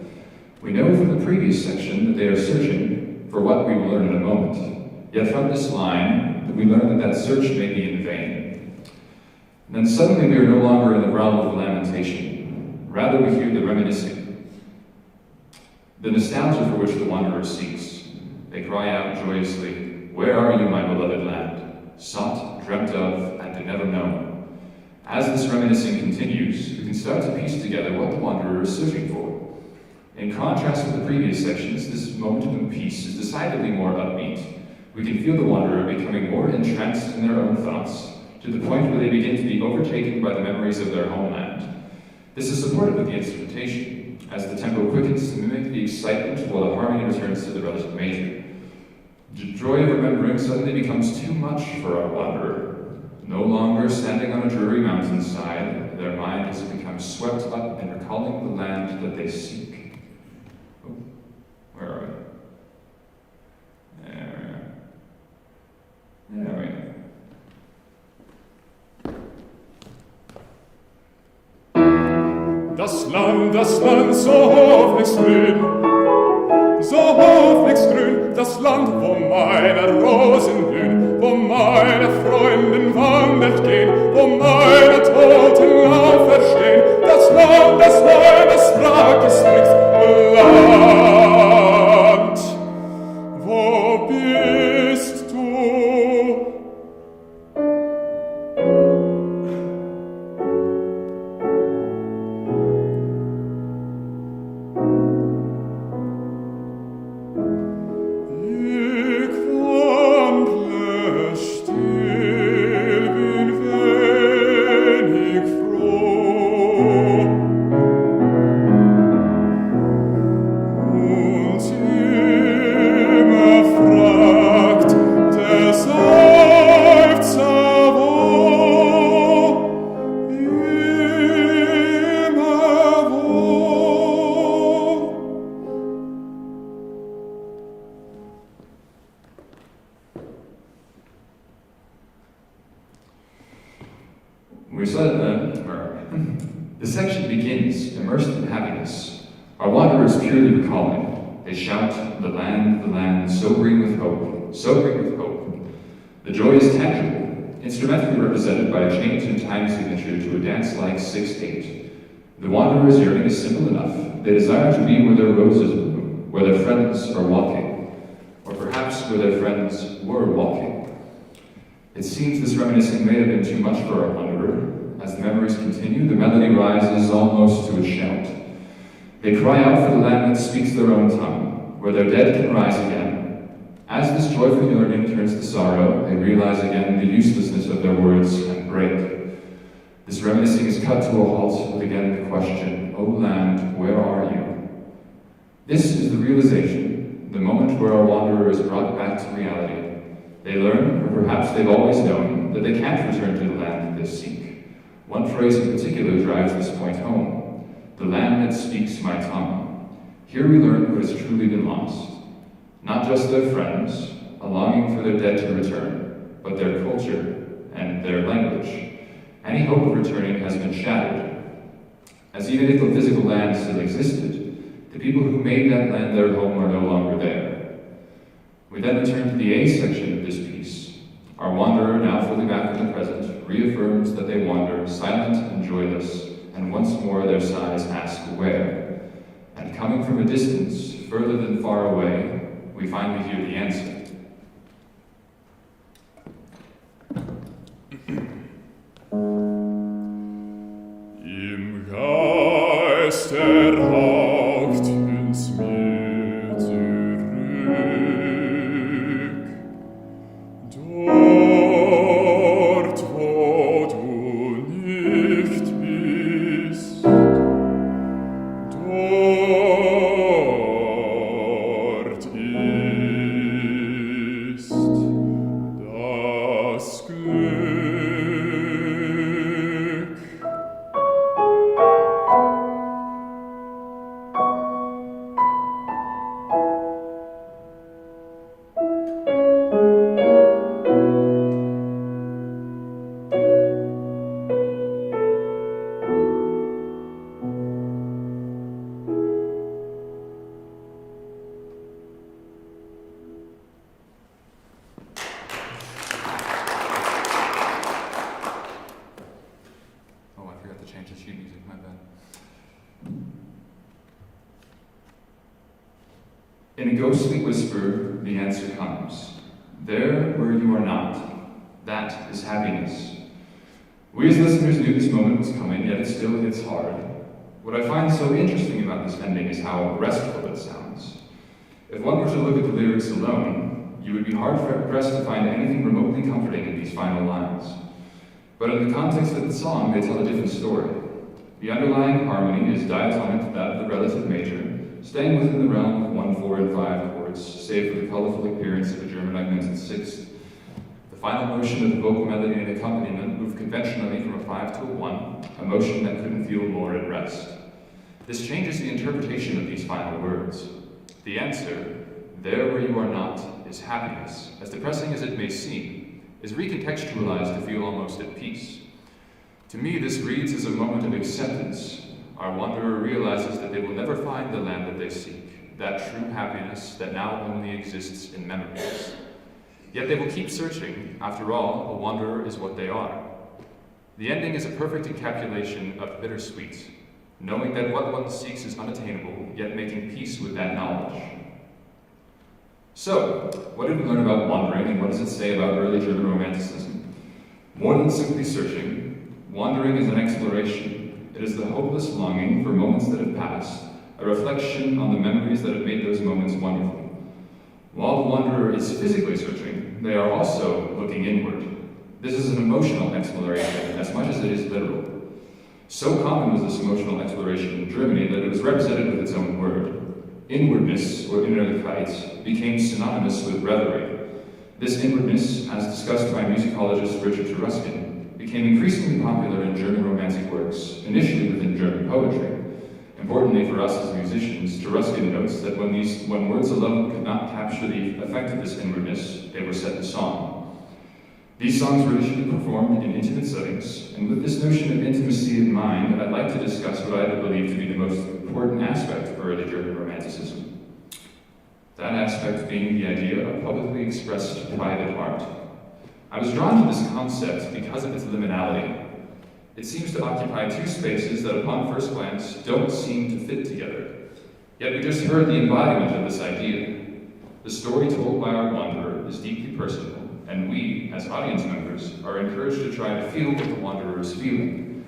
We know from the previous section that they are searching for what we will learn in a moment. Yet from this line, we learn that search may be in vain. And then suddenly we are no longer in the realm of lamentation. Rather, we hear the reminiscing, the nostalgia for which the wanderer seeks. They cry out joyously, "Where are you, my beloved land? Sought, dreamt of, and never known." As this reminiscing continues, we can start to piece together what the wanderer is searching for. In contrast with the previous sections, this moment of peace is decidedly more upbeat. We can feel the wanderer becoming more entranced in their own thoughts, to the point where they begin to be overtaken by the memories of their homeland. This is supported with the instrumentation, as the tempo quickens to mimic the excitement while the harmony returns to the relative major. The joy of remembering suddenly becomes too much for our wanderer. No longer standing on a dreary mountainside, their mind has become swept up in recalling the land that they seek. Oh, where are we? There we are. Das Land, so hoffnungsgrün, das Land, wo meine Rosen blühen, wo meine Freundin wandert gehen, wo meine Toten auferstehen, das Land, das Sprach spricht, Land, wo bist du? We said the section begins immersed in happiness. Our wanderer is purely recalling. They shout, the land, so green with hope, so green with hope. The joy is tangible, instrumentally represented by a change in time signature to a dance-like 6/8. The wanderer's yearning is simple enough. They desire to be where their roses bloom, where their friends are walking, or perhaps where their friends were walking. It seems this reminiscing may have been too much for our wanderer. As the memories continue, the melody rises almost to a shout. They cry out for the land that speaks their own tongue, where their dead can rise again. As this joyful yearning turns to sorrow, they realize again the uselessness of their words and break. This reminiscing is cut to a halt with again the question, O land, where are you? This is the realization, the moment where our wanderer is brought back to reality. They learn, or perhaps they've always known, that they can't return to the land they seek. One phrase in particular drives this point home. The land that speaks my tongue. Here we learn what has truly been lost. Not just their friends, a longing for their dead to return, but their culture and their language. Any hope of returning has been shattered. As even if the physical land still existed, the people who made that land their home are no longer there. We then return to the A section of this piece. Our wanderer, now fully back in the present, reaffirms that they wander, silent and joyless, and once more their sighs ask where. And coming from a distance, further than far away, we finally hear the answer. Im Geist erhaucht uns mir zurück, dort wo du nicht bist, dort ist das Glück. Oh, I forgot to change the sheet music, my bad. In a ghostly whisper, the answer comes. There where you are not, that is happiness. We as listeners knew this moment was coming, yet it still hits hard. What I find so interesting about this ending is how restful it sounds. If one were to look at the lyrics alone, you would be hard-pressed to find anything remotely comforting in these final lines. But in the context of the song, they tell a different story. The underlying harmony is diatonic to that of the relative major, staying within the realm of 1, 4, and 5 chords, save for the colorful appearance of a German augmented sixth. The final motion of the vocal melody and accompaniment moved conventionally from a 5 to a 1, a motion that couldn't feel more at rest. This changes the interpretation of these final words. The answer, there where you are not, is happiness, as depressing as it may seem, is recontextualized to feel almost at peace. To me, this reads as a moment of acceptance. Our wanderer realizes that they will never find the land that they seek, that true happiness that now only exists in memories. Yet they will keep searching. After all, a wanderer is what they are. The ending is a perfect encapsulation of bittersweet, knowing that what one seeks is unattainable, yet making peace with that knowledge. So, what did we learn about wandering, and what does it say about early German Romanticism? More than simply searching, wandering is an exploration. It is the hopeless longing for moments that have passed, a reflection on the memories that have made those moments wonderful. While the wanderer is physically searching, they are also looking inward. This is an emotional exploration as much as it is literal. So common was this emotional exploration in Germany that it was represented with its own word. Inwardness, or Innerlichkeit, became synonymous with reverie. This inwardness, as discussed by musicologist Richard Ruskin, became increasingly popular in German Romantic works, initially within German poetry. Importantly for us as musicians, Ruskin notes that when words alone could not capture the effect of this inwardness, they were set to song. These songs were initially performed in intimate settings, and with this notion of intimacy in mind, I'd like to discuss what I believe to be the most important aspect of early German Romanticism. That aspect being the idea of publicly expressed private art. I was drawn to this concept because of its liminality. It seems to occupy two spaces that upon first glance don't seem to fit together. Yet we just heard the embodiment of this idea. The story told by our wanderer is deeply personal, and we, as audience members, are encouraged to try to feel what the wanderer is feeling.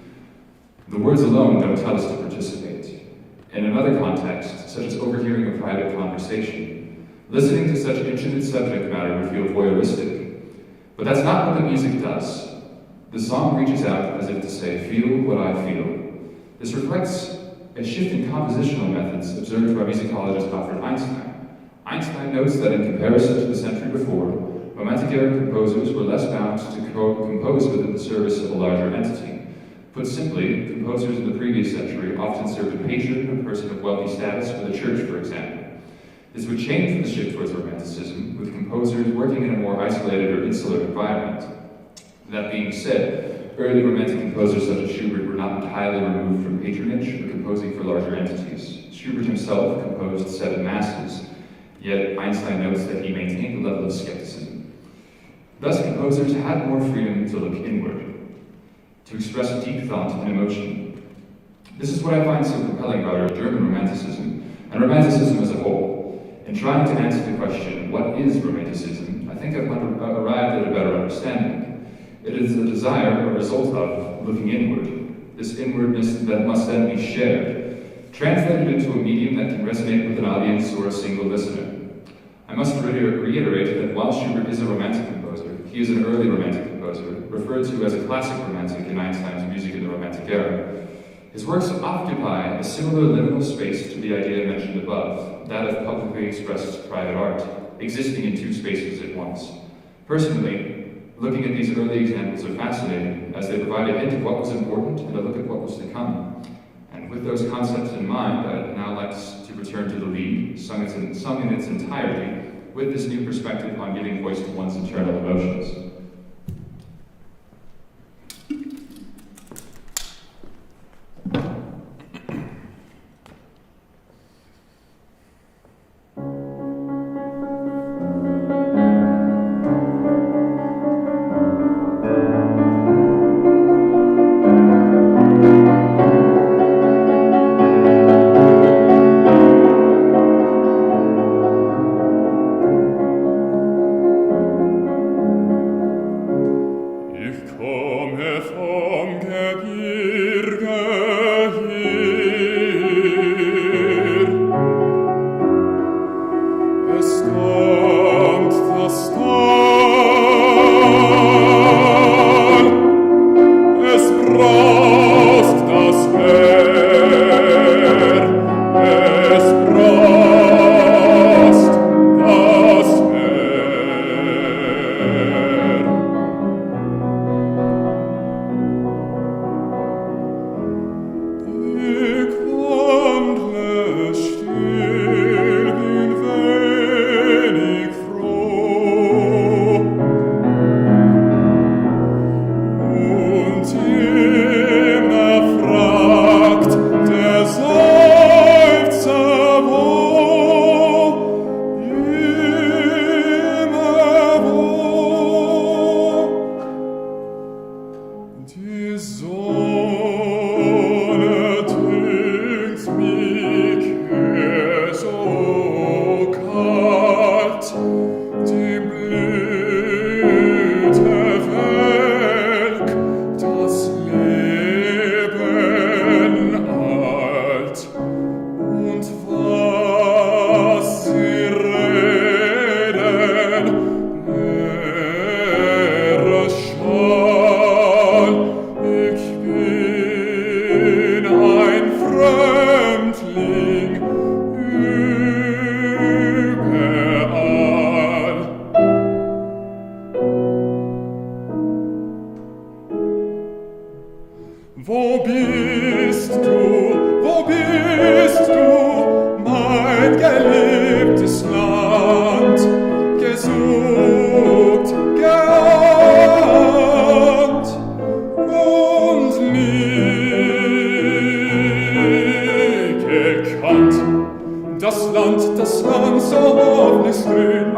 The words alone don't tell us to participate. In another context, such as overhearing a private conversation, listening to such intimate subject matter would feel voyeuristic. But that's not what the music does. The song reaches out as if to say, feel what I feel. This reflects a shift in compositional methods observed by musicologist Alfred Einstein. Einstein notes that in comparison to the century before, Romantic era composers were less bound to compose within the service of a larger entity. Put simply, composers in the previous century often served a patron, a person of wealthy status, or the church, for example. This would change with the shift towards Romanticism, with composers working in a more isolated or insular environment. That being said, early Romantic composers such as Schubert were not entirely removed from patronage or composing for larger entities. Schubert himself composed 7 masses, yet Einstein notes that he maintained a level of skepticism. Thus, composers had more freedom to look inward, to express deep thought and emotion. This is what I find so compelling about our German Romanticism, and Romanticism as a whole. In trying to answer the question, what is Romanticism, I think I've arrived at a better understanding. It is a desire, a result of, looking inward, this inwardness that must then be shared, translated into a medium that can resonate with an audience or a single listener. I must reiterate that while Schubert is a Romantic composer, he is an early Romantic composer, referred to as a classic Romantic in Einstein's music in the Romantic era. His works occupy a similar liminal space to the idea mentioned above, that of publicly expressed private art, existing in two spaces at once. Personally, looking at these early examples are fascinating, as they provide a hint of what was important and a look at what was to come. And with those concepts in mind, I'd now like to return to the lead, sung in its entirety, with this new perspective on giving voice to one's internal emotions. es brast das Meer. Ich wandle still, bin wenig froh. Und immer fragt der Seufzer wo, immer wo. Die Sonne dünkt mich so kalt, die Blüte welk, das Leben alt. Und was sie reden, leere Schall. Ich bin ein Fremdling überall. Wo bist du, mein geliebtes Land, gesucht, geahnt und nie gekannt? Das Land, so hoffnungsgrün,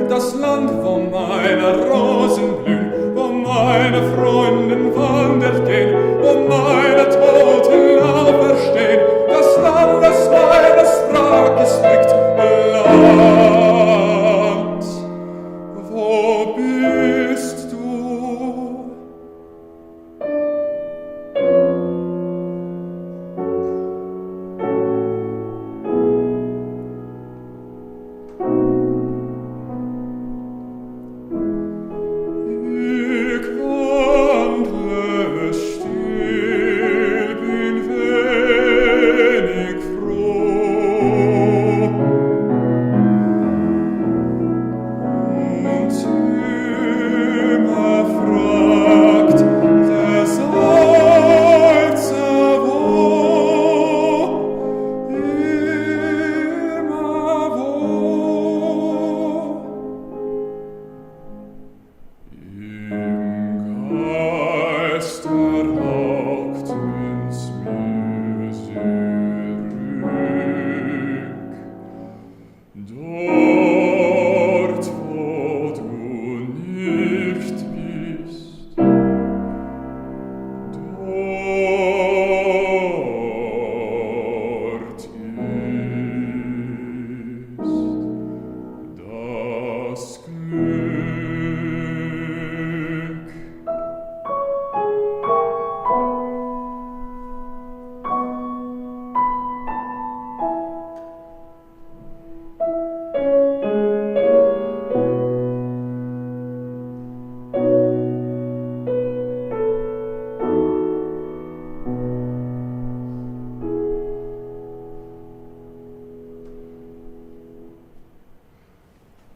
das Land, wo meine Rosen blühen, wo meine Freunde wandert gehen, wo meine Toten auferstehen, das Land, das meine Sprache spricht, Land, wo bist du? Ich wandle still, bin wenig froh. Und immer fragt der Seufzer wo, immer wo. Im Geist erlaubt uns mir zurück, dort wo du nicht bist, dort ist das Glück.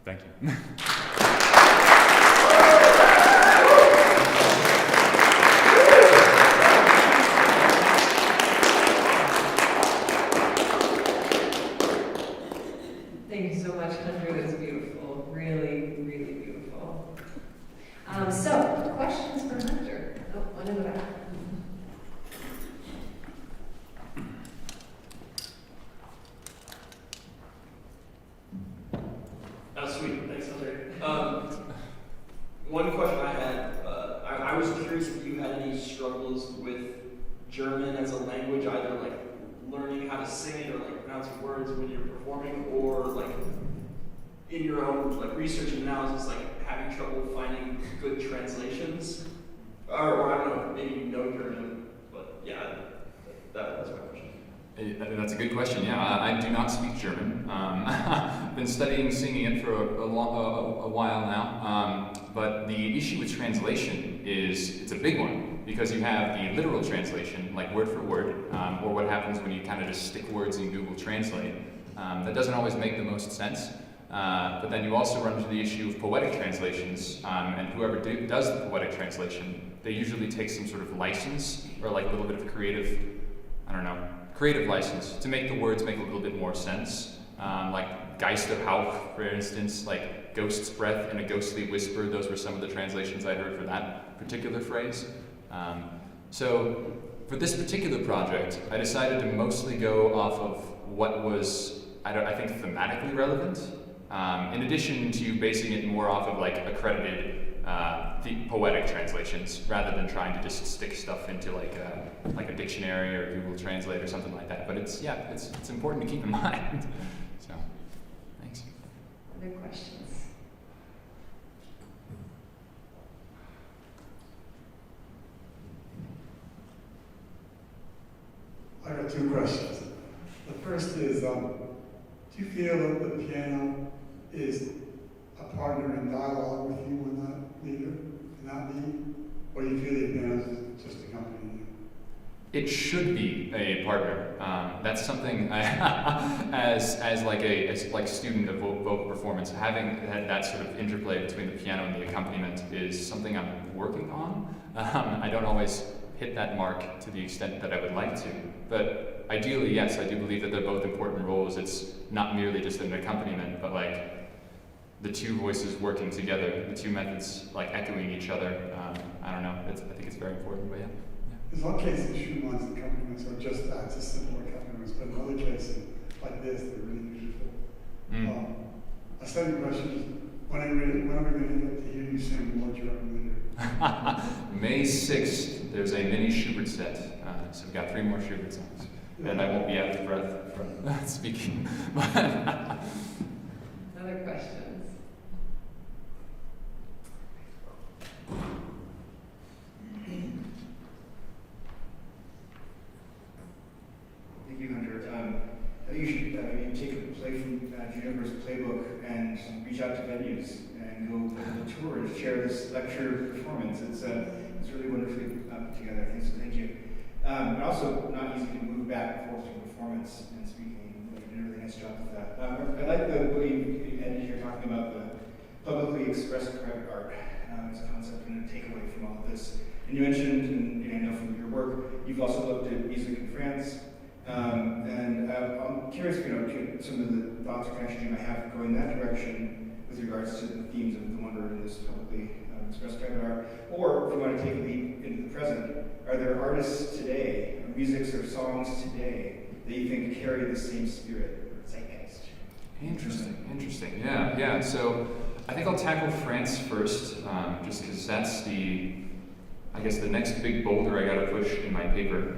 Thank you. Thank you so much, Hunter. That was beautiful. Really, really beautiful. So, questions for Hunter? Oh, one in the back. Oh, sweet. Thanks, Hunter. One question I had, I was curious if you had any struggles with German as a language, either like learning how to sing it or like pronouncing words when you're performing, or like in your own like research and analysis, like having trouble finding good translations, or I don't know, maybe you know German, but yeah, that's my question. That's a good question. Yeah, I do not speak German. I've been studying singing it for a while now. But the issue with translation is it's a big one. because you have the literal translation, like word for word, or what happens when you kind of just stick words in Google Translate. That doesn't always make the most sense. But then you also run into the issue of poetic translations, and whoever does the poetic translation, they usually take some sort of license, or like a little bit of creative, creative license to make the words make a little bit more sense. Like Geisterhauch, for instance, like ghost's breath and a ghostly whisper, those were some of the translations I heard for that particular phrase. So for this particular project, I decided to mostly go off of what was, I think, thematically relevant, in addition to basing it more off of like accredited poetic translations, rather than trying to just stick stuff into like a dictionary or Google Translate or something like that. But it's important to keep in mind. So, thanks. Other questions? I got two questions. The first is, do you feel that the piano is a partner in dialogue with you in that leader, in that lead? Or do you feel the piano is just accompanying you? It should be a partner. That's something I, as like student of vocal performance, having that sort of interplay between the piano and the accompaniment is something I'm working on. I don't always hit that mark to the extent that I would like to, but ideally, yes, I do believe that they're both important roles. It's not merely just an accompaniment, but like the two voices working together, the two methods like echoing each other. I don't know. I think it's very important, but yeah. In some cases, Schumann's accompaniments are just that, just simple accompaniments, but in other cases, like this, they're really beautiful. A second question is, when are we going to get to hear you sing more German later? May 6th, there's a mini Schubert set, so we've got 3 more Schubert songs, and I won't be out of breath from speaking. Other questions? Thank you, Hunter. I think you should take a play from Juniper's playbook and reach out to venues and go on a tour and share this lecture performance. It's really wonderfully put together. Thank you. But also not easy to move back and forth to performance and speaking. You did a really nice job with that. I like the way you ended here talking about the publicly expressed private art as a concept and a takeaway from all of this. And you mentioned, and I know from your work, you've also looked at music in France. And I'm curious, some of the thoughts or connections you might have going that direction with regards to the themes of the wonder in this publicly expressed private art. Or if you want to take a leap into the present, are there artists today, or musics or songs today, that you think carry the same spirit or zeitgeist? Interesting. Yeah. So I think I'll tackle France first, just because that's the next big boulder I got to push in my paper.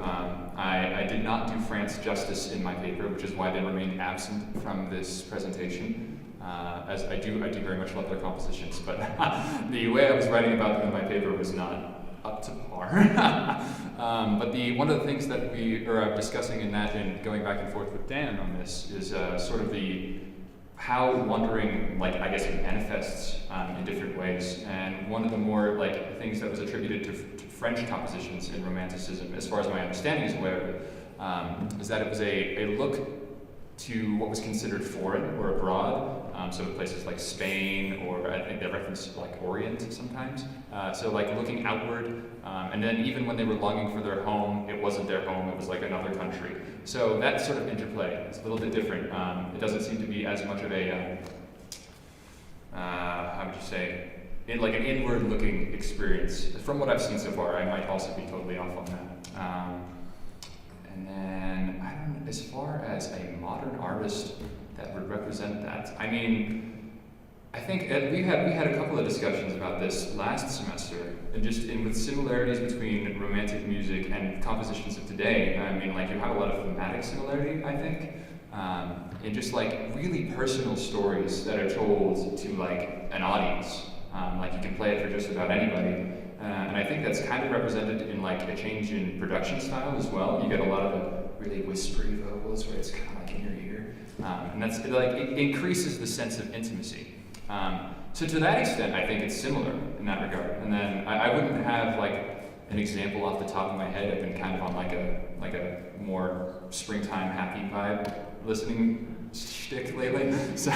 I did not do France justice in my paper, which is why they remained absent from this presentation. As I do very much love their compositions, but the way I was writing about them in my paper was not up to par. But one of the things that we are discussing in that, and going back and forth with Dan on this, is sort of how wandering, manifests in different ways. And one of the more things that was attributed to French compositions in Romanticism, as far as my understanding is aware, is that it was a look to what was considered foreign or abroad, so places like Spain, or I think they reference Orient sometimes. So looking outward, and then even when they were longing for their home, it wasn't their home, it was another country. So that sort of interplay is a little bit different. It doesn't seem to be as much of a, how would you say, an inward-looking experience. From what I've seen so far, I might also be totally off on that. And then, I don't know, as far as a modern artist that would represent that, I think we had a couple of discussions about this last semester, and with similarities between Romantic music and compositions of today. You have a lot of thematic similarity, I think, and just really personal stories that are told to an audience. You can play it for just about anybody. And I think that's kind of represented in a change in production style as well. You get a lot of the really whispery vocals where it's kind of in your ear. And that's it increases the sense of intimacy. So to that extent, I think it's similar in that regard. And then I wouldn't have an example off the top of my head. I've been kind of on like a more springtime happy vibe listening shtick lately. So,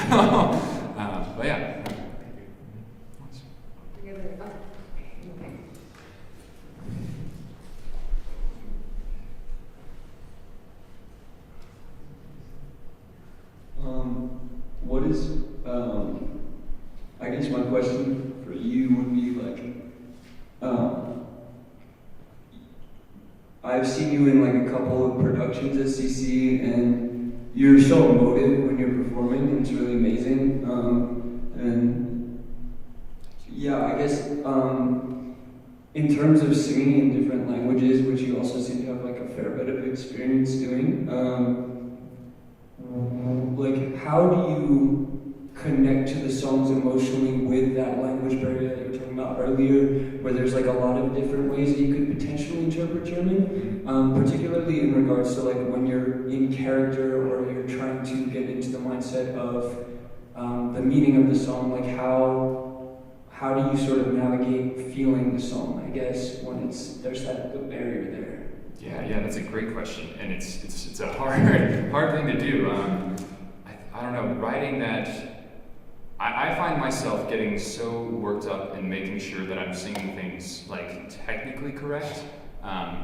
but yeah. What is, I guess my question for you would be like, I've seen you in like a couple of productions at CC, and you're so emotive when you're performing, and it's really amazing. And yeah, I guess in terms of singing in different languages, which you also seem to have like a fair bit of experience doing, like how do you connect to the songs emotionally with that language barrier that you were talking about earlier, where there's like a lot of different ways that you could potentially interpret German, particularly in regards to like when you're in character or you're trying to get into the mindset of the meaning of the song, like how do you sort of navigate feeling the song, I guess, when there's that barrier there? Yeah, that's a great question, and it's a hard thing to do. I don't know, writing that, I find myself getting so worked up in making sure that I'm singing things like technically correct,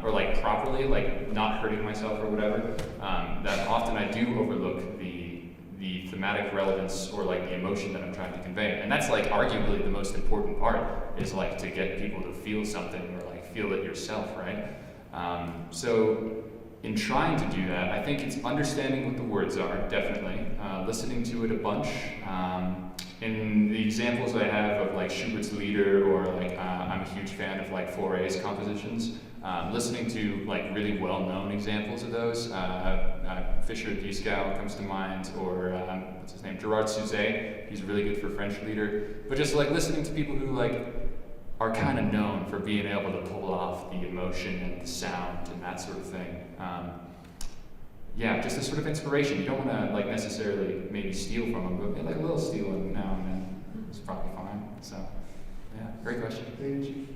or like properly, like not hurting myself or whatever, that often I do overlook the thematic relevance or like the emotion that I'm trying to convey. And that's like arguably the most important part, is like to get people to feel something or like feel it yourself, right? So in trying to do that, I think it's understanding what the words are, definitely, listening to it a bunch. In the examples I have of like Schubert's Lieder, or like I'm a huge fan of like Fauré's compositions, listening to like really well-known examples of those. Fischer Dieskau comes to mind, or what's his name, Gerard Suzet. He's really good for French Lieder. But just like listening to people who like are kind of known for being able to pull off the emotion and the sound and that sort of thing. Yeah, just a sort of inspiration. You don't want to like necessarily maybe steal from them, but like a little stealing now and then is probably fine. So, yeah, great question. Thank you.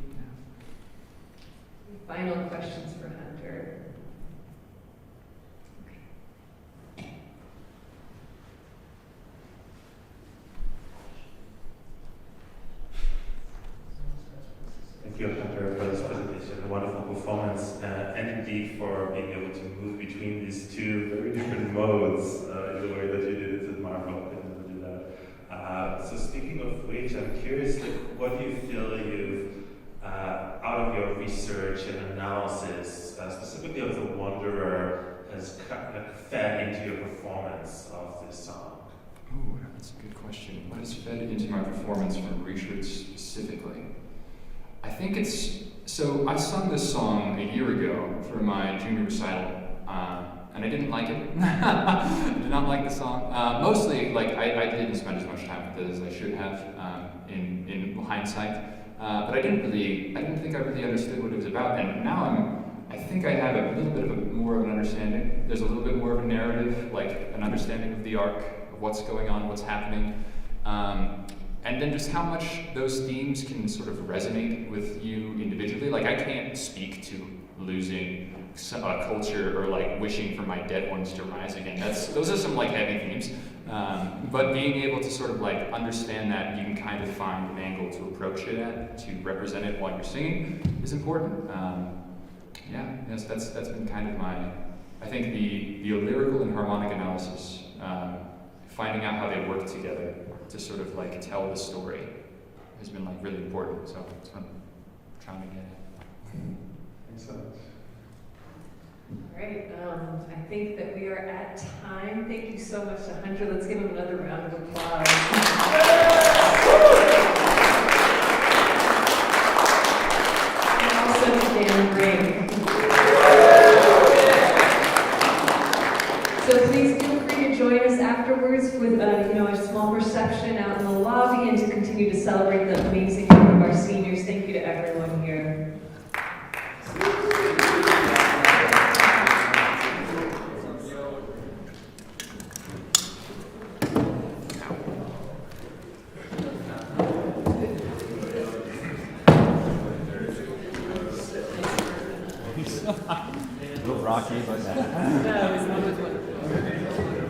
Final questions for Hunter. Thank you, Hunter, for this presentation, a wonderful performance, and indeed for being able to move between these two very different modes in the way that you did it with Marco. I could never do that. So speaking of which, I'm curious, like, what do you feel you've, out of your research and analysis, specifically of The Wanderer, has fed into your performance of this song? Ooh, that's a good question. What has fed into my performance from research specifically? I think so I sung this song a year ago for my junior recital, and I didn't like it. I did not like the song. Mostly, like, I didn't spend as much time with it as I should have, in hindsight. But I didn't think I really understood what it was about, and now I think I have a little bit more of an understanding. There's a little bit more of a narrative, like an understanding of the arc, of what's going on, what's happening. And then just how much those themes can sort of resonate with you individually. Like, I can't speak to losing a culture or like wishing for my dead ones to rise again. Those are some like heavy themes. But being able to sort of like understand that you can kind of find an angle to approach it at, to represent it while you're singing, is important. Yes, that's been kind of my, I think the lyrical and harmonic analysis, finding out how they work together to sort of like tell the story has been like really important. So it's what I'm trying to get at. Thanks so much. All right, I think that we are at time. Thank you so much to Hunter. Let's give him another round of applause. And also to Dan Ring. So please feel free to join us afterwards with a small reception out in the lobby, and to continue to celebrate the amazing work of our seniors. Thank you to everyone here. No, it was wonderful.